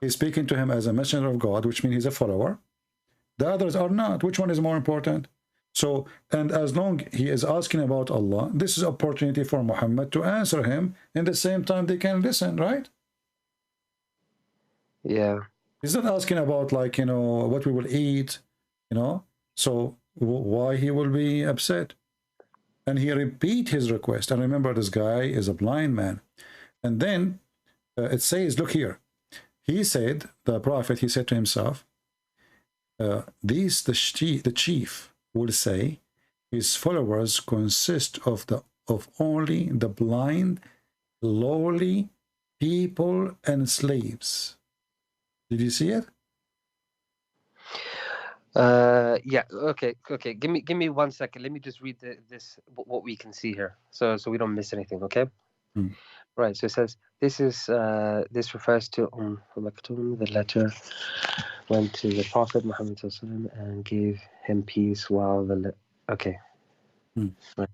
He's speaking to him as a messenger of God, which means he's a follower. The others are not. Which one is more important? So, and as long he is asking about Allah, this is opportunity for Muhammad to answer him. In the same time, they can listen, right? Yeah. He's not asking about, like, you know, what we will eat, you know. So why he will be upset? And he repeat his request. And remember, this guy is a blind man. And then it says, look here. He said, the prophet, he said to himself, the chief will say, his followers consist of only the blind, lowly people and slaves. Did you see it? Yeah. Okay. Give me 1 second. Let me just read this what we can see here, so we don't miss anything. Okay. Right. So it says this refers to Maktoum. The letter went to the Prophet Muhammad and gave him peace while okay. Right.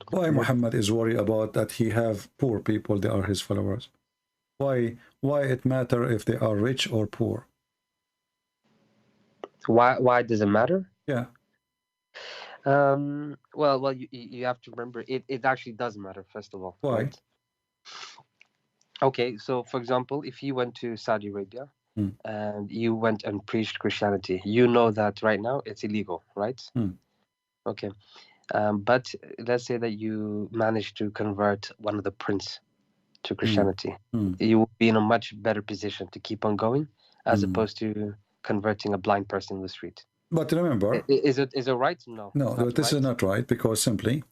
Why Muhammad is worried about that he have poor people, they are his followers? Why it matter if they are rich or poor? Why does it matter? Yeah. Well, you have to remember it actually does matter, first of all. Why? Right? Okay, so for example, if you went to Saudi Arabia and you went and preached Christianity, you know that right now it's illegal, right? Okay. But let's say that you managed to convert one of the prince to Christianity. You will be in a much better position to keep on going as opposed to converting a blind person in the street. But remember, is it right? No, this is not right, because simply,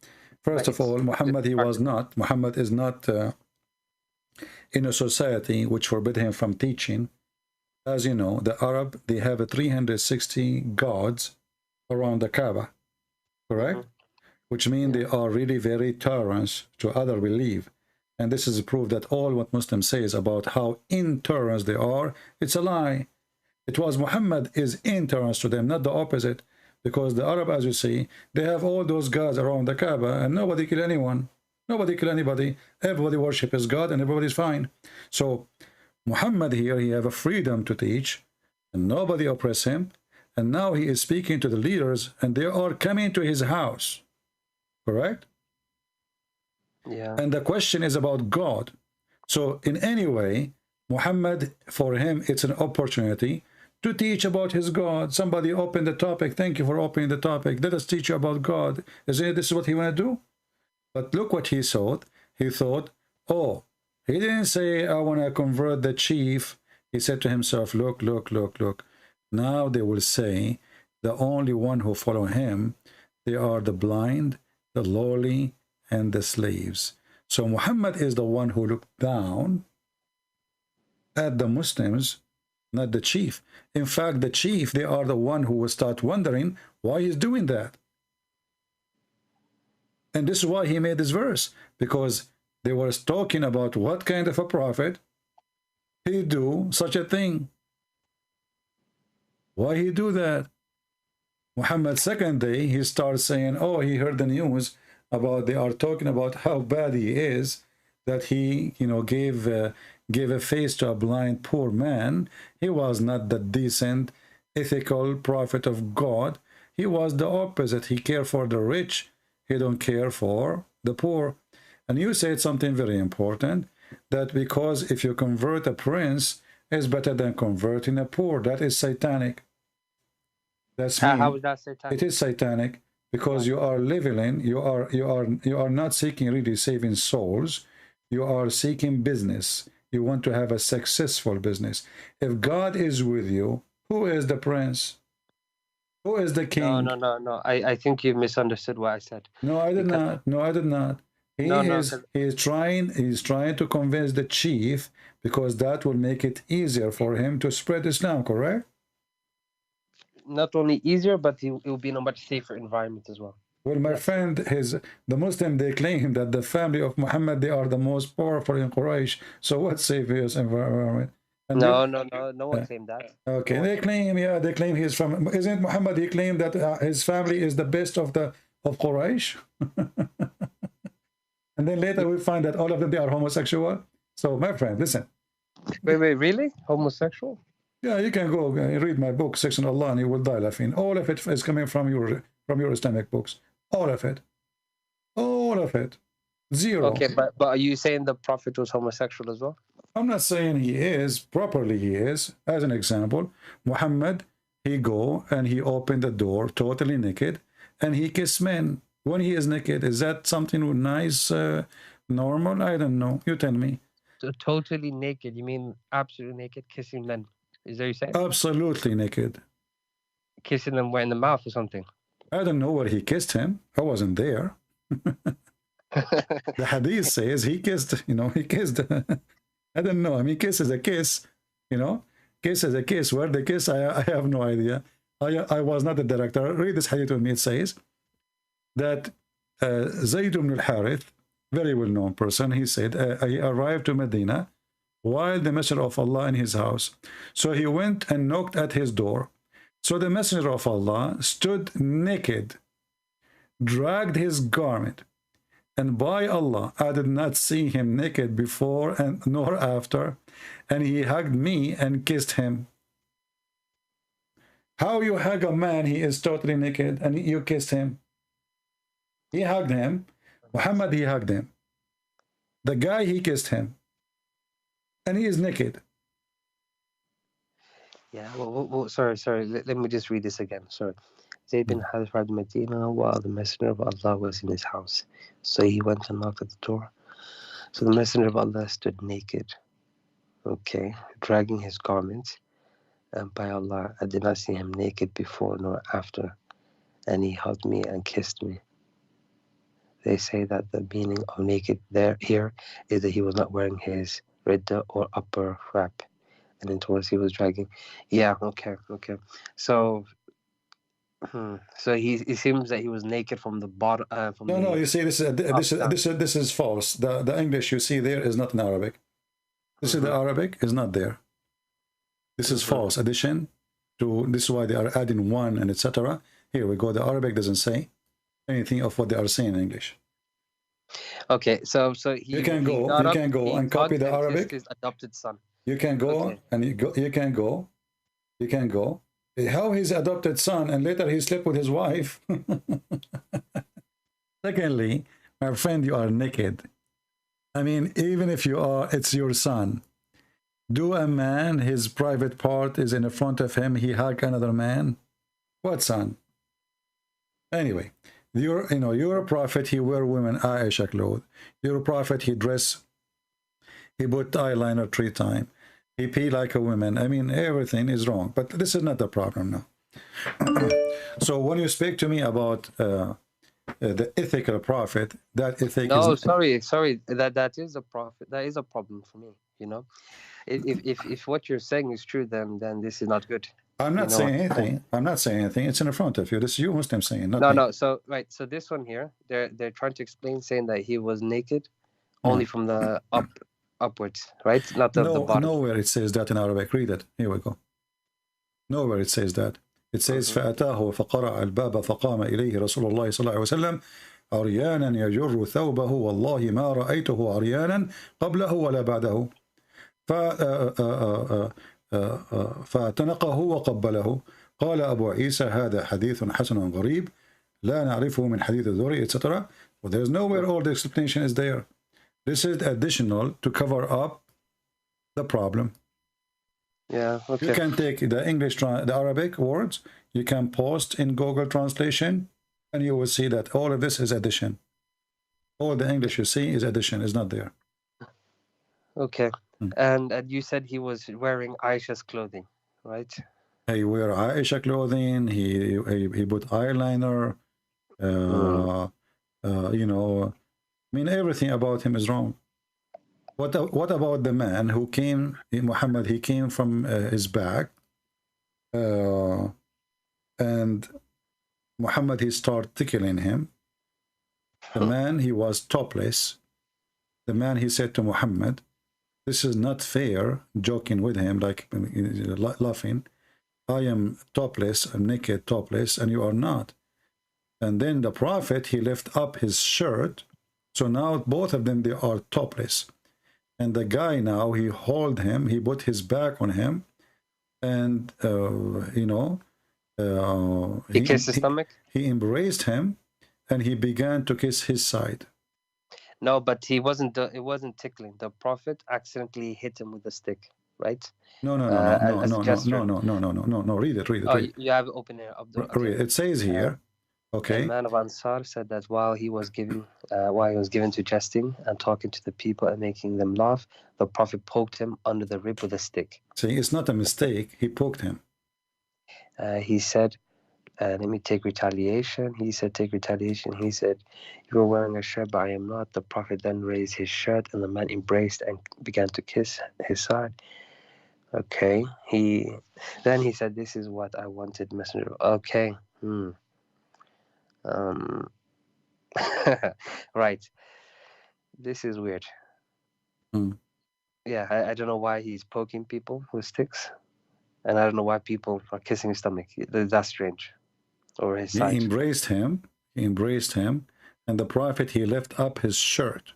first of all, Muhammad is not in a society which forbid him from teaching. As you know, the Arab, they have 360 gods around the Kaaba, correct? Which means they are really very tolerant to other belief. And this is a proof that all what Muslims say is about how intolerant they are, it's a lie. It was Muhammad is intolerant to them, not the opposite. Because the Arab, as you see, they have all those gods around the Kaaba, and nobody kill anyone. Nobody kill anybody. Everybody worship his God, and everybody's fine. So Muhammad here, he have a freedom to teach, and nobody oppress him. And now he is speaking to the leaders, and they are coming to his house. Correct? Yeah. And the question is about God. So in any way, Muhammad, for him, it's an opportunity to teach about his God. Somebody opened the topic. Thank you for opening the topic. Let us teach you about God. Isn't this what he want to do? But look what he thought. He thought, oh, he didn't say, I want to convert the chief. He said to himself, look, look, look, look. Now they will say, the only one who follow him, They are the blind, the lowly, and the slaves. So Muhammad is the one who looked down at the Muslims, not the chief. In fact, the chief, they are the one who will start wondering why he's doing that. And this is why he made this verse, because they were talking about what kind of a prophet he do such a thing. Why he do that? Muhammad's second day, he starts saying, oh, he heard the news about, they are talking about how bad he is, that he, you know, gave a face to a blind poor man. He was not the decent, ethical prophet of God. He was the opposite. He cared for the rich. He don't care for the poor. And you said something very important, that because if you convert a prince, it's better than converting a poor. That is satanic. That's me. How is that satanic? It is satanic because you are leveling. You are not seeking really saving souls. You are seeking business. You want to have a successful business. If God is with you, who is the prince? Who is the king? No. I think you misunderstood what I said. No, I did not. No, I did not. He is trying to convince the chief, because that will make it easier for him to spread Islam, correct? Not only easier, but it will be in a much safer environment as well. Well, my friend, the Muslim, they claim that the family of Muhammad, they are the most powerful in Quraysh. So what safest environment? And no one claimed that. Okay, they claim he's from. Isn't Muhammad? He claimed that his family is the best of Quraysh. And then later we find that all of them, they are homosexual. So my friend, listen. Wait, really? Homosexual? Yeah, you can go read my book, Section Allah, and you will die laughing. All of it is coming from your Islamic books. All of it. All of it. Zero. Okay, but are you saying the Prophet was homosexual as well? I'm not saying he is. Properly he is. As an example, Muhammad, he go and he opened the door totally naked and he kissed men. When he is naked, is that something nice, normal? I don't know. You tell me. So totally naked, you mean absolutely naked, kissing men? Is that what you're saying? Absolutely naked. Kissing them where, in the mouth or something? I don't know where he kissed him. I wasn't there. The hadith says he kissed, he kissed. I don't know. I mean, kiss is a kiss, Kiss is a kiss. Where the kiss, I have no idea. I was not the director. Read this hadith with me. It says that Zayd ibn al-Harith, very well-known person, he said, he arrived to Medina while the Messenger of Allah in his house. So he went and knocked at his door. So the Messenger of Allah stood naked, dragged his garment, and by Allah, I did not see him naked before and nor after, and he hugged me and kissed him. How you hug a man, he is totally naked, and you kissed him? He hugged him. Muhammad, he hugged him. The guy, he kissed him. And he is naked. Yeah, well sorry. Let me just read this again. Sorry. Zayd bin Harith arrived in Medina while the Messenger of Allah was in his house. So he went and knocked at the door. So the Messenger of Allah stood naked, dragging his garments. And by Allah, I did not see him naked before nor after. And he hugged me and kissed me. They say that the meaning of naked here is that he was not wearing his ridda or upper wrap. And then towards he was dragging. Yeah, okay. So he seems that he was naked from the bottom. No. You see, this is false. The English you see there is not in Arabic. This is the Arabic is not there. This is false addition to. This is why they are adding one and etc. Here we go. The Arabic doesn't say anything of what they are saying in English. Okay, so you can go and copy the Arabic. His adopted son. You can go and you can go. How his adopted son and later he slept with his wife. Secondly, my friend, you are naked. I mean, even if you are, it's your son. Do a man, his private part is in the front of him, he hug another man? What son? Anyway, you're a prophet, he wear women Aisha clothes. You're a prophet, he put eyeliner 3 times. He pee like a woman. I mean, everything is wrong. But this is not the problem now. So when you speak to me about the ethical prophet, that ethic No, is... sorry. That is a prophet. That is a problem for me. You know, if what you're saying is true, then this is not good. I'm not saying anything. I'm not saying anything. It's in front of you. This is you Muslim saying, not me. No. So right. So this one here, they're trying to explain, saying that he was naked only from the upwards, right? Not the bottom. Nowhere it says that in Arabic. Read it. Here we go. Nowhere it says that. It says فأتاه فقرع الباب فقام إليه رسول الله صلى الله عليه وسلم عريانا يجر ثوبه والله ما رأيته عريانا قبله ولا بعده فاعتنقه وقبله قال أبو عيسى هذا حديث حسن غريب لا نعرفه من حديث الذري etc. Well, there's nowhere all the explanation is there. This is additional to cover up the problem. Yeah, okay. You can take the English, the Arabic words, you can post in Google translation, and you will see that all of this is addition. All the English you see is addition, is not there. Okay. And you said he was wearing Aisha's clothing, right? He wear Aisha clothing, he put eyeliner, you know, I mean, everything about him is wrong. What about the man who came, Muhammad, he came from his back, and Muhammad, he started tickling him. The man, he was topless. The man, he said to Muhammad, this is not fair, joking with him, like laughing. I am topless, I'm naked, topless, and you are not. And then the Prophet, he left up his shirt. So now both of them, they are topless. And the guy now, he hold him, he put his back on him, and, you know, he kissed his stomach? He embraced him, and he began to kiss his side. No, but it wasn't tickling. The Prophet accidentally hit him with a stick, right? No. Read it. Oh, you have it open here. Read it. It says here, okay. The man of Ansar said that while he was given to jesting and talking to the people and making them laugh, the Prophet poked him under the rib with a stick. See, it's not a mistake. He poked him. He said, let me take retaliation. He said, take retaliation. He said, you were wearing a shirt, but I am not. The Prophet then raised his shirt, and the man embraced and began to kiss his side. Okay. Then he said, this is what I wanted, messenger. Okay. Right. This is weird. Yeah, I don't know why he's poking people with sticks, and I don't know why people are kissing his stomach. That's strange. Or his side. He embraced him, and the Prophet, he left up his shirt.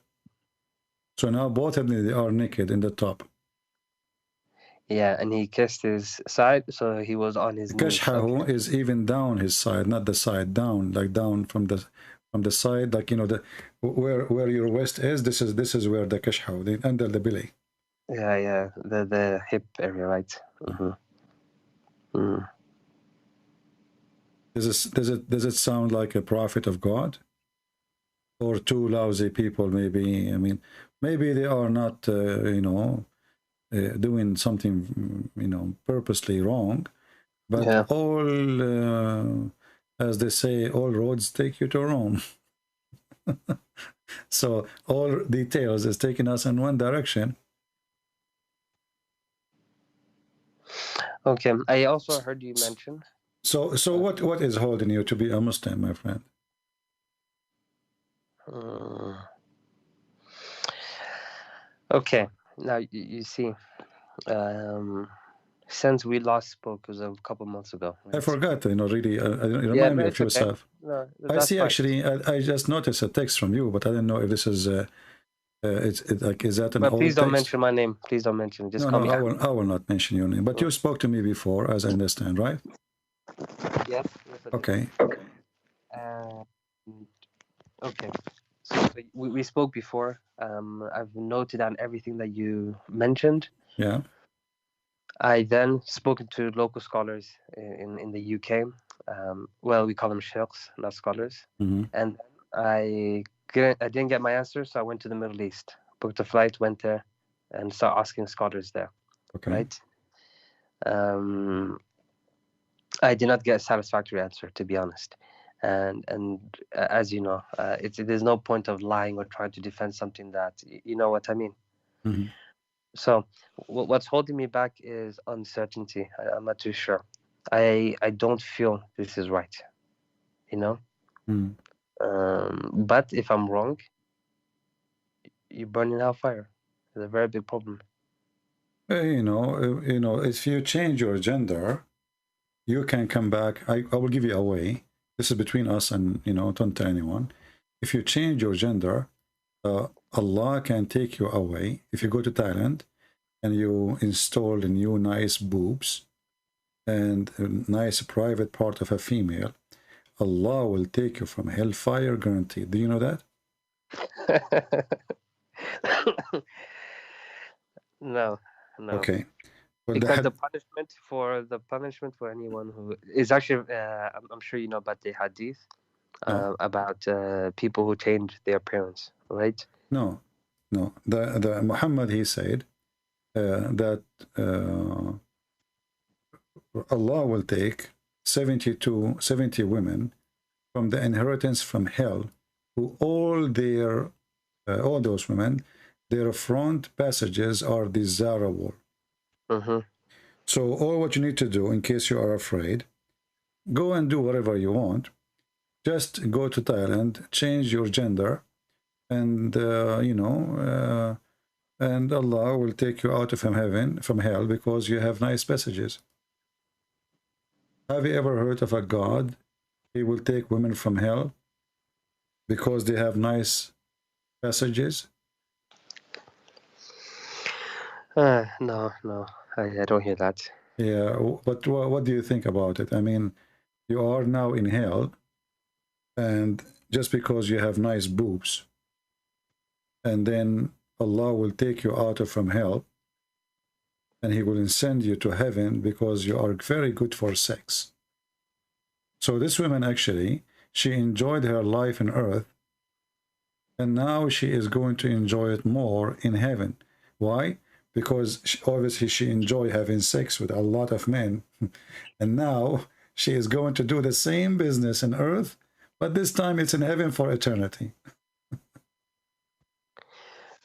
So now both of them, they are naked in the top. Yeah, and he kissed his side, so he was on his knees. Kashhahu is even down his side, not the side, down, like down from the side, like, you know, the where your waist is. This is where the kashhahu, under the belly. Yeah, the hip area, right? Does it sound like a prophet of God, or two lousy people? Maybe, I mean, maybe they are not, you know, doing something, you know, purposely wrong, but yeah. All, as they say, all roads take you to Rome. So all details is taking us in one direction. Okay, I also heard you mention. So what is holding you to be a Muslim, my friend? Okay, now you see, since we last spoke, it was a couple months ago. Right? I forgot, you know, really, remind me of yourself. Okay. No, I see, fine. actually, I just noticed a text from you, but I didn't know if this is, it's like, is that an old please don't text? mention my name. Please don't mention it. Just call me. I will not mention your name, but you spoke to me before, as I understand, right? Yes. Okay. Okay. So we spoke before. I've noted down everything that you mentioned. Yeah. I then spoken to local scholars in the UK. Well, we call them sheikhs, not scholars. And I didn't get my answer, so I went to the Middle East, booked a flight, went there, and started asking scholars there. Okay. Right. I did not get a satisfactory answer, to be honest. And as you know, there's no point of lying or trying to defend something that you know what I mean. Mm-hmm. So what's holding me back is uncertainty. I'm not too sure. I don't feel this is right, you know. Mm. But if I'm wrong, you burn in hellfire. It's a very big problem. You know, if you change your gender, you can come back. I will give you a way. This is between us, and you know, don't tell anyone. If you change your gender, Allah can take you away. If you go to Thailand and you install a new nice boobs and a nice private part of a female, Allah will take you from hellfire, guaranteed. Do you know that? No. Okay. Well, because the punishment for anyone who is actually, I'm sure you know about the hadith about people who change their appearance, right? No. The Muhammad, he said that Allah will take 70 women from the inheritance from hell, who all those women, their front passages are desirable. Mm-hmm. So all what you need to do, in case you are afraid, go and do whatever you want. Just go to Thailand, change your gender, and and Allah will take you out of from hell, because you have nice passages. Have you ever heard of a God? He will take women from hell because they have nice passages? No, I don't hear that. Yeah, but what do you think about it? I mean, you are now in hell, and just because you have nice boobs, and then Allah will take you out of from hell, and he will send you to heaven because you are very good for sex. So this woman, actually, she enjoyed her life on earth, and now she is going to enjoy it more in heaven. Why? Because obviously she enjoyed having sex with a lot of men, and now she is going to do the same business on earth, but this time it's in heaven for eternity.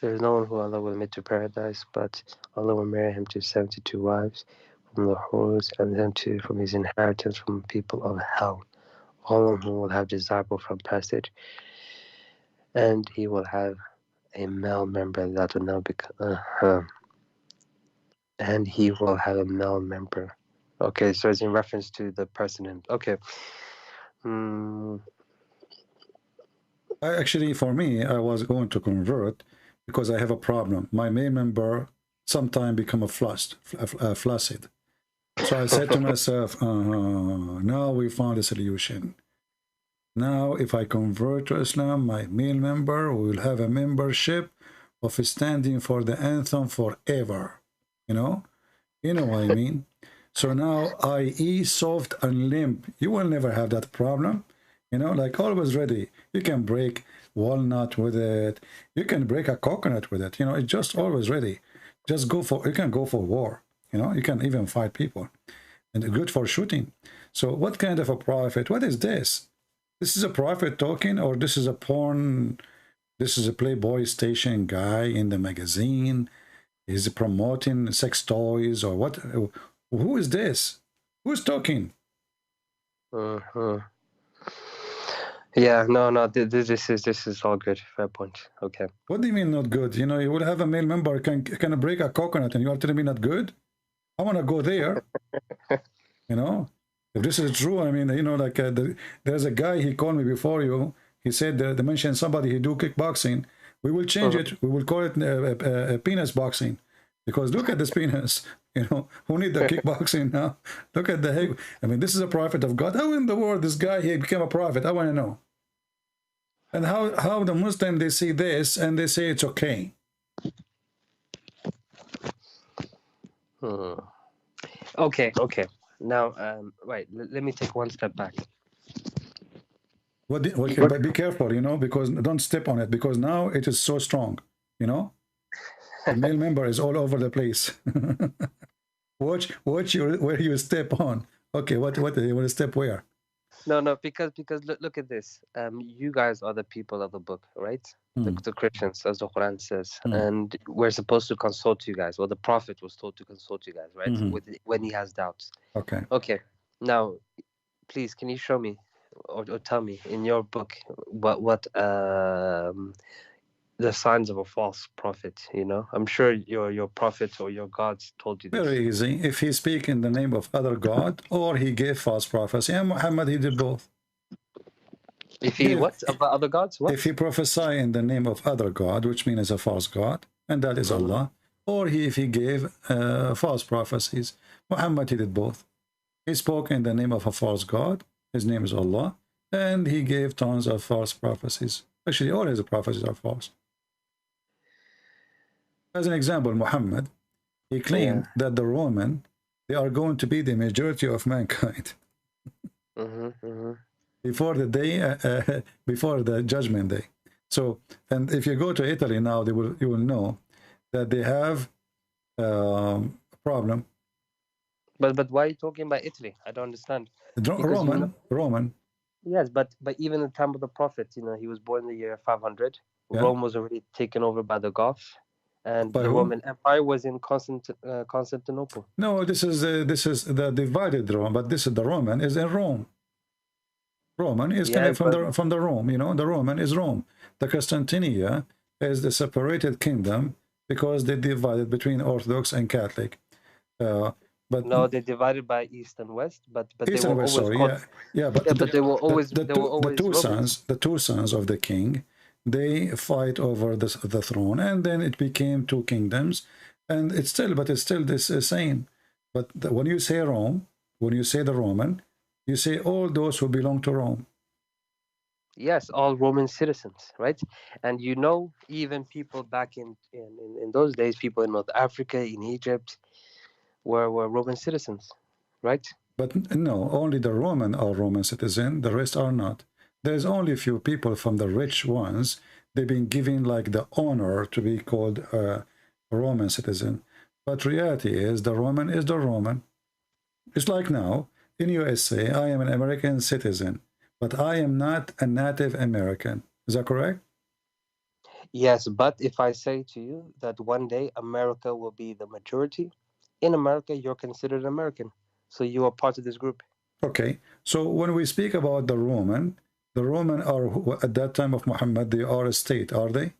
There is no one who Allah will admit to paradise, but Allah will marry him to 72 wives from the whores, and them too from his inheritance from people of hell, all of whom will have desirable from passage, and he will have a male member that will now become and he will have a male member. Okay, so it's in reference to the person. Okay. Actually, for me, I was going to convert because I have a problem. My male member sometimes become flaccid. So I said to myself, now we found a solution. Now, if I convert to Islam, my male member will have a membership of standing for the anthem forever. You know what I mean? So now, i.e. soft and limp, you will never have that problem. You know, like always ready. You can break walnut with it. You can break a coconut with it. You know, it's just always ready. Just you can go for war. You know, you can even fight people. And good for shooting. So what kind of a prophet? What is this? This is a prophet talking, or this is a porn? This is a Playboy station guy in the magazine. Is he promoting sex toys or what? Who is this? Who's talking? Yeah, no. This is all good. Fair point. Okay. What do you mean not good? You know, you will have a male member can break a coconut, and you are telling me not good? I want to go there. You know, if this is true, I mean, you know, like there's a guy, he called me before you. He said they mentioned somebody he do kickboxing. We will change it. We will call it penis boxing, because look at this penis. You know, who need the kickboxing now? Look at the heck. I mean, this is a prophet of God. How in the world this guy he became a prophet? I want to know. And how the Muslim, they see this and they say it's okay. Okay. Now, right. Let me take one step back. But be careful, you know, because don't step on it, because now it is so strong, you know. The male member is all over the place. Watch where you step on. Okay, what you want to step where? No, because look at this. You guys are the people of the book, right? The Christians, as the Quran says, and we're supposed to consult you guys. Well, the Prophet was told to consult you guys, right? When he has doubts. Okay. Okay. Now, please, can you show me or tell me in your book what the signs of a false prophet? You know, I'm sure your prophet or your gods told you this. Very easy. If he speak in the name of other God, or he gave false prophecy, and Muhammad, he did both. If he what about other gods? What? If he prophesy in the name of other God, which means a false God, and that is Allah, or if he gave false prophecies, Muhammad, he did both. He spoke in the name of a false God. His name is Allah, and he gave tons of false prophecies. Actually, all his prophecies are false. As an example, Muhammad, he claimed that the Roman, they are going to be the majority of mankind before the day, before the judgment day. So, and if you go to Italy now, you will know that they have a problem. But why are you talking about Italy? I don't understand. Roman. Yes, but even in the time of the Prophet, you know, he was born in the year 500. Yeah. Rome was already taken over by the Goths. And the Roman Empire was in Constantinople. No, this is the divided Rome, but this is the Roman is in Rome. Roman is from the Rome, you know, the Roman is Rome. The Constantinia is the separated kingdom because they divided between Orthodox and Catholic. But no, they divided by East and West, but East they were West, always but they were always the two sons of the king. They fight over the throne, and then it became two kingdoms, and it's still this same. But when you say Rome, when you say the Roman, you say all those who belong to Rome. Yes, all Roman citizens, right? And you know, even people back in those days, people in North Africa, in Egypt, were Roman citizens, right? But no, only the Roman are Roman citizen, the rest are not. There's only a few people from the rich ones, they've been given like the honor to be called a Roman citizen. But reality is the Roman is the Roman. It's like now, in USA, I am an American citizen, but I am not a native American. Is that correct? Yes, but if I say to you that one day America will be the majority, in America, you're considered American. So you are part of this group. Okay. So when we speak about the Roman are, at that time of Muhammad, they are a state, are they?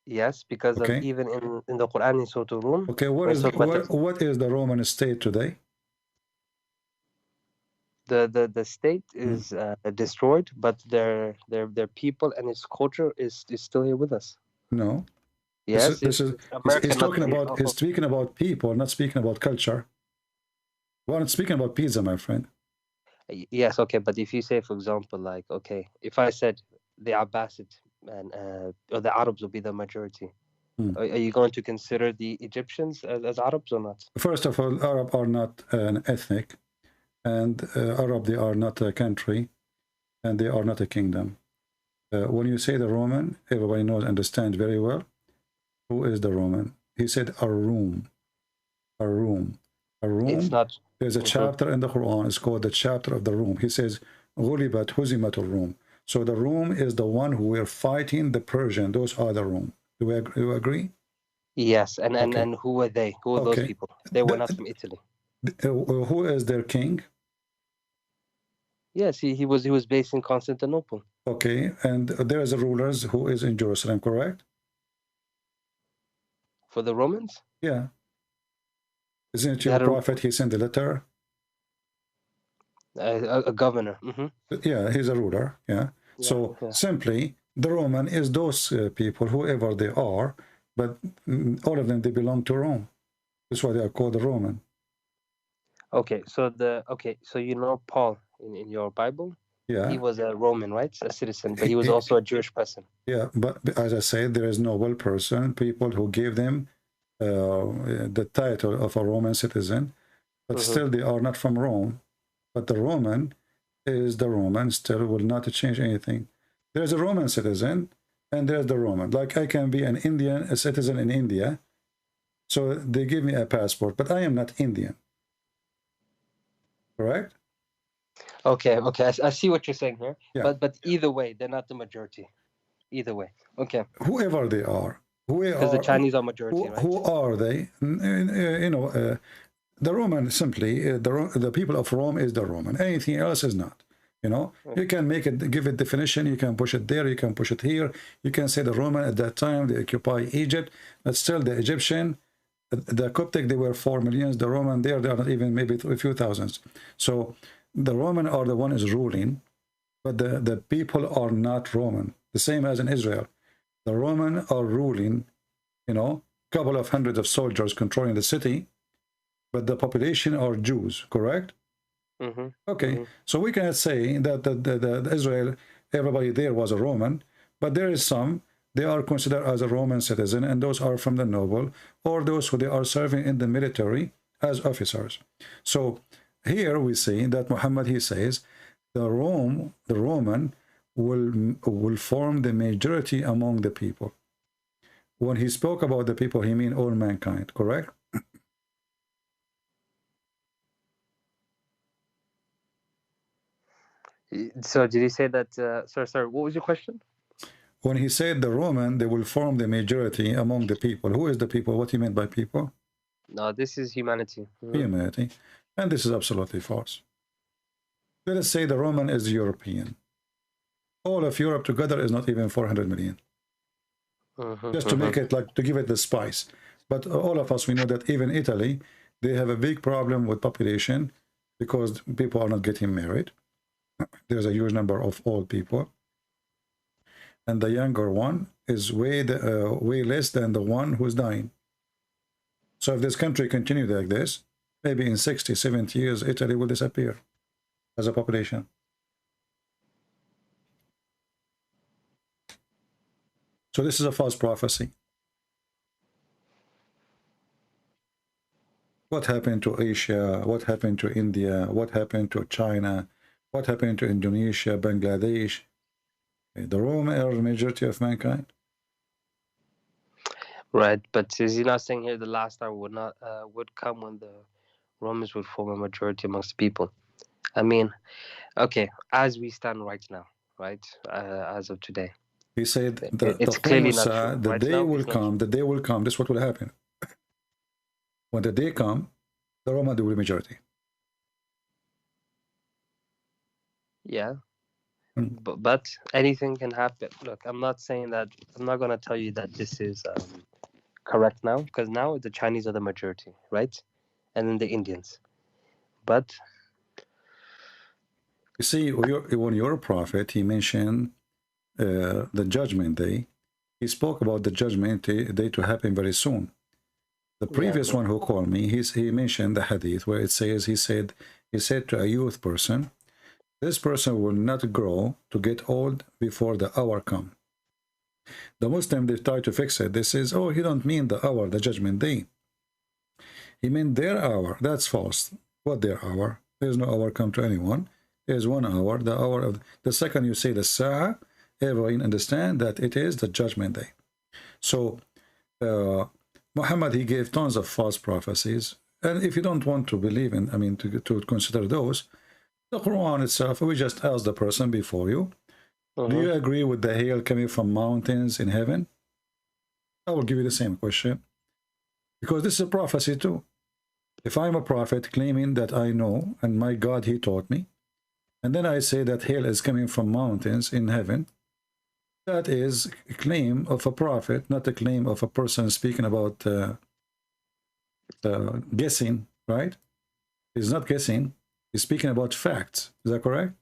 Yes, because of even in the Qur'an in Surah Rum. Okay, what is the Roman state today? The state is destroyed, but their people and its culture is still here with us. No. Yes, he's speaking about people, not speaking about culture. We're not speaking about pizza, my friend. Yes, okay, but if you say, for example, like, okay, if I said the Abbasid and or the Arabs will be the majority, are you going to consider the Egyptians as Arabs or not? First of all, Arab are not an ethnic, and Arab, they are not a country, and they are not a kingdom. When you say the Roman, everybody knows, understand very well. Who is the Roman? He said a room. A room. A room. It's not. There's a chapter in the Quran. It's called the chapter of the room. He says, "Ghulibat huzimat al-Rum." So the room is the one who were fighting the Persian. Those are the room. Do you agree? Yes, and who were they? Who were those people? They were not from Italy. Who is their king? Yes, he was based in Constantinople. Okay, and there is a rulers who is in Jerusalem, correct? For the Romans? Yeah. Isn't it your prophet? He sent a letter. A governor. Yeah, he's a ruler. Yeah. So simply, the Roman is those people, whoever they are, but all of them, they belong to Rome. That's why they are called the Roman. Okay, so you know Paul in your Bible? Yeah. He was a Roman, right? A citizen, but he was also a Jewish person. Yeah, but as I said, there is noble person, people who gave them the title of a Roman citizen, but still they are not from Rome. But the Roman is the Roman, still will not change anything. There's a Roman citizen, and there's the Roman. Like I can be an Indian, a citizen in India, so they give me a passport, but I am not Indian. correct? Okay, okay, I see what you're saying here. Yeah. But either way, they're not the majority. Either way, okay. Whoever they are, Because the Chinese are majority, right? who are they? You know, the Roman simply the people of Rome is the Roman. Anything else is not. You know, you can make it, give it definition. You can push it there. You can push it here. You can say the Roman at that time they occupy Egypt, but still the Egyptian, the Coptic, they were 4 million. The Roman there, they are not even maybe a few thousands. So the Roman are the one is ruling, but the people are not Roman. The same as in Israel, the Roman are ruling. You know, a couple of hundreds of soldiers controlling the city, but the population are Jews, correct? Mm-hmm. Okay, mm-hmm. So we cannot say that the Israel, everybody there was a Roman, but there is some, they are considered as a Roman citizen, and those are from the noble, or those who they are serving in the military as officers. So here we see that Muhammad, he says, the Roman will form the majority among the people. When he spoke about the people, he mean all mankind, correct? So did he say that? Sorry. What was your question? When he said the Roman, they will form the majority among the people. Who is the people? What he meant by people? No, this is humanity. Mm-hmm. Humanity. And this is absolutely false. Let us say the Roman is European. All of Europe together is not even 400 million. Mm-hmm. Just to make it like, to give it the spice. But all of us, we know that even Italy, they have a big problem with population because people are not getting married. There's a huge number of old people. And the younger one is way less than the one who's dying. So if this country continues like this, maybe in 60, 70 years, Italy will disappear as a population. So this is a false prophecy. What happened to Asia? What happened to India? What happened to China? What happened to Indonesia, Bangladesh? The Roman are the majority of mankind. Right, but is he not saying here the last hour would come when the Romans would form a majority amongst the people? I mean, okay, as we stand right now, right, as of today. He said it's clearly not true. The day will come. The day will come. This is what will happen. When the day comes, the Roman will be majority. Yeah, but anything can happen. Look, I'm not saying that. I'm not going to tell you that this is correct now, because now the Chinese are the majority, right? And then the Indians. But you see, when your prophet, he mentioned the judgment day. He spoke about the judgment day to happen very soon. The previous one who called me, he mentioned the hadith where it says, he said to a youth person, this person will not grow to get old before the hour come. The Muslim, they try to fix it. They says, oh, he don't mean the hour, the judgment day. He meant their hour. That's false. What their hour? There's no hour come to anyone. There's 1 hour. The hour of the second you say the Sa'ah, everyone understand that it is the judgment day. So Muhammad, he gave tons of false prophecies. And if you don't want to believe in, I mean, to consider those, the Quran itself, we just ask the person before you, do you agree with the hail coming from mountains in heaven? I will give you the same question. Because this is a prophecy too. If I'm a prophet claiming that I know, and my God, he taught me, and then I say that hail is coming from mountains in heaven, that is a claim of a prophet, not a claim of a person speaking about guessing, right? He's not guessing. He's speaking about facts. Is that correct?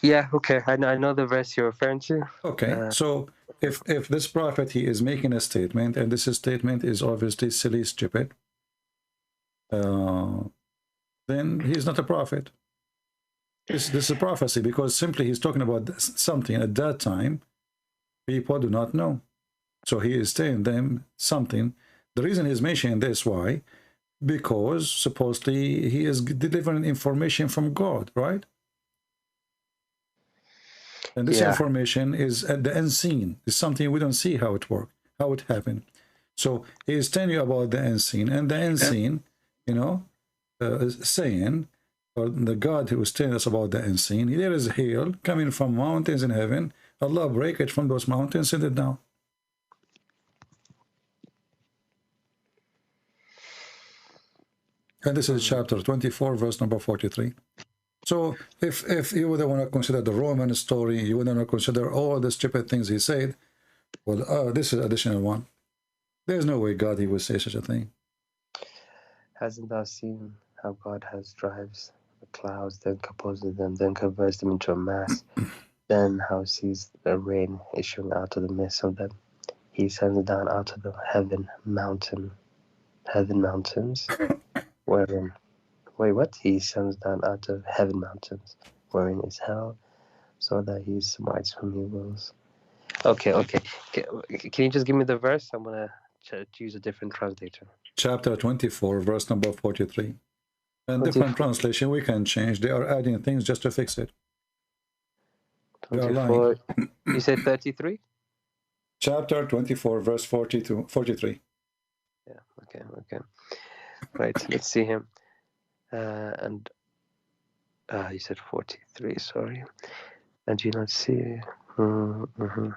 yeah, okay. I know the verse you're referring to. Okay, so if this prophet, he is making a statement, and this statement is obviously silly, stupid, then he's not a prophet. This is a prophecy because simply he's talking about something at that time people do not know. So he is telling them something. The reason he's mentioning this, why? Because supposedly he is delivering information from God, right? And this information is at the unseen. It's something we don't see how it works, how it happened. So he is telling you about the unseen, and the unseen, you know, saying, or the God who is telling us about the unseen, there is hail coming from mountains in heaven. Allah break it from those mountains, send it down. And this is chapter 24, verse number 43. So if you would want to consider the Roman story, you would want to consider all the stupid things he said, well, this is additional one. There's no way God he would say such a thing. Hasn't thou seen how God has drives the clouds, then composes them, then converts them into a mass, then how sees the rain issuing out of the midst of them? He sends down out of the heaven mountains, wherein, wait, what? He sends down out of heaven mountains, wherein is hell, so that he smites whom he wills. Okay. Can you just give me the verse? I'm going to use a different translator. Chapter 24, verse number 43. And different translation we can change. They are adding things just to fix it. 24. You said 33? Chapter 24, verse 43. Yeah, okay. Right, let's see him. And you said 43, sorry. And you not see. And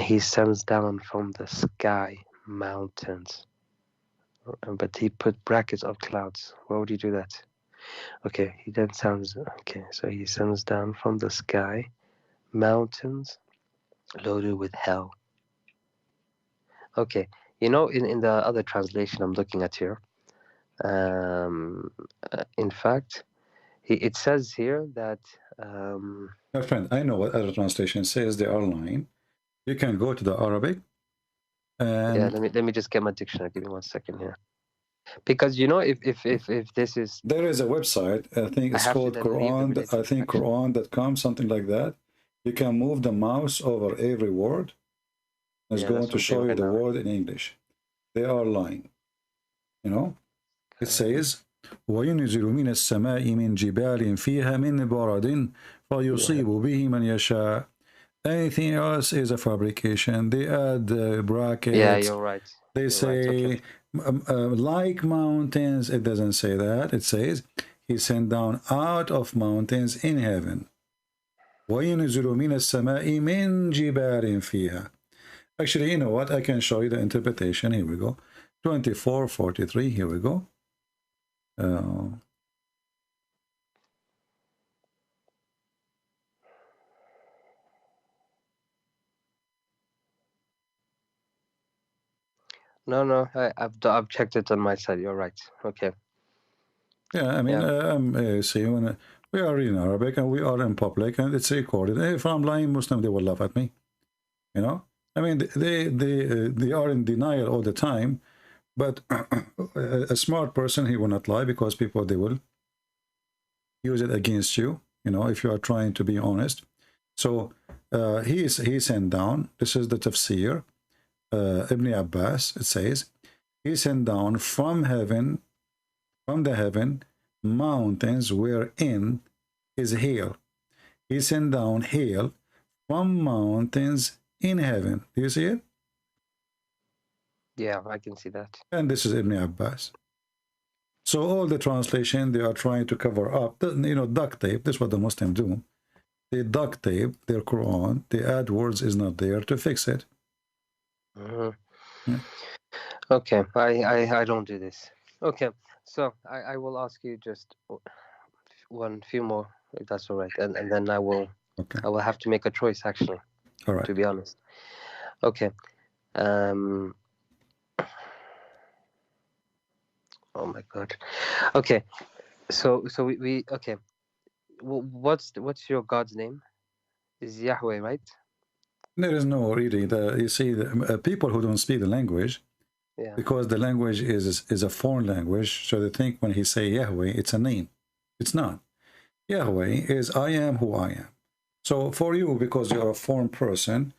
he sends down from the sky mountains. But he put brackets of clouds. Why would he do that? Okay, he then sends. Okay, so he sends down from the sky mountains loaded with hell. Okay, you know, in the other translation I'm looking at here, in fact, it says here that. My friend, I know what other translation says. They are lying. You can go to the Arabic. And yeah, let me just get my dictionary. Give me 1 second here. Because you know, if this is, there is a website. I think it's called Qur'an. I think Qur'an.com, something like that. You can move the mouse over every word. It's going to show you the word in English. They are lying. You know, it says, وَيُنْزِلُ مِنَ السَّمَاءِ مِنْ جِبَالٍ فِيهَا مِنْ بَرَدٍ فَيُصِيبُ بِهِ مَنْ يَشَاءُ. Anything else is a fabrication. They add brackets. Yeah, you're right. They say, like mountains. It doesn't say that. It says, he sent down out of mountains in heaven. وَيُنْزِلُ مِنَ السَّمَاءِ مِنْ جِبَالٍ فِيهَا. Actually, you know what? I can show you the interpretation. Here we go. 24:43. Here we go. No, I've checked it on my side. You're right. Okay. Yeah, I mean, see, when we are reading Arabic and we are in public and it's recorded. If I'm lying Muslim, they will laugh at me. You know, I mean, they are in denial all the time. But a smart person, he will not lie, because people, they will use it against you. You know, if you are trying to be honest. So he sent down. This is the tafsir. Ibn Abbas, it says, he sent down from heaven, from the heaven, mountains wherein is hail. He sent down hail from mountains in heaven. Do you see it? Yeah, I can see that. And this is Ibn Abbas. So all the translation, they are trying to cover up, you know, duct tape. This is what the Muslims do. They duct tape their Quran. The add words is not there to fix it. Yeah. Okay, I don't do this. Okay, so I will ask you just few more, if that's all right, and then I will have to make a choice, actually. All right. To be honest. Okay. Oh my God. Okay. So we okay. What's your God's name? Is Yahweh, right? There is no really. You see, the people who don't speak the language, because the language is a foreign language, so they think when he say Yahweh, it's a name. It's not. Yahweh is I am who I am. So for you, because you're a foreign person,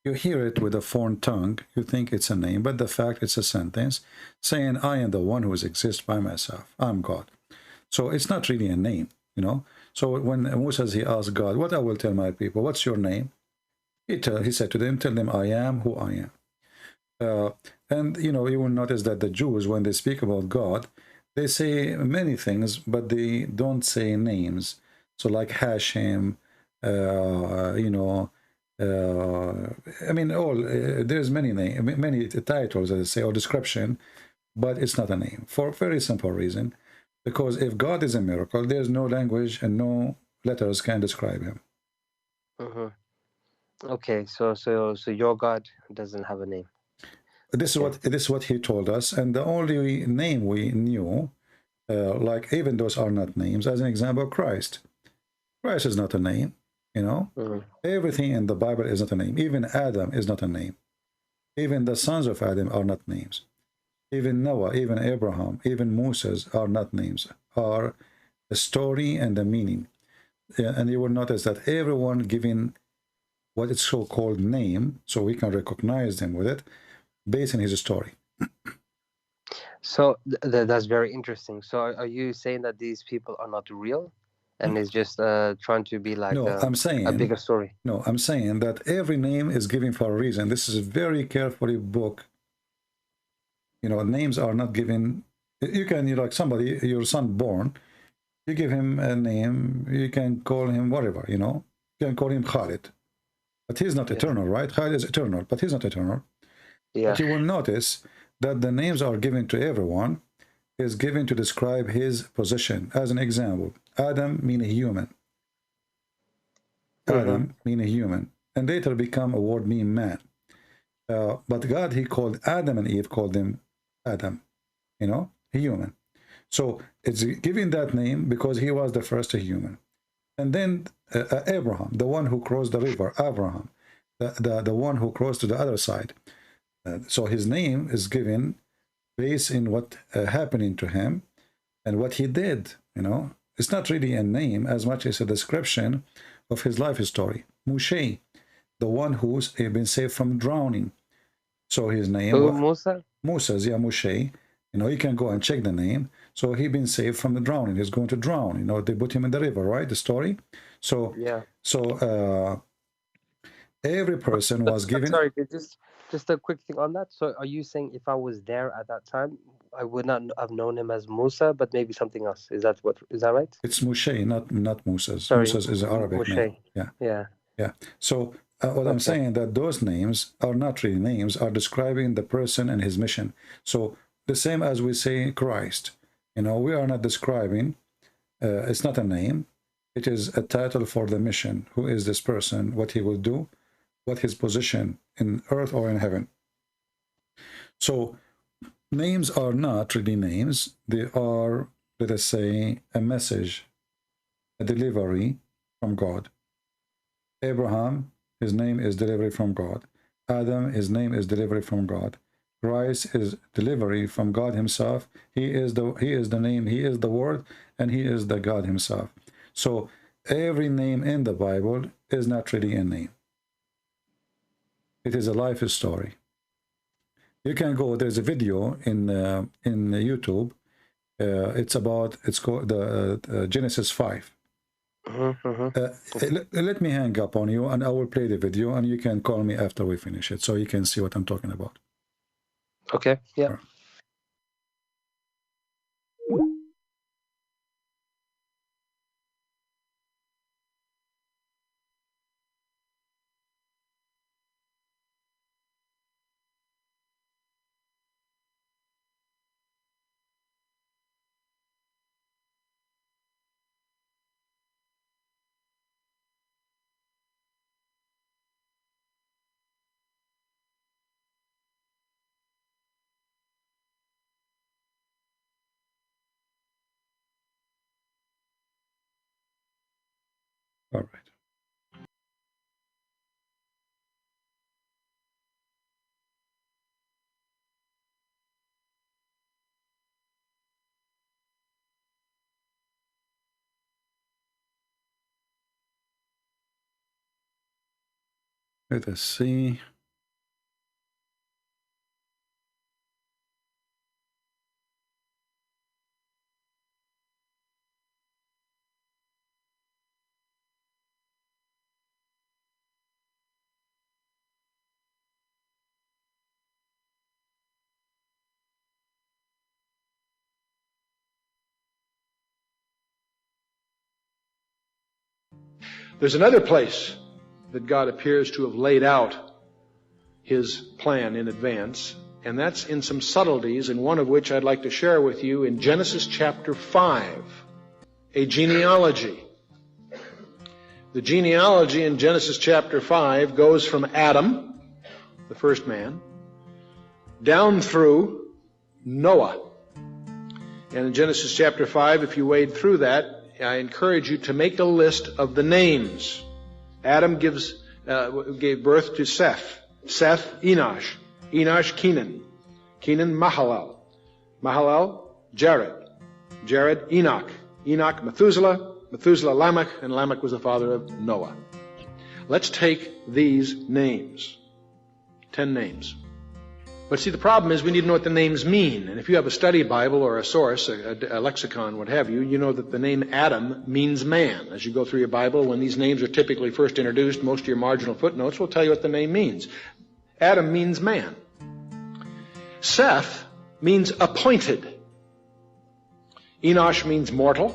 you hear it with a foreign tongue, you think it's a name, but the fact it's a sentence saying I am the one who exists by myself. I'm God. So it's not really a name, you know. So when Moses, he asked God, what I will tell my people, what's your name? He said to them, tell them I am who I am. And, you know, you will notice that the Jews, when they speak about God, They say many things, but they don't say names. So like Hashem, you know, I mean, there's many titles, as I say, or description, but it's not a name for a very simple reason. Because if God is a miracle, there's no language and no letters can describe him. Okay, so your God doesn't have a name. This is what he told us, and the only name we knew, like even those are not names. As an example, Christ. Christ is not a name. You know, everything in the Bible is not a name. Even Adam is not a name. Even the sons of Adam are not names. Even Noah, even Abraham, even Moses are not names. Are a story and a meaning. And you will notice that everyone giving what is so-called name, so we can recognize them with it, based on his story. So that's very interesting. So are you saying that these people are not real, and it's just trying to be like I'm saying a bigger story? No, I'm saying that every name is given for a reason. This is a very carefully book. You know, names are not given. You can, like somebody, your son born, you give him a name, you can call him whatever, you know. You can call him Khalid. But he's not eternal, right? Khalid is eternal, but he's not eternal. Yeah. But you will notice that the names are given to everyone is given to describe his position. As an example, Adam means human. Adam means human. And later become a word mean man. But God, he called Adam and Eve, called them Adam, you know, human. So it's giving that name because he was the first human. And then Abraham, the one who crossed the river, Abraham, the one who crossed to the other side. So his name is given based in what happening to him and what he did, you know. It's not really a name as much as a description of his life story. Moshe, the one who's been saved from drowning. So his name Musa? Moses, yeah, Moshe. You know, you can go and check the name. So he been saved from the drowning. He's going to drown. You know, they put him in the river, right? The story. So yeah. So every person was given. Sorry, just a quick thing on that. So are you saying if I was there at that time, I would not have known him as Musa, but maybe something else? Is that right? It's Moshe, not Moses. Sorry, Moses is an Arabic Moshe. name. Yeah. So what I'm saying that those names are not really names, are describing the person and his mission. So the same as we say Christ, you know, we are not describing. It's not a name. It is a title for the mission. Who is this person? What he will do? What his position in earth or in heaven? So names are not really names. They are, let us say, a message, a delivery from God. Abraham, his name is delivery from God. Adam, his name is delivery from God. Christ is delivery from God himself. He is the name, he is the word, and he is the God himself. So every name in the Bible is not really a name. It is a life story. You can go, there's a video in YouTube. It's called the Genesis 5. Let me hang up on you and I will play the video and you can call me after we finish it so you can see what I'm talking about. Okay, yeah. All right. Let us see. There's another place that God appears to have laid out his plan in advance, and that's in some subtleties, and one of which I'd like to share with you in Genesis chapter 5, a genealogy. The genealogy in Genesis chapter 5 goes from Adam, the first man, down through Noah. And in Genesis chapter 5, if you wade through that, I encourage you to make a list of the names. Adam gave birth to Seth. Seth, Enosh. Enosh, Kenan. Kenan, Mahalalel. Mahalalel, Jared. Jared, Enoch. Enoch, Methuselah. Methuselah, Lamech. And Lamech was the father of Noah. Let's take these names. 10 names. But see, the problem is we need to know what the names mean. And if you have a study Bible or a source, a lexicon, what have you, you know that the name Adam means man. As you go through your Bible, when these names are typically first introduced, most of your marginal footnotes will tell you what the name means. Adam means man. Seth means appointed. Enosh means mortal.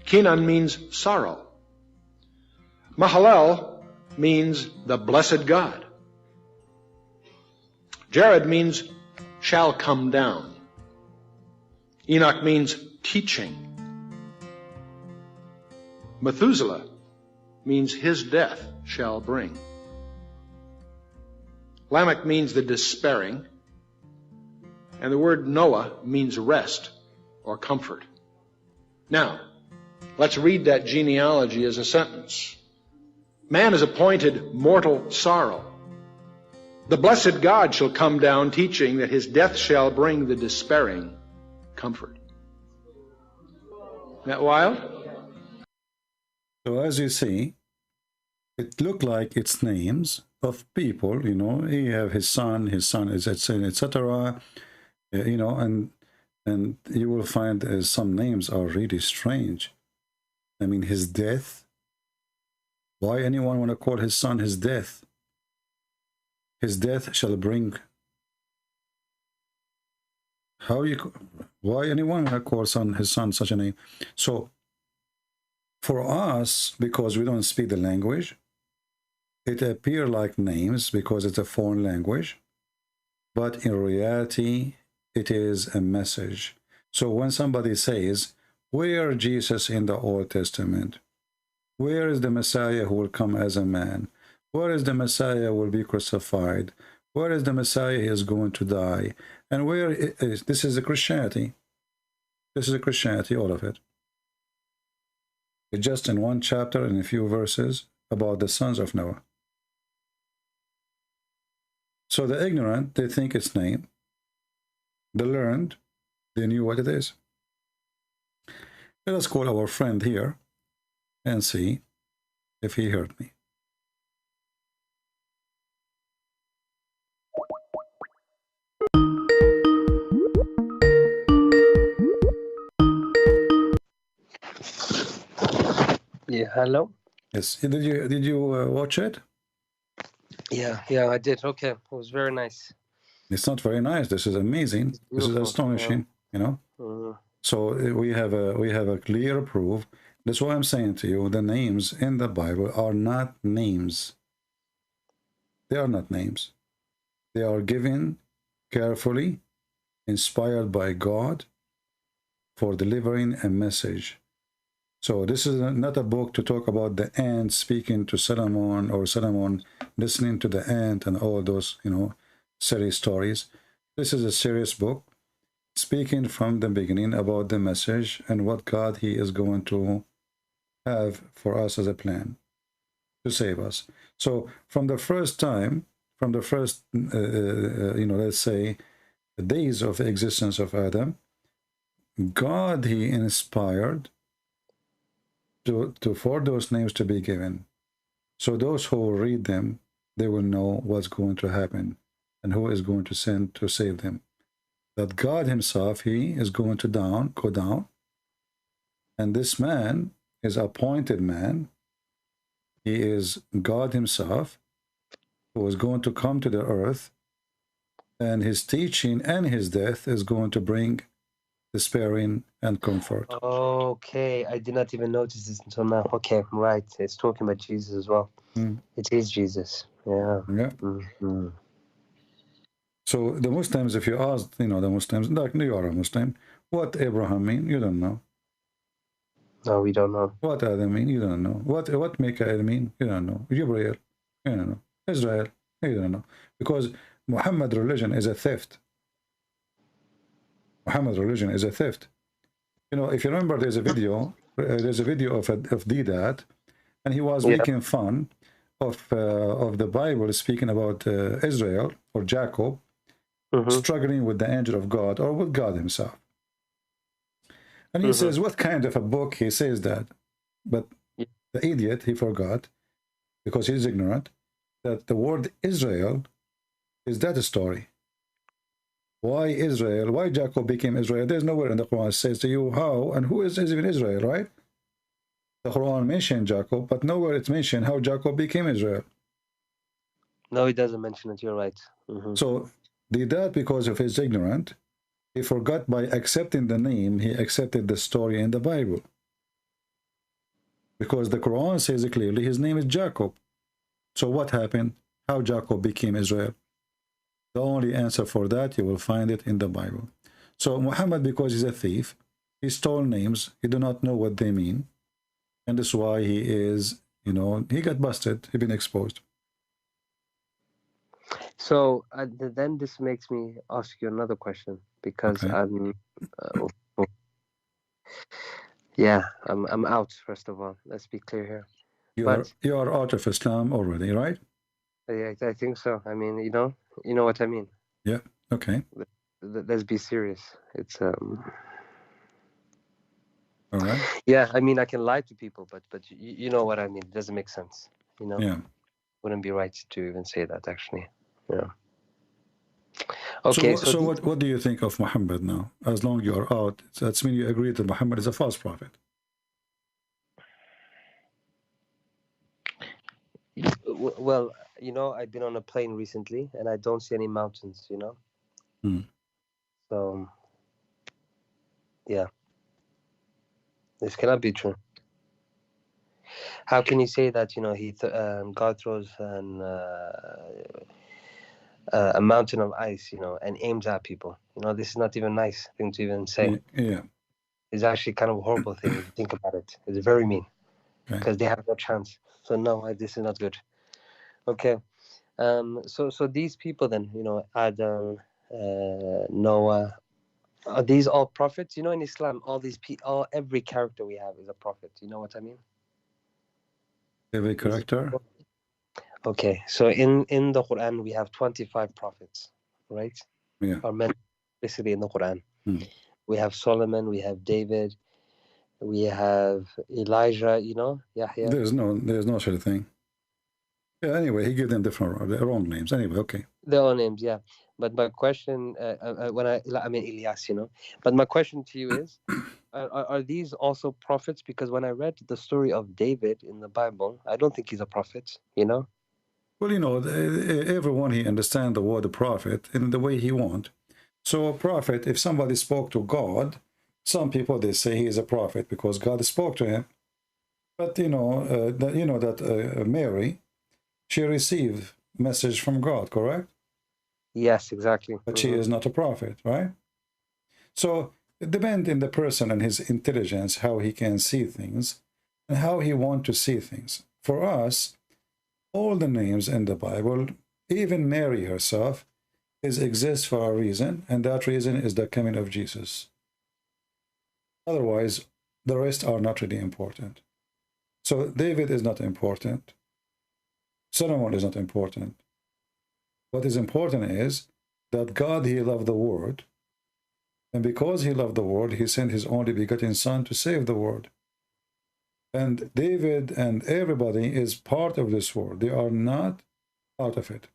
Kenan means sorrow. Mahalalel means the blessed God. Jared means shall come down. Enoch means teaching. Methuselah means his death shall bring. Lamech means the despairing. And the word Noah means rest or comfort. Now, let's read that genealogy as a sentence. Man is appointed mortal sorrow. The blessed God shall come down, teaching that his death shall bring the despairing comfort. Isn't that wild? So as you see, it looked like it's names of people, you know. He have his son is etc. You know, and you will find some names are really strange. I mean, his death. Why anyone want to call his son his death? His death shall bring. Why anyone want to call his son such a name? So for us, because we don't speak the language, it appear like names because it's a foreign language, but in reality, it is a message. So when somebody says, where Jesus in the Old Testament? Where is the Messiah who will come as a man? Where is the Messiah will be crucified? Where is the Messiah is going to die? And where is this is a Christianity. This is a Christianity, all of it. It's just in one chapter and a few verses about the sons of Noah. So the ignorant, they think it's name. The learned, they knew what it is. Let us call our friend here and see if he heard me. Yeah, hello. Yes, did you watch it? Yeah, I did. Okay, it was very nice. It's not very nice. This is amazing. This is astonishing. You know. So we have a clear proof. That's why I'm saying to you, the names in the Bible are not names. They are not names. They are given carefully, inspired by God, for delivering a message. So this is not a book to talk about the ant speaking to Solomon or Solomon listening to the ant and all those, you know, silly stories. This is a serious book speaking from the beginning about the message and what God he is going to have for us as a plan to save us. So from the first time, from the first, you know, let's say, the days of the existence of Adam, God he inspired for those names to be given. So those who read them, they will know what's going to happen and who is going to send to save them. That God himself, he is going to go down. And this man is appointed man. He is God himself who is going to come to the earth. And his teaching and his death is going to bring despairing, and comfort. Okay, I did not even notice this until now. Okay, right. It's talking about Jesus as well. It is Jesus. Yeah. Yeah. Mm-hmm. So the Muslims, if you ask, the Muslims, like you are a Muslim, what Abraham mean? You don't know. No, we don't know. What Adam mean? You don't know. What Mikael mean? You don't know. Gabriel? You don't know. Israel? You don't know. Because Muhammad religion is a theft. Muhammad religion is a theft. If you remember, there's a video of Didat, and he was making fun of the Bible speaking about Israel or Jacob struggling with the angel of God or with God himself. And he says, what kind of a book he says that? But the idiot, he forgot, because he's ignorant, that the word Israel is that a story. Why Israel? Why Jacob became Israel? There's nowhere in the Quran that says to you how and who is even Israel, right? The Quran mentioned Jacob, but nowhere it's mentioned how Jacob became Israel. No, it doesn't mention it. You're right. So did that because of his ignorance. He forgot by accepting the name, he accepted the story in the Bible. Because the Quran says clearly his name is Jacob. So what happened? How Jacob became Israel? The only answer for that, you will find it in the Bible. So Muhammad, because he's a thief, he stole names, he do not know what they mean. And that's why he is, he got busted, he been exposed. So then this makes me ask you another question, because I'm out. First of all, let's be clear here. You are out of Islam already, right? Yeah, I think so. I mean, you know what I mean. Yeah. Okay. Let's be serious. It's All right. Yeah, I mean, I can lie to people, but you know what I mean. It doesn't make sense. Yeah. Wouldn't be right to even say that, actually. Yeah. Okay. So what do you think of Muhammad now? As long as you are out, that's mean you agree that Muhammad is a false prophet. Well, I've been on a plane recently, and I don't see any mountains. So, yeah, this cannot be true. How can you say that? God throws a mountain of ice, and aims at people. This is not even a nice thing to even say. Yeah. It's actually kind of a horrible thing if you think about it. It's very mean, because they have no chance. So no, this is not good. Okay. So these people then, Adam, Noah, are these all prophets? In Islam, every character we have is a prophet. You know what I mean? Every character? Okay, so in the Quran, we have 25 prophets, right? Yeah. Are mentioned explicitly in the Quran. We have Solomon, we have David, we have Elijah, Yahya. There's no such a thing. Yeah, anyway, he gave them their own names. Anyway, okay. Their own names, yeah. But my question, I mean Elias, But my question to you is, are these also prophets? Because when I read the story of David in the Bible, I don't think he's a prophet, Well, everyone he understands the word prophet in the way he want. So a prophet, if somebody spoke to God, some people, they say he is a prophet because God spoke to him. But that Mary, she received message from God, correct? Yes, exactly. But she is not a prophet, right? So it depends on the person and his intelligence, how he can see things and how he want to see things. For us, all the names in the Bible, even Mary herself, exists for a reason, and that reason is the coming of Jesus. Otherwise, the rest are not really important. So David is not important. Solomon is not important. What is important is that God, he loved the world. And because he loved the world, he sent his only begotten son to save the world. And David and everybody is part of this world. They are not out of it.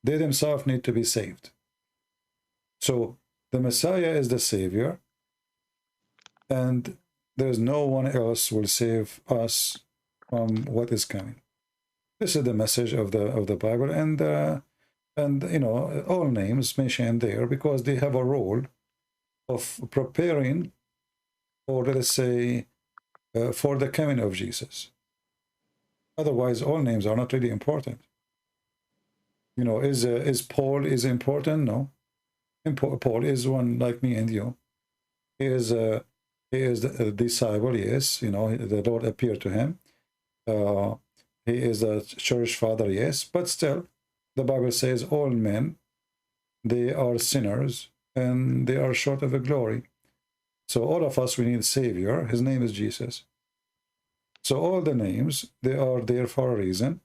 They themselves need to be saved. So the Messiah is the Savior, and there's no one else will save us from what is coming. This is the message of the Bible, and all names mentioned there because they have a role of preparing, or let us say, for the coming of Jesus. Otherwise, all names are not really important. You know, is Paul is important? No. Paul is one like me and you. He is a disciple. Yes, you know, the Lord appeared to him. He is a church father. Yes, but still, the Bible says all men, they are sinners and they are short of the glory. So all of us, we need a Savior. His name is Jesus. So all the names, they are there for a reason.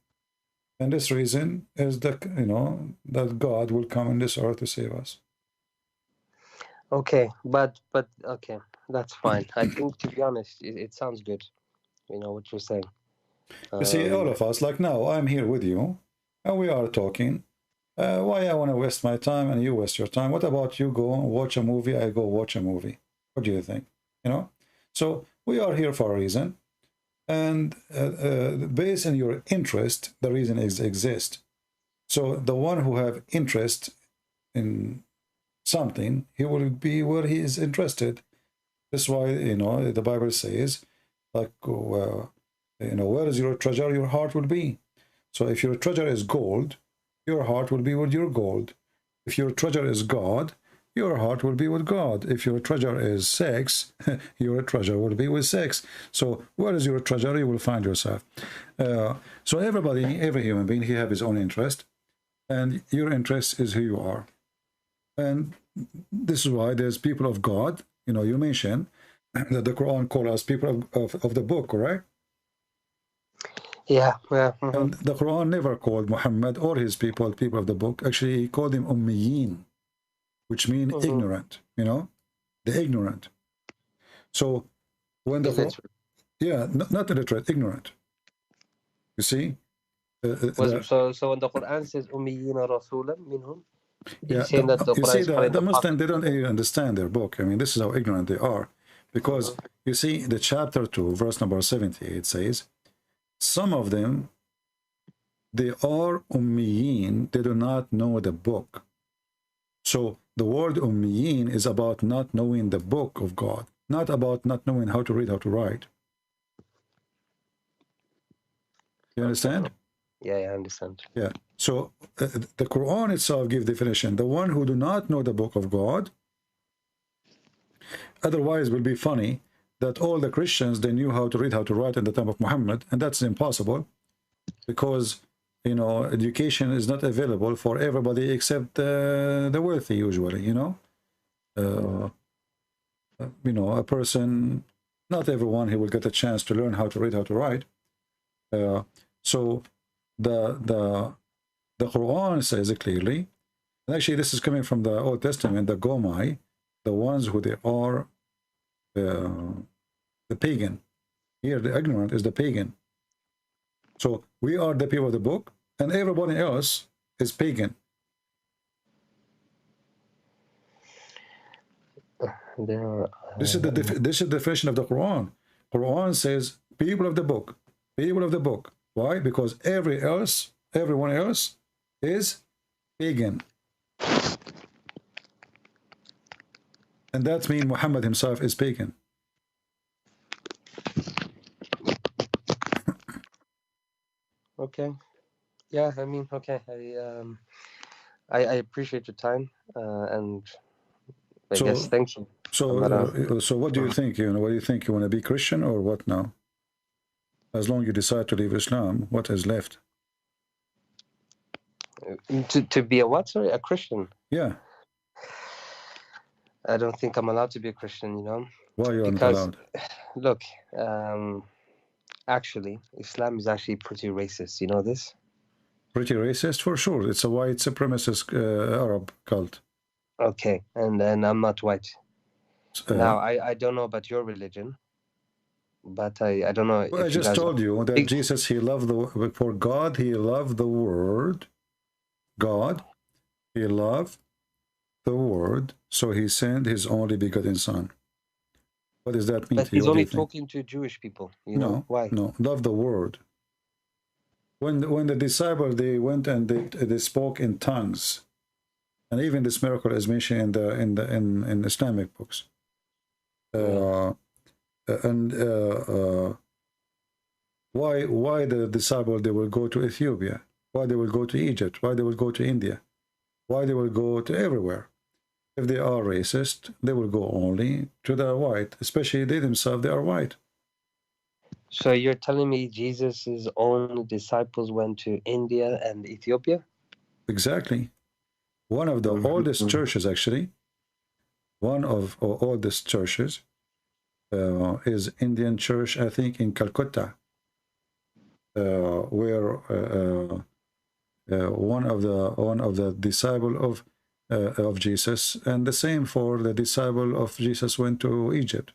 And this reason is that, you know, that God will come on this earth to save us. Okay, but okay, that's fine. I think, to be honest, it sounds good. You know what you're saying. You see, all of us, like now, I'm here with you, and we are talking. Why I want to waste my time and you waste your time? What about you go watch a movie, I go watch a movie? What do you think? You know? So we are here for a reason. And based on your interest, the reason exists. So the one who have interest in something, he will be where he is interested. That's why, you know, the Bible says, like, you know, where is your treasure, your heart will be. So if your treasure is gold, your heart will be with your gold. If your treasure is God, your heart will be with God. If your treasure is sex, your treasure will be with sex. So where is your treasure, you will find yourself. So everybody, every human being, he have his own interest. And your interest is who you are. And this is why there's people of God. You know, you mentioned that the Quran calls us people of the book, correct? Yeah, yeah. And the Quran never called Muhammad or his people of the book. Actually, he called them Ummiyin, which mean ignorant, you know, the ignorant. So when the Quran, yeah, not illiterate, ignorant. You see? So when the Quran says Ummiyina Rasulan minhum, yeah, saying that you see, the the Muslims, they don't even understand their book. I mean, this is how ignorant they are. Because you see, the chapter 2, verse number 78 says, some of them, they are Ummiyin, they do not know the book. So the word Ummiyin is about not knowing the book of God, not about not knowing how to read, how to write. You understand? Yeah, I understand. Yeah. So the Quran itself gives definition. The one who do not know the book of God, otherwise it will be funny that all the Christians, they knew how to read, how to write in the time of Muhammad, and that's impossible because, you know, education is not available for everybody except the wealthy usually, you know. You know, a person, not everyone, he will get a chance to learn how to read, how to write. So the Quran says it clearly, and actually this is coming from the Old Testament, the Gomai, the ones who they are the pagan. Here the ignorant is the pagan. So we are the people of the book, and everybody else is pagan. This is the definition of the Quran. Quran says people of the book, people of the book. Why? Because everyone else is pagan. And that means Muhammad himself is pagan. Okay. Yeah, I mean, okay. I appreciate your time, and I guess thank you. So what do you think? You know, what do you think? You want to be Christian or what now? As long as you decide to leave Islam, what is left? To be a what? Sorry, a Christian? Yeah. I don't think I'm allowed to be a Christian, you know. Why are you not allowed? Look, actually, Islam is actually pretty racist. You know this? Pretty racist, for sure. It's a white supremacist Arab cult. Okay, and I'm not white. Now, I don't know about your religion, but I don't know. Well, I just told you that Jesus, he loved for God, he loved the word. God, he loved the word, so he sent his only begotten son. What does that mean to you? But he's only talking to Jewish people, you know? Why? No, love the word. When the disciples, they went and they spoke in tongues, And even this miracle is mentioned in Islamic books. Why the disciple, they will go to Ethiopia? Why they will go to Egypt? Why they will go to India? Why they will go to everywhere? If they are racist, they will go only to the white, especially they themselves, they are white. So you're telling me Jesus's own disciples went to India and Ethiopia? Exactly. One of the oldest churches, actually, one of oldest churches is Indian church, I think, in Calcutta, where one of the disciple of Jesus, and the same for the disciple of Jesus went to Egypt.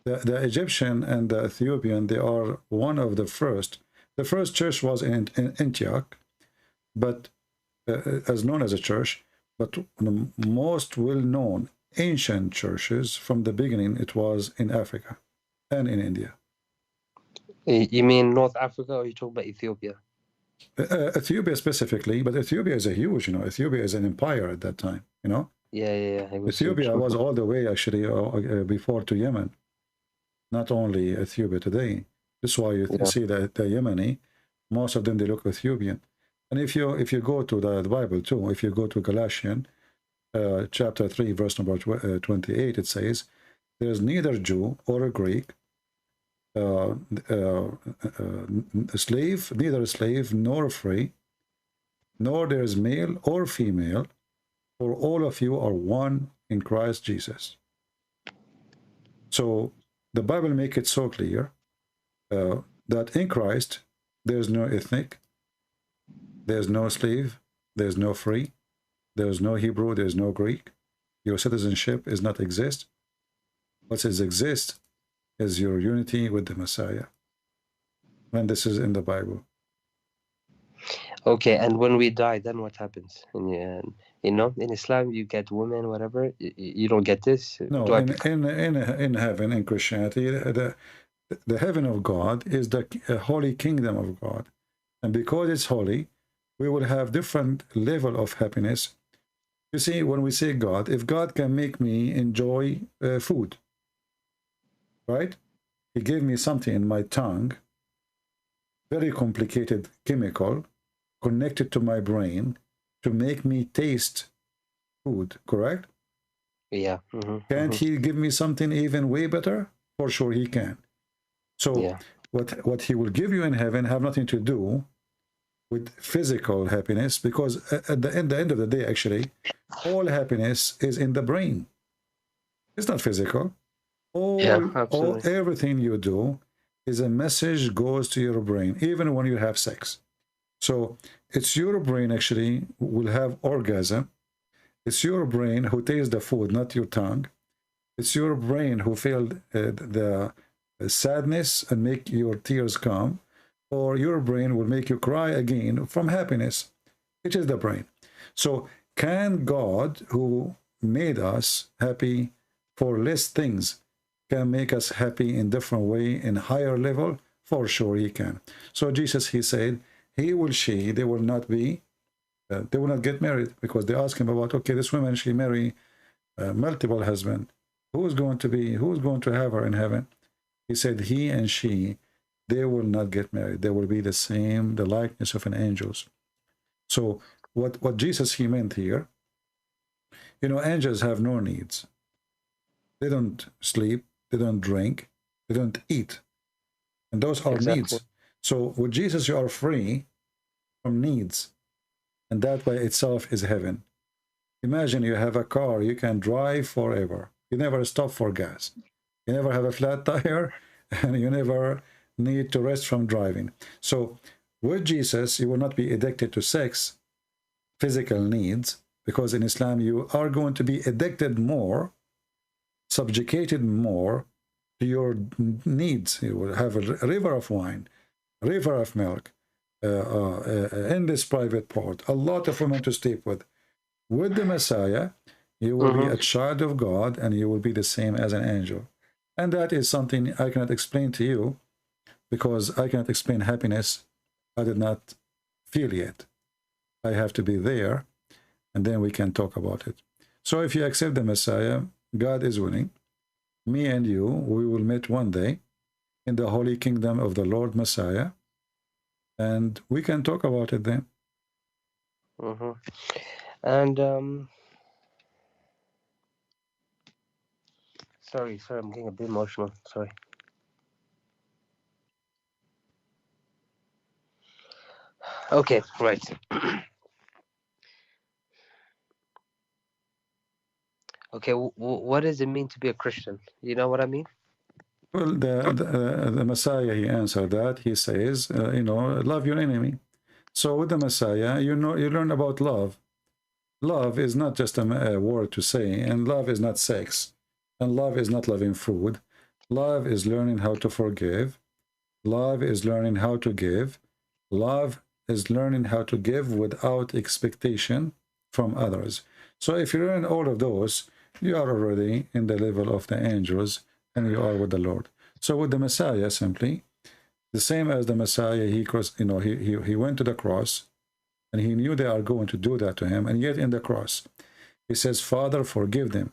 The Egyptian and the Ethiopian, they are one of the first. The first church was in Antioch, but as known as a church, but the most well-known ancient churches from the beginning, it was in Africa and in India. You mean North Africa, or you talk about Ethiopia? Ethiopia specifically, but Ethiopia is a huge, Ethiopia is an empire at that time, Yeah. Ethiopia was all the way actually before to Yemen, not only Ethiopia today. That's why you see that the Yemeni, most of them, they look Ethiopian. And if you go to the Bible too, if you go to Galatians chapter 3, verse number 28, it says, there is neither Jew or a Greek, slave, neither a slave nor free, nor there is male or female, for all of you are one in Christ Jesus. So the Bible makes it so clear that in Christ there's no ethnic, there's no slave, there's no free, there's no Hebrew, there's no Greek. Your citizenship is not exist. What is exist is your unity with the Messiah. And this is in the Bible. Okay, and when we die, then what happens? In Islam, you get women, whatever. You don't get this. No, in heaven, in Christianity, the heaven of God is the holy kingdom of God, and because it's holy, we will have different level of happiness. You see, when we say God, if God can make me enjoy food, right? He gave me something in my tongue, very complicated chemical, connected to my brain to make me taste food, correct? Yeah. Can't he give me something even way better? For sure he can. So what he will give you in heaven have nothing to do with physical happiness, because at the end of the day, actually, all happiness is in the brain. It's not physical. Everything you do is a message goes to your brain, even when you have sex. So it's your brain actually will have orgasm. It's your brain who tastes the food, not your tongue. It's your brain who feel the sadness and make your tears come, or your brain will make you cry again from happiness. It is the brain. So can God, who made us happy for less things, can make us happy in different way, in higher level? For sure he can. So Jesus, he said, he will, she, they will not be, they will not get married, because they ask him about, okay, this woman, she marry multiple husbands. Who's going to have her in heaven? He said, he and she, they will not get married. They will be the same, the likeness of an angels. So what Jesus, he meant here, angels have no needs. They don't sleep, they don't drink, they don't eat. And those are needs. So with Jesus, you are free from needs. And that by itself is heaven. Imagine you have a car, you can drive forever. You never stop for gas. You never have a flat tire, and you never need to rest from driving. So with Jesus, you will not be addicted to sex, physical needs, because in Islam, you are going to be addicted more, subjugated more to your needs. You will have a river of wine, a river of milk, endless private part, a lot of women to sleep with. With the Messiah, you will be a child of God, and you will be the same as an angel. And that is something I cannot explain to you, because I cannot explain happiness I did not feel yet. I have to be there and then we can talk about it. So if you accept the Messiah, God is winning. Me and you, we will meet one day in the holy kingdom of the Lord Messiah, and we can talk about it then. And sorry, I'm getting a bit emotional. Sorry. Okay, right. Okay, what does it mean to be a Christian? You know what I mean? Well, the Messiah, he answered that. He says, you know, love your enemy. So with the Messiah, you know, you learn about love. Love is not just a word to say, and love is not sex, and love is not loving food. Love is learning how to forgive. Love is learning how to give. Love is learning how to give without expectation from others. So if you learn all of those, you are already in the level of the angels, and you are with the Lord. So with the Messiah, simply the same as the Messiah, he went to the cross, and he knew they are going to do that to him, and yet in the cross he says, Father, forgive them,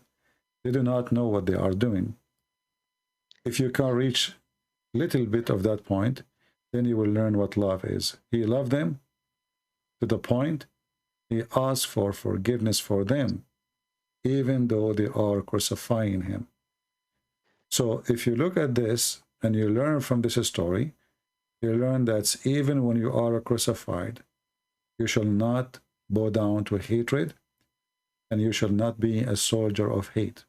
they do not know what they are doing. If you can reach a little bit of that point, then you will learn what love is. He loved them to the point he asked for forgiveness for them, even though they are crucifying him. So if you look at this and you learn from this story, you learn that even when you are crucified, you shall not bow down to hatred, and you shall not be a soldier of hate.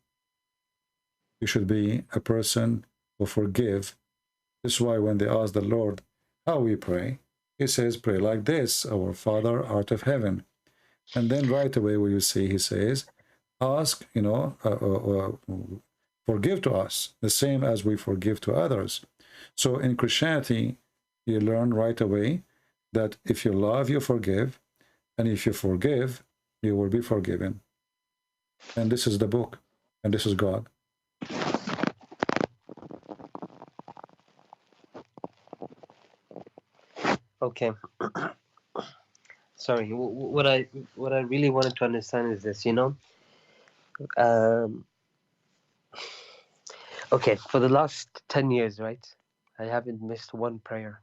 You should be a person who forgive. This is why when they ask the Lord how we pray, he says, pray like this, our Father art of heaven. And then right away where you see, he says, ask, you know, forgive to us, the same as we forgive to others. So in Christianity, you learn right away that if you love, you forgive, and if you forgive, you will be forgiven. And this is the book, and this is God. Okay. Sorry. What I really wanted to understand is this. You know. Okay. For the last 10 years, right? I haven't missed one prayer.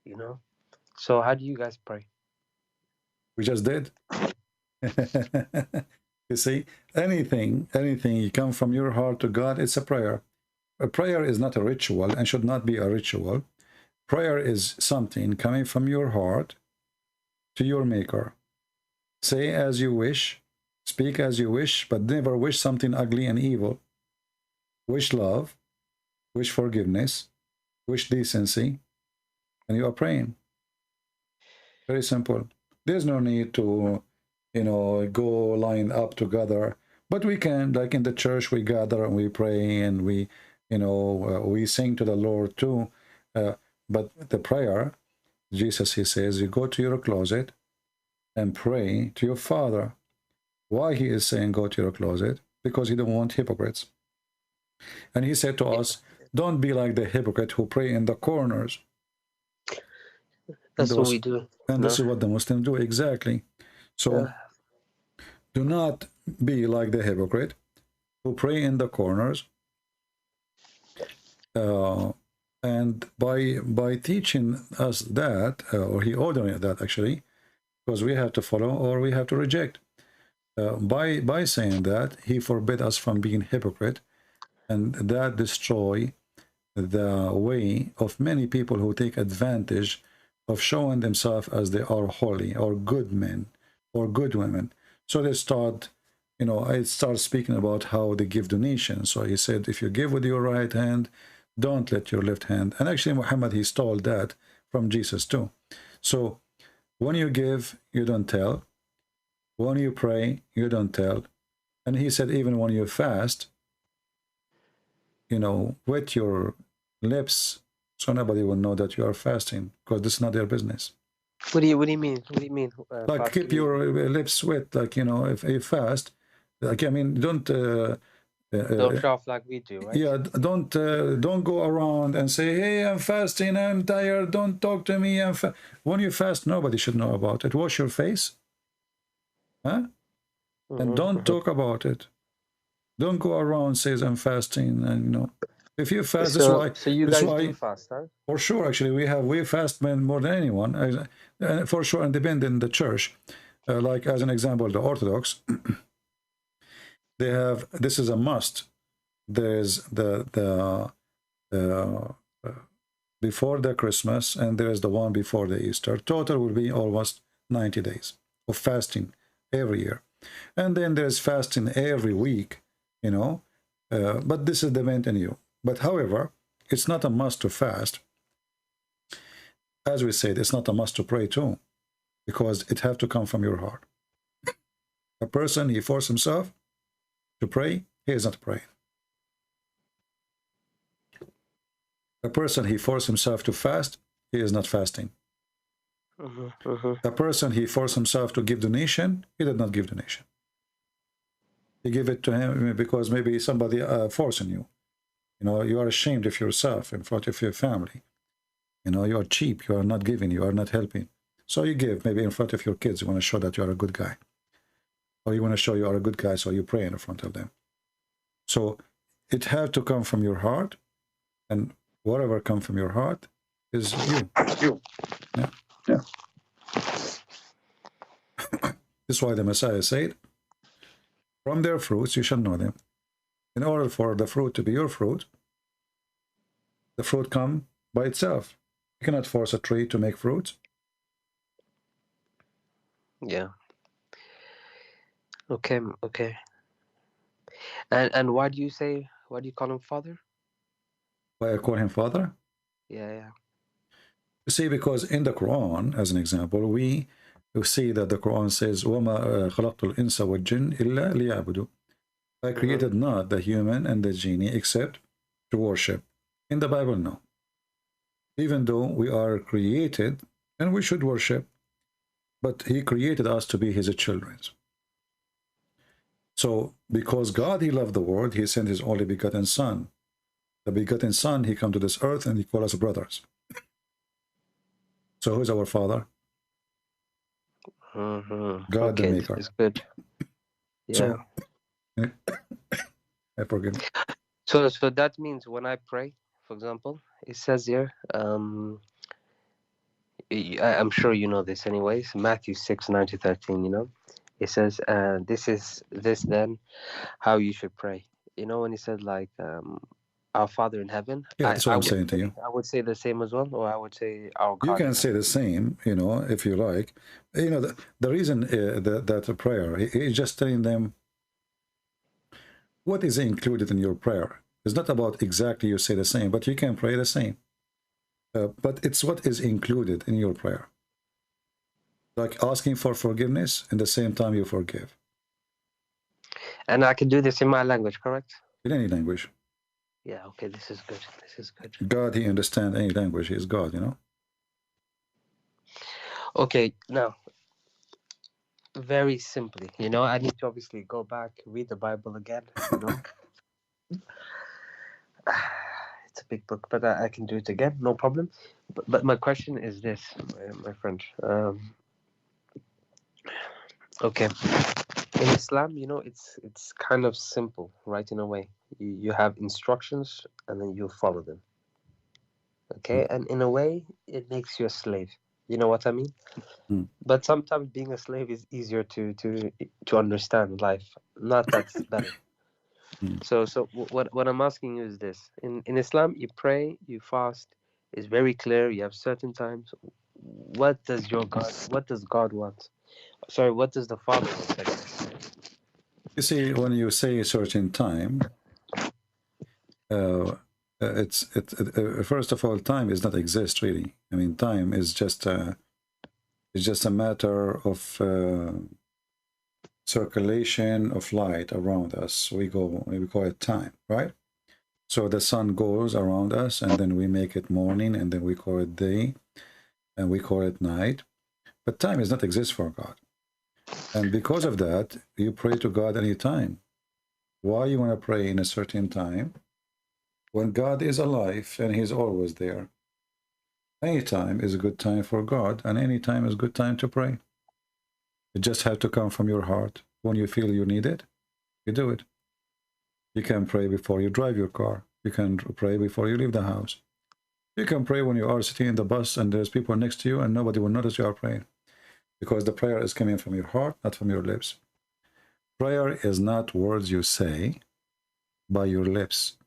You know. So how do you guys pray? We just did. You see, anything you come from your heart to God, it's a prayer. A prayer is not a ritual and should not be a ritual. Prayer is something coming from your heart to your maker. Say as you wish, speak as you wish, but never wish something ugly and evil. Wish love, wish forgiveness, wish decency, and you are praying. Very simple. There's no need to, you know, go line up together. But we can, like in the church, we gather and we pray and we, you know, we sing to the Lord too. But the prayer, Jesus, he says, you go to your closet and pray to your Father. Why he is saying go to your closet? Because he don't want hypocrites. And he said to us, don't be like the hypocrite who pray in the corners. That's what we do. And this is what the Muslims do, exactly. So do not be like the hypocrite who pray in the corners. And by teaching us that, or he ordered that actually, because we have to follow or we have to reject. By saying that, he forbid us from being hypocrite, and that destroy the way of many people who take advantage of showing themselves as they are holy or good men or good women. So they start, you know, I start speaking about how they give donations. So he said, if you give with your right hand, don't let your left hand. And actually, Muhammad, he stole that from Jesus too. So when you give, you don't tell. When you pray, you don't tell. And he said, even when you fast, you know, wet your lips so nobody will know that you are fasting, because this is not their business. What do you mean? What do you mean? Like keep your lips wet, like, you know, if you fast, like, I mean, don't show off like we do, right? Yeah, don't go around and say, hey, I'm fasting, I'm tired, don't talk to me. When you fast, nobody should know about it. Wash your face, Huh? And don't talk about it. Don't go around says I'm fasting, and you know, if you fast, So you guys do fast, huh? For sure, actually, we fast men more than anyone, for sure, independent in the church. Like as an example, the Orthodox, they have, this is a must. There's the before the Christmas, and there's the one before the Easter. Total will be almost 90 days of fasting every year, and then there's fasting every week. You know, but this is dependent on you. But however, it's not a must to fast. As we said, it's not a must to pray too, because it have to come from your heart. A person, he forces himself to pray, he is not praying. A person, he forces himself to fast, he is not fasting. A person, he forces himself to give donation, he did not give donation. You give it to him because maybe somebody forcing you. You know, you are ashamed of yourself in front of your family. You know, you are cheap, you are not giving, you are not helping. So you give, maybe in front of your kids, you want to show that you are a good guy. Or you want to show you are a good guy, so you pray in front of them. So it has to come from your heart, and whatever comes from your heart is you. Yeah. That's why the Messiah said, from their fruits you shall know them. In order for the fruit to be your fruit, the fruit comes by itself. You cannot force a tree to make fruit. Yeah. Okay. And why do you call him Father? Why I call him Father? Yeah. You see, because in the Quran, as an example, we see that the Quran says, وَمَا خَلَقْتُ الْإِنسَ وَالْجِنَّ إِلَّا لِيَعْبُدُوا. I created not the human and the genie except to worship. In the Bible, no. Even though we are created and we should worship, but he created us to be his children. So, because God, he loved the world, he sent his only begotten Son. The begotten Son, he come to this earth and he called us brothers. So who's our Father? God, the Maker. It's good. Yeah. So, I forgive. So that means when I pray, for example, it says here, I'm sure you know this anyways, Matthew 6:9-13, you know, it says, this then how you should pray. You know, when he said like, our Father in heaven. Yeah, that's what I'm saying to you. I would say the same as well, or I would say our God. You can say the same, you know, if you like. You know, the reason that prayer, he's just telling them what is included in your prayer. It's not about exactly you say the same, but you can pray the same. But it's what is included in your prayer. Like asking for forgiveness, and at the same time you forgive. And I can do this in my language, correct? In any language. Yeah, okay, this is good. This is good. God, he understands any language. He is God, you know? Okay, now, very simply, you know, I need to obviously go back, read the Bible again, you know? It's a big book, but I can do it again, no problem. But my question is this, my friend. Okay. In Islam, you know, it's kind of simple, right, in a way. You have instructions, and then you follow them. Okay? And in a way, it makes you a slave. You know what I mean? But sometimes being a slave is easier to understand life. Not that's better. So what I'm asking you is this. In Islam, you pray, you fast. It's very clear. You have certain times. What does God want? Sorry, what does the Father want? You see, when you say a certain time, first of all, time does not exist really. I mean, time is just a matter of circulation of light around us. We call it time, right? So the sun goes around us, and then we make it morning, and then we call it day, and we call it night. But time does not exist for God. And because of that, you pray to God anytime. Why you want to pray in a certain time? When God is alive and he's always there. Any time is a good time for God, and any time is a good time to pray. It just has to come from your heart. When you feel you need it, you do it. You can pray before you drive your car. You can pray before you leave the house. You can pray when you are sitting in the bus and there's people next to you and nobody will notice you are praying. Because the prayer is coming from your heart, not from your lips. Prayer is not words you say by your lips.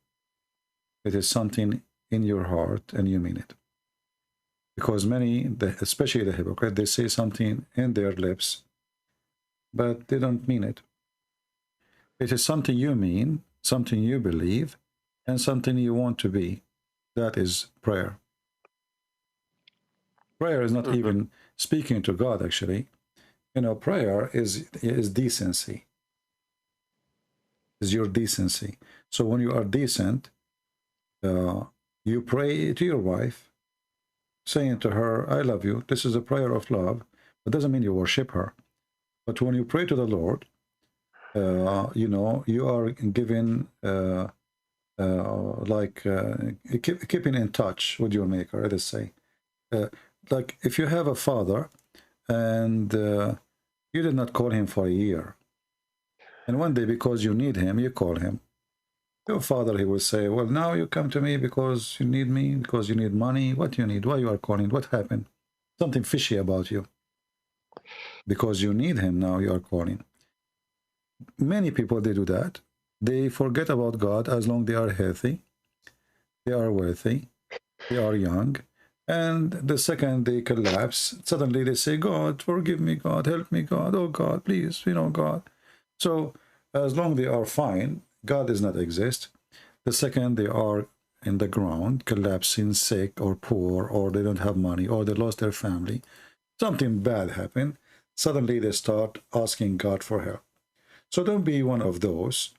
It is something in your heart and you mean it. Because many, especially the hypocrite, they say something in their lips, but they don't mean it. It is something you mean, something you believe, and something you want to be. That is prayer. Prayer is not even speaking to God, actually. You know, prayer is decency. Is your decency. So when you are decent, you pray to your wife, saying to her, I love you. This is a prayer of love. It doesn't mean you worship her. But when you pray to the Lord, you know, you are giving, keeping in touch with your Maker, let us say. Like if you have a father and you did not call him for a year, and one day because you need him, you call him. Your father, he will say, well, now you come to me because you need me, because you need money. What you need? Why you are calling? What happened? Something fishy about you. Because you need him now, you are calling. Many people, they do that. They forget about God as long as they are healthy, they are wealthy, they are young. And the second they collapse, suddenly they say, God, forgive me, God, help me, God. Oh, God, please, you know, God. So as long as they are fine, God does not exist. The second they are in the ground, collapsing, sick or poor, or they don't have money, or they lost their family, something bad happened, suddenly they start asking God for help. So don't be one of those.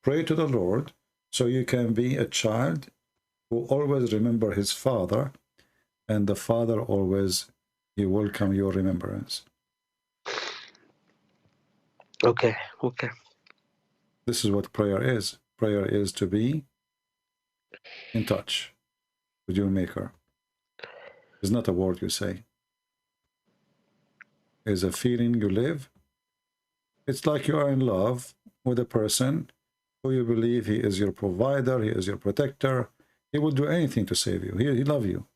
Pray to the Lord so you can be a child who always remember his father, and the father always, he welcome your remembrance. Okay, okay. This is what prayer is. Prayer is to be in touch with your Maker. It's not a word you say. It's a feeling you live. It's like you are in love with a person who you believe he is your provider, he is your protector. He will do anything to save you. He loves you.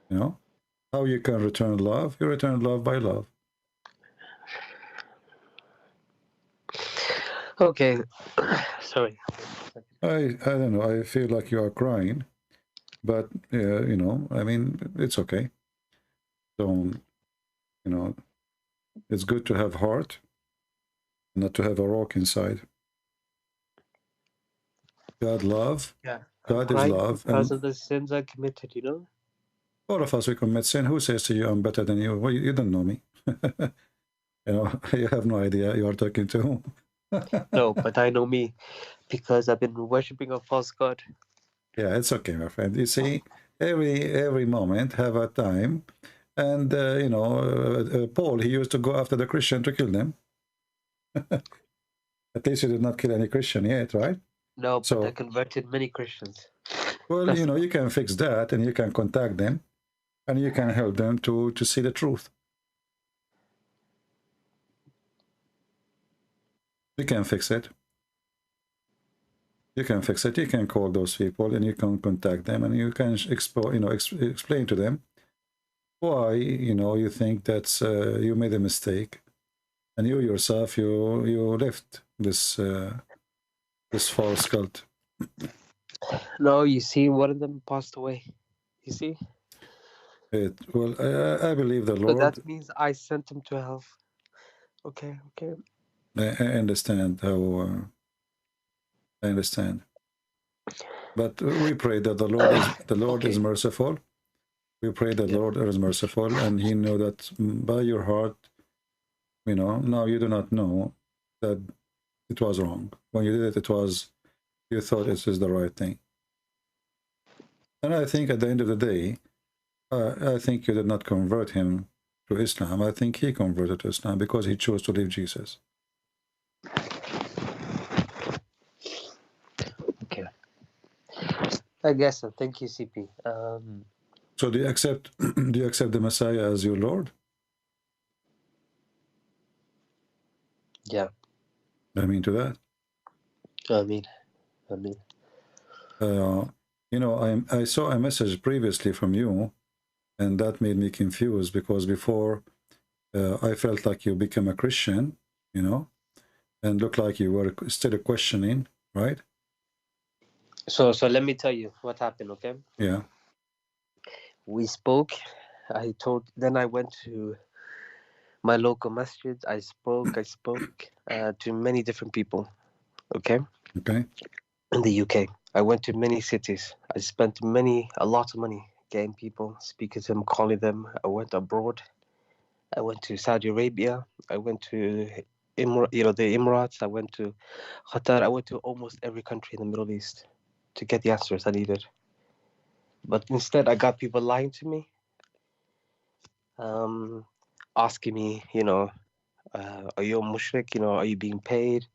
You know? How you can return love? You return love by love. Okay. Sorry. I don't know. I feel like you are crying. But, you know, I mean, it's okay. Don't, you know, it's good to have heart, not to have a rock inside. God love. Yeah. God is Crying love. because And of the sins I committed, you know? all of us, we commit sin. Who says to you, I'm better than you? Well, you don't know me. You know, you have no idea you are talking to whom. No, but I know me because I've been worshipping a false god. Yeah, it's okay, my friend. You see, every moment have a time. And, you know, Paul, he used to go after the Christian to kill them. At least he did not kill any Christian yet, right? No, but So, I converted many Christians. well, That's you know, you can fix that and you can contact them and you can help them to see the truth. You can fix it. You can fix it. You can call those people and you can contact them and you can explain to them why, you know, you think that you made a mistake and you yourself, you left this false cult. No, you see, one of them passed away. You see? Well, I believe the So Lord. that means I sent him to hell. Okay, okay. I understand how. I understand. But we pray that the Lord is merciful. We pray that the Lord is merciful, and He knew that by your heart, you know. Now you do not know that it was wrong. When you did it, you thought it is the right thing. And I think at the end of the day, I think you did not convert him to Islam. I think he converted to Islam because he chose to leave Jesus. Okay. I guess so. Thank you, CP. So do you accept the Messiah as your Lord? Yeah. I mean to that. I mean. You know, I saw a message previously from you, and that made me confused because before I felt like you became a Christian, you know, and looked like you were still questioning, right? So let me tell you what happened, okay? Yeah. We spoke. Then I went to my local masjid. I spoke to many different people, okay? Okay. In the UK. I went to many cities. I spent a lot of money getting people, speaking to them, calling them. I went abroad. I went to Saudi Arabia. I went to the Emirates. I went to Qatar. I went to almost every country in the Middle East to get the answers I needed. But instead, I got people lying to me, asking me, are you a mushrik? Are you being paid?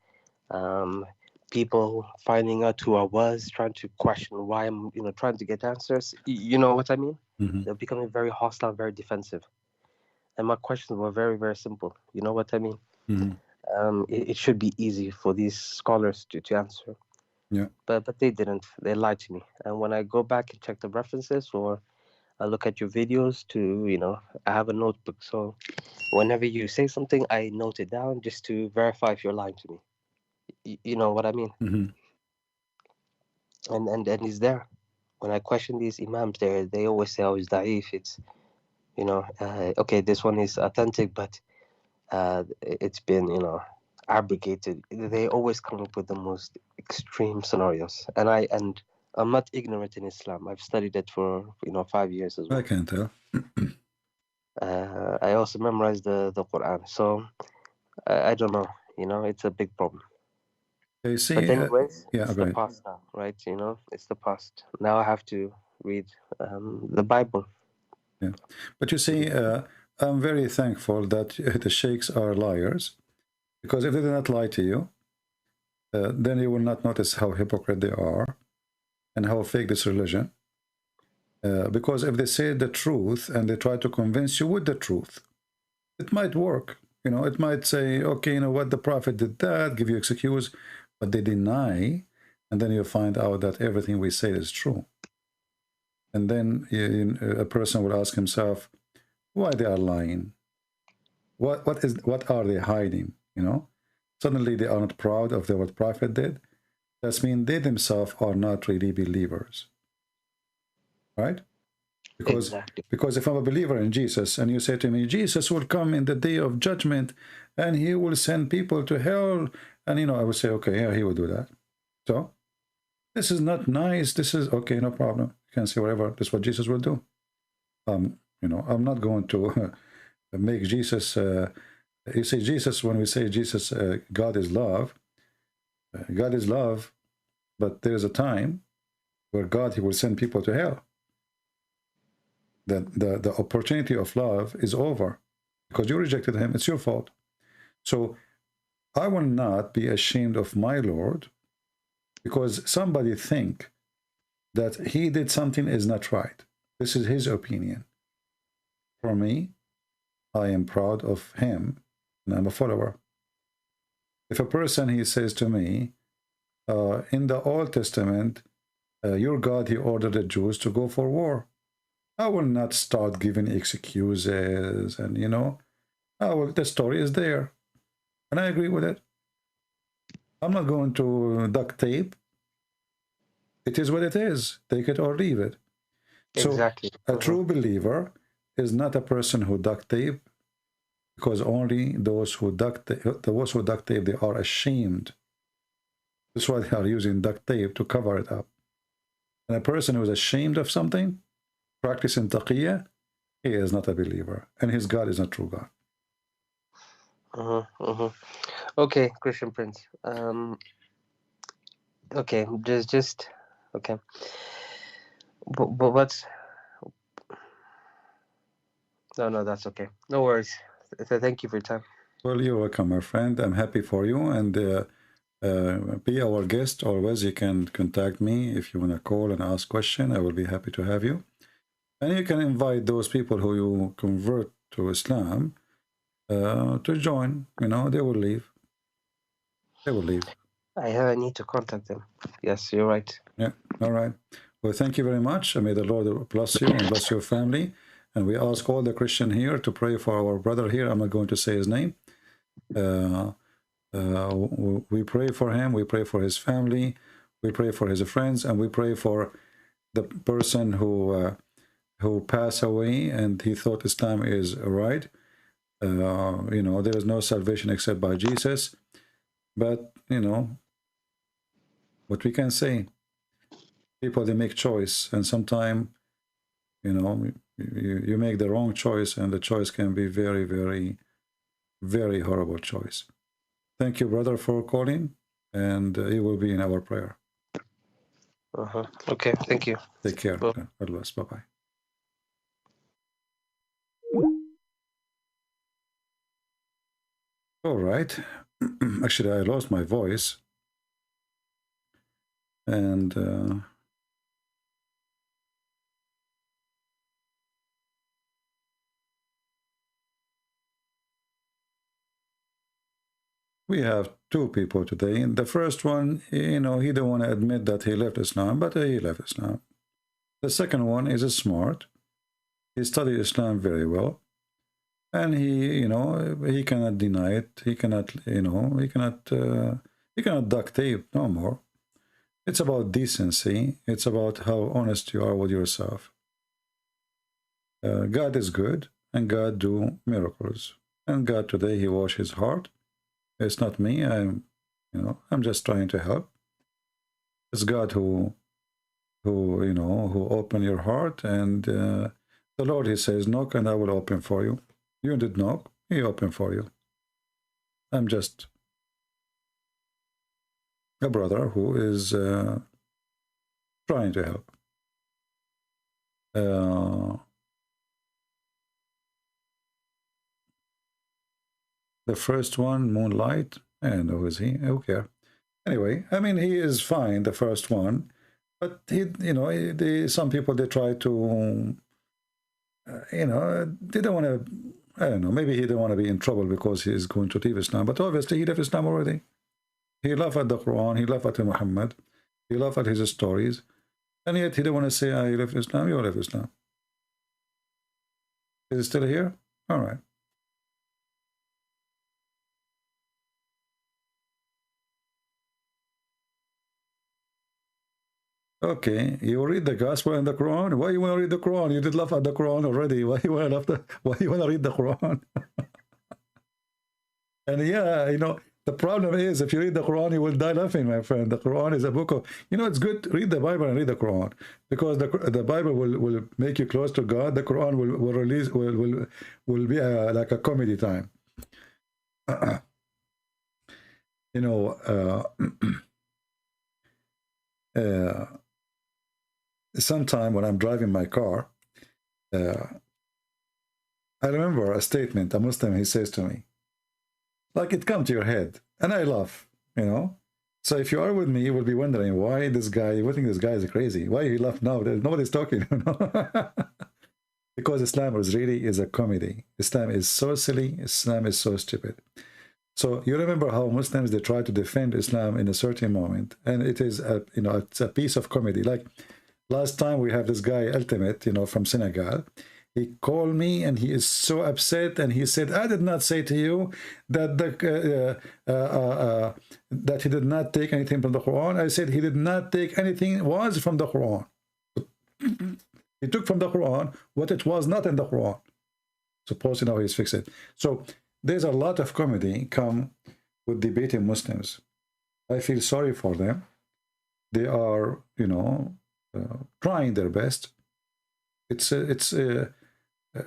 People finding out who I was, trying to question why I'm, trying to get answers. You know what I mean? Mm-hmm. They're becoming very hostile, very defensive. And my questions were very, very simple. You know what I mean? Mm-hmm. It should be easy for these scholars to answer. Yeah. But they didn't. They lied to me. And when I go back and check the references, or I look at your videos I have a notebook. So whenever you say something, I note it down just to verify if you're lying to me. You know what I mean? Mm-hmm. And he's there. When I question these imams, they always say, "Oh, it's da'if." It's okay. This one is authentic, but it's been abrogated. They always come up with the most extreme scenarios, and I'm not ignorant in Islam. I've studied it for 5 years as well. I can tell. I also memorized the Qur'an, so I don't know. It's a big problem. Okay, see, But anyways, yeah, it's go the ahead. past now, right? It's the past. Now I have to read the Bible. Yeah, but you see, I'm very thankful that the sheikhs are liars, because if they did not lie to you, then you will not notice how hypocrite they are and how fake this religion. Because if they say the truth and they try to convince you with the truth, it might work. It might say, okay, you know what, the Prophet did that, give you excuse, but they deny, and then you find out that everything we say is true. And then a person will ask himself, why they are lying? What are they hiding? Suddenly they are not proud of what Prophet did. That means they themselves are not really believers, right? Because if I'm a believer in Jesus and you say to me, Jesus will come in the day of judgment and he will send people to hell, and I would say, okay, yeah, he will do that. So this is not nice. This is okay, no problem. You can say whatever. This is what Jesus will do. I'm not going to make Jesus. You see, Jesus. When we say Jesus, God is love. God is love, but there is a time where He will send people to hell. The opportunity of love is over because you rejected him. It's your fault. So I will not be ashamed of my Lord because somebody think that he did something is not right. This is his opinion. For me, I am proud of him and I'm a follower. If a person, he says to me, in the Old Testament, your God, he ordered the Jews to go for war. I will not start giving excuses and, the story is there. And I agree with it. I'm not going to duct tape. It is what it is. Take it or leave it. Exactly. So a true believer is not a person who duct tape, because only those who duct tape, they are ashamed. That's why they are using duct tape to cover it up. And a person who is ashamed of something, practicing taqiyya, he is not a believer, and his God is not true God. Okay, Christian Prince. Okay, just okay. But what's? No, that's okay. No worries. Thank you for your time. Well, you're welcome, my friend. I'm happy for you, and be our guest always. You can contact me if you want to call and ask question. I will be happy to have you. And you can invite those people who you convert to Islam to join. They will leave. They will leave. I need to contact them. Yes, you're right. Yeah. All right. Well, thank you very much. And may the Lord bless you and bless your family. And we ask all the Christian here to pray for our brother here. I'm not going to say his name. We pray for him. We pray for his family. We pray for his friends, and we pray for the person who passed away and he thought Islam is right. You know, there is no salvation except by Jesus. But you know what we can say. People, they make choice, and sometimes, you know, you make the wrong choice, and the choice can be very, very, very horrible choice. Thank you, brother, for calling, and you will be in our prayer. Okay, thank you. Take care. God bless. Bye-bye. All right. Actually, I lost my voice. And we have two people today. And the first one, you know, he don't want to admit that he left Islam, but he left Islam. The second one is smart. He studied Islam very well. And he, you know, he cannot deny it. He cannot, you know, he cannot duct tape no more. It's about decency. It's about how honest you are with yourself. God is good, and God do miracles. And God today, he washed his heart. It's not me. I'm just trying to help. It's God who open your heart, and the Lord, he says, knock and I will open for you. You did knock, he opened for you. I'm just a brother who is trying to help. The first one, Moonlight, I don't know who is he, who cares? Anyway, I mean, he is fine, the first one, but he, you know, some people, they try to, you know, they don't want to, I don't know, maybe he don't want to be in trouble because he is going to leave Islam, but obviously he left Islam already. He laughed at the Quran, he laughed at Muhammad, he laughed at his stories, and yet he didn't want to say, I left Islam, you left Islam. Is it still here? All right. Okay, you read the Gospel and the Quran. Why you want to read the Quran? You did laugh at the Quran already. Why you want to read the Quran? And yeah, you know, the problem is if you read the Quran, you will die laughing, my friend. The Quran is a book of, you know, it's good, read the Bible and read the Quran, because the Bible will make you close to God. The Quran will be like a comedy time. You know, sometime when I'm driving my car, I remember a statement a Muslim, he says to me, like it comes to your head, and I laugh, you know. So if you are with me, you will be wondering why this guy, you think this guy is crazy, why he laugh now, nobody's talking, you know. Because Islam is a comedy. Islam is so silly, Islam is so stupid. So you remember how Muslims, they try to defend Islam in a certain moment, and it is a, you know, it's a piece of comedy. Like last time we have this guy Ultimate, you know, from Senegal. He called me and he is so upset, and he said, I did not say to you that that he did not take anything from the Quran. I said he did not take anything was from the Quran. He took from the Quran what it was not in the Quran. Suppose, you know, he's fixed it. So there's a lot of comedy come with debating Muslims. I feel sorry for them. They are, you know, trying their best. It's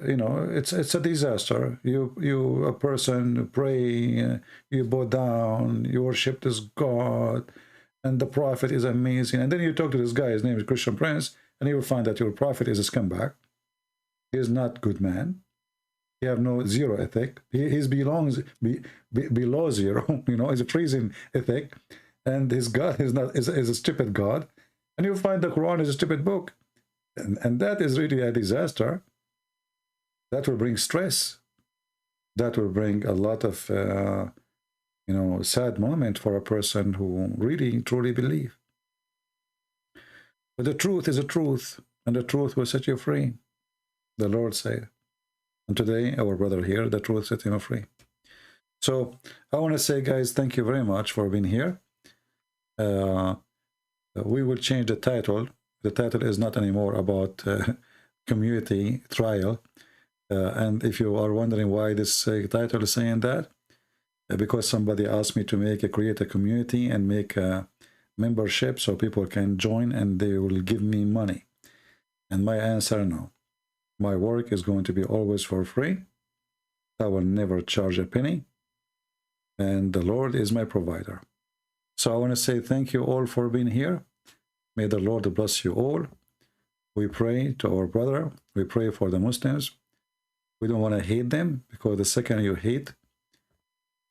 you know, it's a disaster. You a person pray, you bow down, you worship this God, and the Prophet is amazing. And then you talk to this guy, his name is Christian Prince, and you will find that your Prophet is a scumbag. He is not good man. He have no zero ethic. He belongs below zero. You know, he's a freezing ethic, and his God is a stupid God. And you find the Quran is a stupid book, and that is really a disaster. That will bring stress. That will bring a lot of you know, sad moment for a person who really, truly believe. But the truth is the truth, and the truth will set you free, the Lord said. And today, our brother here, the truth set him free. So I want to say, guys, thank you very much for being here. We will change the title. The title is not anymore about community trial. And if you are wondering why this title is saying that, because somebody asked me to create a community and make a membership so people can join and they will give me money. And my answer, no. My work is going to be always for free. I will never charge a penny. And the Lord is my provider. So I want to say thank you all for being here. May the Lord bless you all. We pray to our brother. We pray for the Muslims. We don't want to hate them, because the second you hate,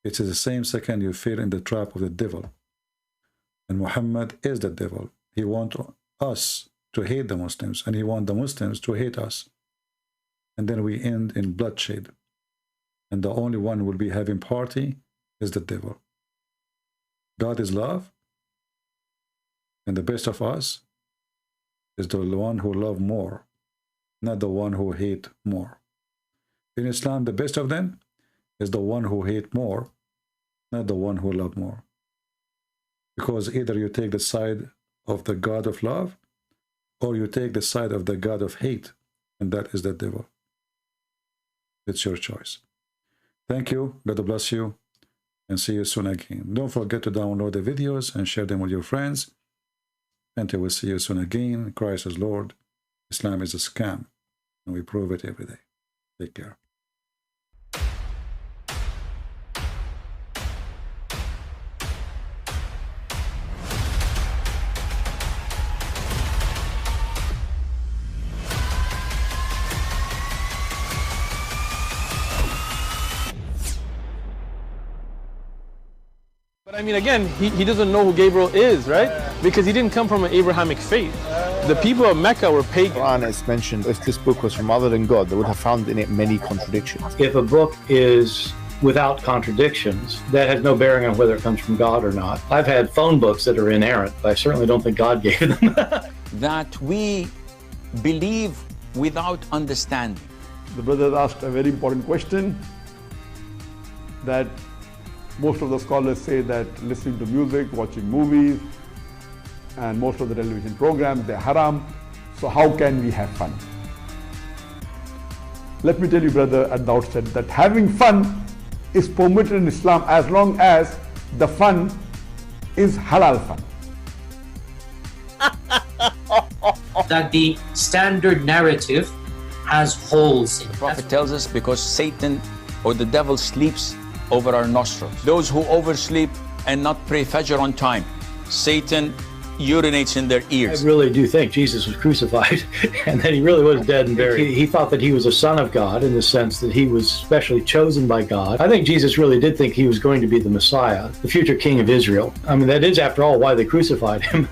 it is the same second you fell in the trap of the devil. And Muhammad is the devil. He wants us to hate the Muslims, and he wants the Muslims to hate us. And then we end in bloodshed. And the only one who will be having party is the devil. God is love, and the best of us is the one who loves more, not the one who hates more. In Islam, the best of them is the one who hates more, not the one who loves more. Because either you take the side of the God of love, or you take the side of the God of hate, and that is the devil. It's your choice. Thank you. God bless you. And see you soon again. Don't forget to download the videos and share them with your friends. Until we see you soon again. Christ is Lord. Islam is a scam. And we prove it every day. Take care. But I mean, again, he doesn't know who Gabriel is, right? Because he didn't come from an Abrahamic faith. The people of Mecca were pagan. Qur'an is mentioned. If this book was from other than God, they would have found in it many contradictions. If a book is without contradictions, that has no bearing on whether it comes from God or not. I've had phone books that are inerrant, but I certainly don't think God gave them. That we believe without understanding. The brother asked a very important question, that most of the scholars say that listening to music, watching movies, and most of the television programs, they're haram. So how can we have fun? Let me tell you, brother, at the outset, that having fun is permitted in Islam as long as the fun is halal fun. That the standard narrative has holes in it. The Prophet tells us because Satan or the devil sleeps over our nostrils. Those who oversleep and not pray Fajr on time, Satan urinates in their ears. I really do think Jesus was crucified and that he really was dead and buried. He thought that he was a son of God in the sense that he was specially chosen by God. I think Jesus really did think he was going to be the Messiah, the future king of Israel. I mean, that is, after all, why they crucified him.